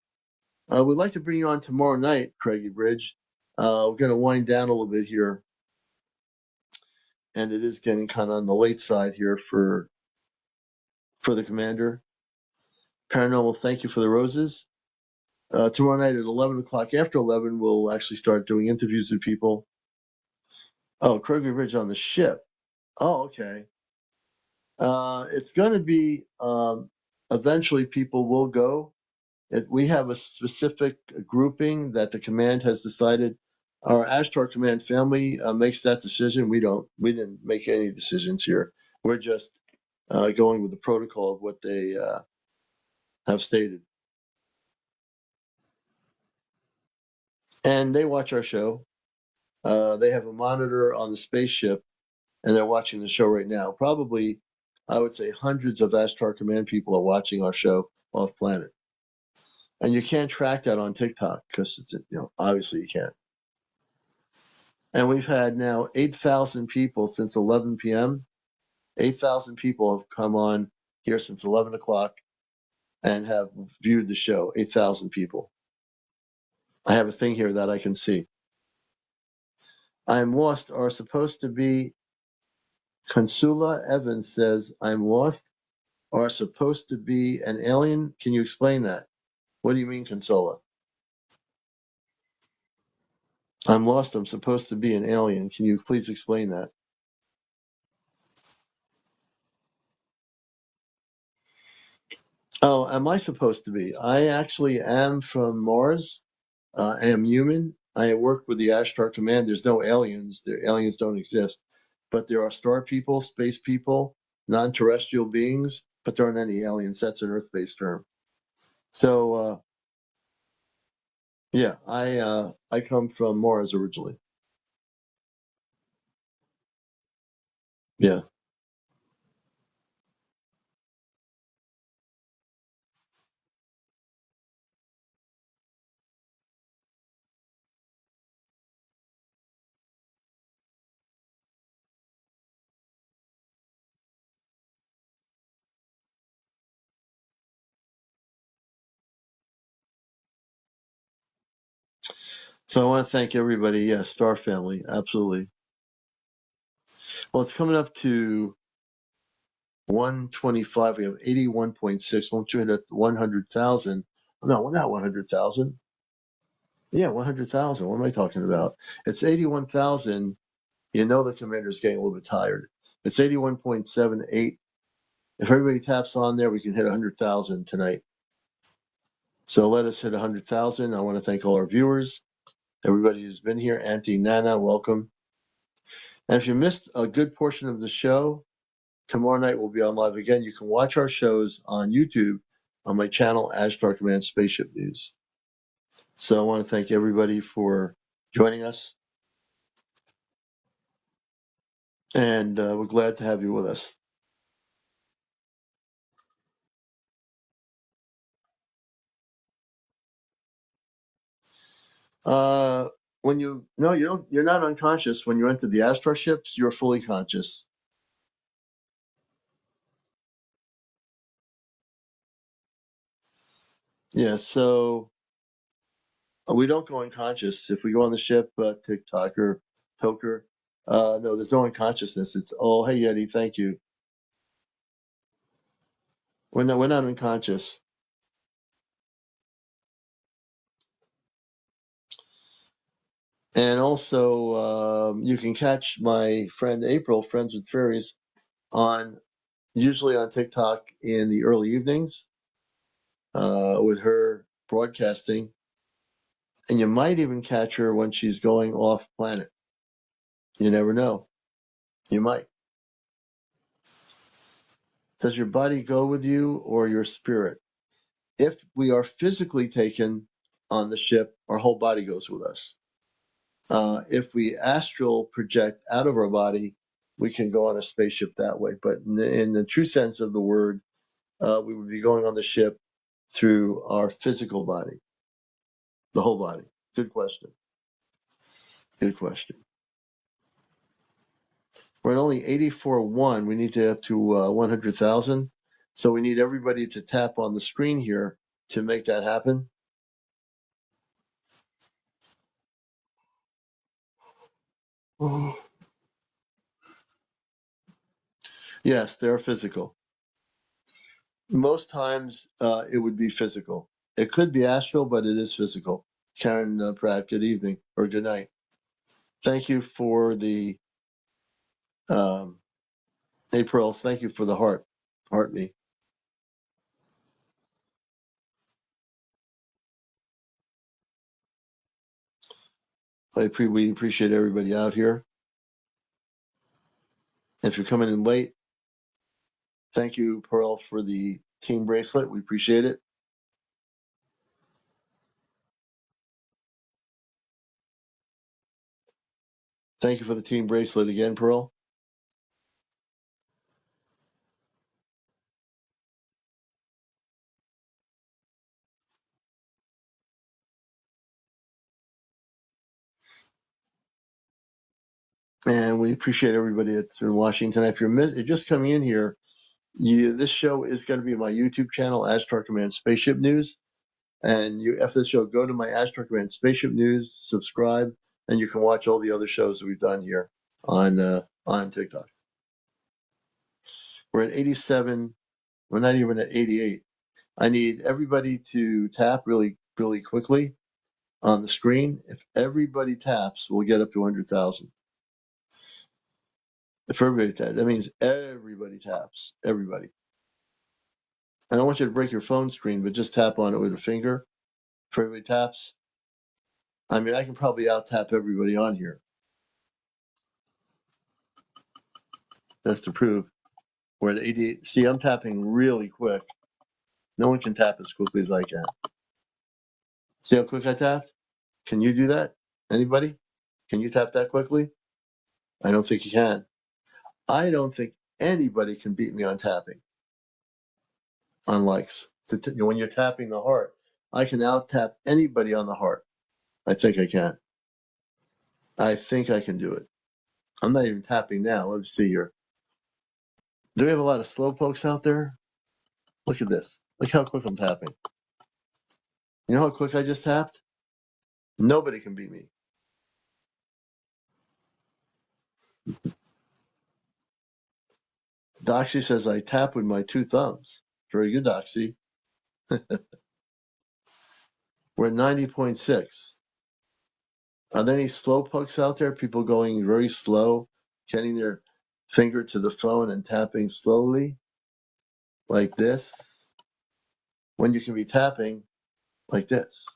We'd like to bring you on tomorrow night, Craigie Bridge. We're going to wind down a little bit here. And it is getting kind of on the late side here for the commander. Paranormal, thank you for the roses. Tomorrow night at 11 o'clock, after 11, we'll actually start doing interviews with people. Oh, Craigie Bridge on the ship. Oh, okay. It's going to be, eventually people will go. We have a specific grouping that the command has decided. Our Ashtar Command family makes that decision. We didn't make any decisions here. We're just going with the protocol of what they have stated. And they watch our show. They have a monitor on the spaceship, and they're watching the show right now. Probably, I would say hundreds of Ashtar Command people are watching our show off planet. And you can't track that on TikTok because it's, obviously you can't. And we've had now 8,000 people since 11 p.m. 8,000 people have come on here since 11 o'clock and have viewed the show. 8,000 people. I have a thing here that I can see. I'm lost are supposed to be, Consula Evans says, I'm lost are supposed to be an alien. Can you explain that? What do you mean, Consola? I'm lost. I'm supposed to be an alien. Can you please explain that? Oh, am I supposed to be? I actually am from Mars. I am human. I work with the Ashtar Command. There's no aliens. Aliens don't exist. But there are star people, space people, non-terrestrial beings, but there aren't any aliens. That's an Earth-based term. So, yeah, I come from Mars originally. Yeah. So I want to thank everybody. Yeah, Star Family. Absolutely. Well, it's coming up to 125. We have 81.6. Won't you hit 100,000? No, not 100,000. Yeah, 100,000. What am I talking about? It's 81,000. You know the commander's getting a little bit tired. It's 81.78. If everybody taps on there, we can hit 100,000 tonight. So let us hit 100,000. I want to thank all our viewers, everybody who's been here. Auntie Nana, welcome. And if you missed a good portion of the show, tomorrow night we'll be on live again. You can watch our shows on YouTube on my channel, Ashtar Command Spaceship News. So I want to thank everybody for joining us, and we're glad to have you with us. When you no, you don't. You're not unconscious when you enter the Ashtar ships. You're fully conscious. Yeah. So we don't go unconscious if we go on the ship. TikTok or Toker. No, there's no unconsciousness. It's hey Yeti, thank you. We're not unconscious. And also, you can catch my friend April, Friends with Fairies, usually on TikTok in the early evenings with her broadcasting. And you might even catch her when she's going off planet. You never know. You might. Does your body go with you or your spirit? If we are physically taken on the ship, our whole body goes with us. If we astral project out of our body, we can go on a spaceship that way. But in the true sense of the word, we would be going on the ship through our physical body, the whole body. Good question. Good question. We're at only 84.1. We need to get to 100,000. So we need everybody to tap on the screen here to make that happen. Yes, they're physical. Most times it would be physical. It could be astral, but it is physical. Karen Pratt, good evening or good night. Thank you for the April. Thank you for the heart me. We appreciate everybody out here. If you're coming in late, thank you, Pearl, for the team bracelet. We appreciate it. Thank you for the team bracelet again, Pearl. And we appreciate everybody that's been watching tonight. If you're just coming in here, this show is going to be my YouTube channel, Ashtar Command Spaceship News. And after the show, go to my Ashtar Command Spaceship News, subscribe, and you can watch all the other shows that we've done here on TikTok. We're at 87. We're not even at 88. I need everybody to tap really, really quickly on the screen. If everybody taps, we'll get up to 100,000. If everybody taps, that means everybody taps. Everybody. I don't want you to break your phone screen, but just tap on it with a finger. If everybody taps, I mean, I can probably out-tap everybody on here. That's to prove we're at 88. See, I'm tapping really quick. No one can tap as quickly as I can. See how quick I tapped? Can you do that? Anybody? Can you tap that quickly? I don't think you can. I don't think anybody can beat me on tapping, on likes. When you're tapping the heart, I can out-tap anybody on the heart. I think I can. I think I can do it. I'm not even tapping now. Let's see here. Do we have a lot of slow pokes out there? Look at this. Look how quick I'm tapping. You know how quick I just tapped? Nobody can beat me. Doxy says I tap with my two thumbs. Very good, Doxy. We're at 90.6. Are there any slow pokes out there? People going very slow, getting their finger to the phone and tapping slowly, like this, when you can be tapping like this.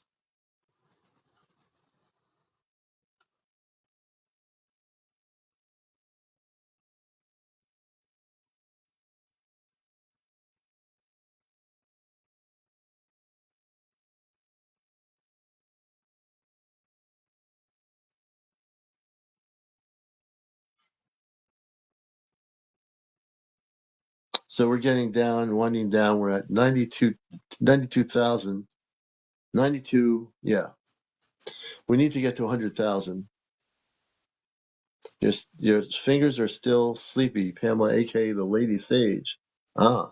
So we're getting down, winding down. We're at 92,000. 92, yeah. We need to get to 100,000. Your fingers are still sleepy, Pamela, aka the Lady Sage. Ah,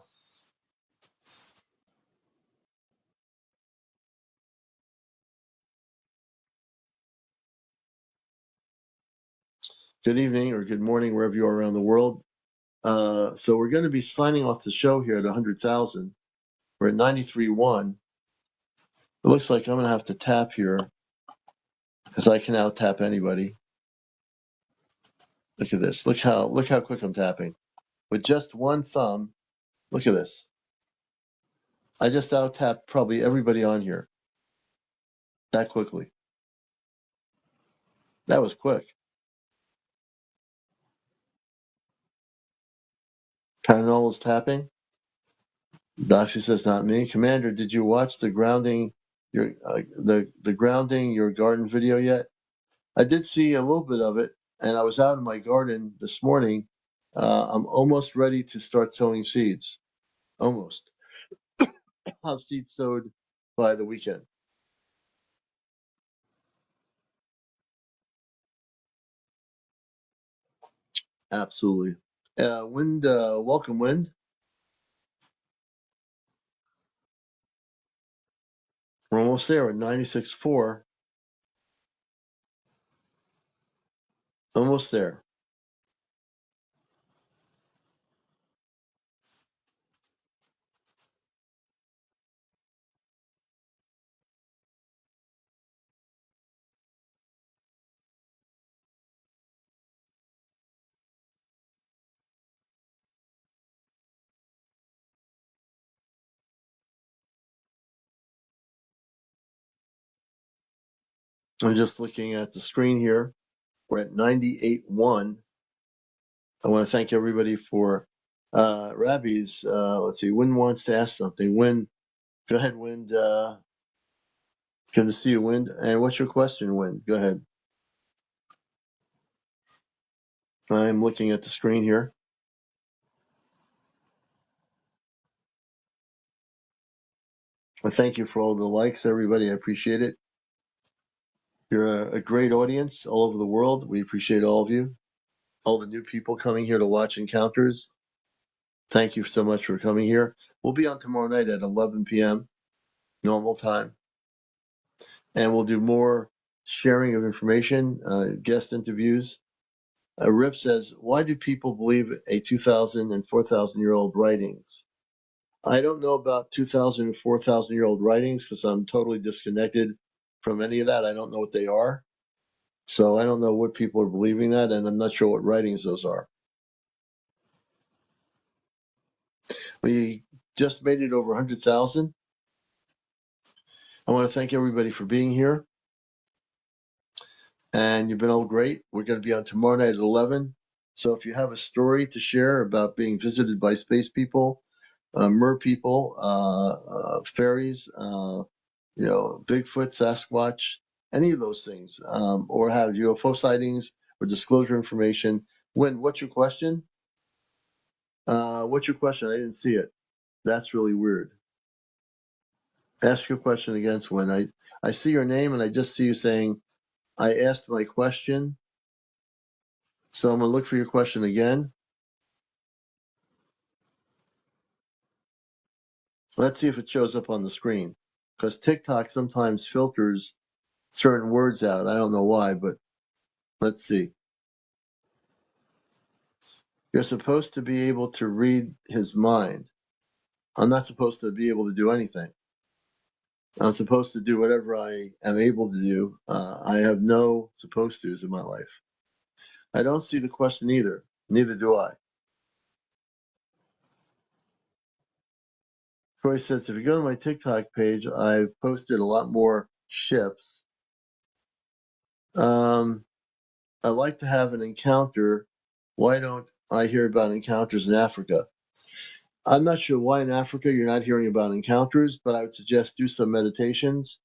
good evening or good morning, wherever you are around the world. So we're going to be signing off the show here at 100,000. We're at 93.1. It looks like I'm going to have to tap here because I can out tap anybody. Look at this. Look how quick I'm tapping. With just one thumb, look at this. I just out tapped probably everybody on here that quickly. That was quick. Paranormal's tapping. Doxy says not me. Commander, did you watch the grounding the grounding your garden video yet? I did see a little bit of it, and I was out in my garden this morning. I'm almost ready to start sowing seeds. Almost. I'll have seeds sowed by the weekend. Absolutely. Wind, welcome, Wind. We're almost there at 96.4. Almost there. I'm just looking at the screen here. We're at 98.1. I want to thank everybody for Rabbi's. Let's see. Win wants to ask something. Win, go ahead, Win. Good to see you, Win. And what's your question, Win? Go ahead. I'm looking at the screen here. I thank you for all the likes, everybody. I appreciate it. You're a great audience all over the world. We appreciate all of you. all the new people coming here to watch Encounters. Thank you so much for coming here. We'll be on tomorrow night at 11 p.m. normal time, and we'll do more sharing of information, guest interviews. Rip says, why do people believe a 2,000 and 4,000-year-old writings? I don't know about 2,000 and 4,000-year-old writings because I'm totally disconnected from any of that. I don't know what they are. So I don't know what people are believing that, and I'm not sure what writings those are. We just made it over 100,000. I want to thank everybody for being here. And you've been all great. We're going to be on tomorrow night at 11. So if you have a story to share about being visited by space people, mer people, fairies, Bigfoot, Sasquatch, any of those things, or have UFO sightings or disclosure information. What's your question? What's your question? I didn't see it. That's really weird. Ask your question again, Swin. I see your name and I just see you saying, I asked my question. So I'm going to look for your question again. Let's see if it shows up on the screen. Because TikTok sometimes filters certain words out. I don't know why, but let's see. You're supposed to be able to read his mind. I'm not supposed to be able to do anything. I'm supposed to do whatever I am able to do. I have no supposed to's in my life. I don't see the question either. Neither do I. Troy says, if you go to my TikTok page, I've posted a lot more ships. I like to have an encounter. Why don't I hear about encounters in Africa? I'm not sure why in Africa you're not hearing about encounters, but I would suggest do some meditations.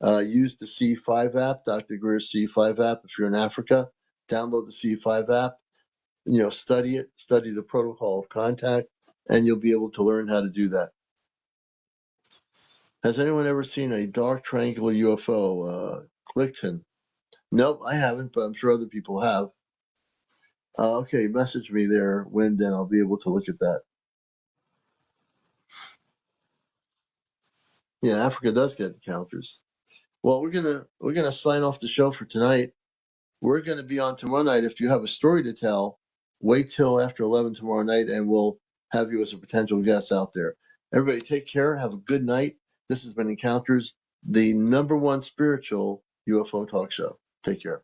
Use the C5 app, Dr. Greer's C5 app. If you're in Africa, download the C5 app. Study it, study the protocol of contact, and you'll be able to learn how to do that. Has anyone ever seen a dark triangular UFO? Clifton. Nope, I haven't, but I'm sure other people have. Okay, message me there, Wind, and I'll be able to look at that. Yeah, Africa does get encounters. Well, we're gonna sign off the show for tonight. We're gonna be on tomorrow night. If you have a story to tell, wait till after 11 tomorrow night, and we'll have you as a potential guest out there. Everybody, take care. Have a good night. This has been Encounters, the #1 spiritual UFO talk show. Take care.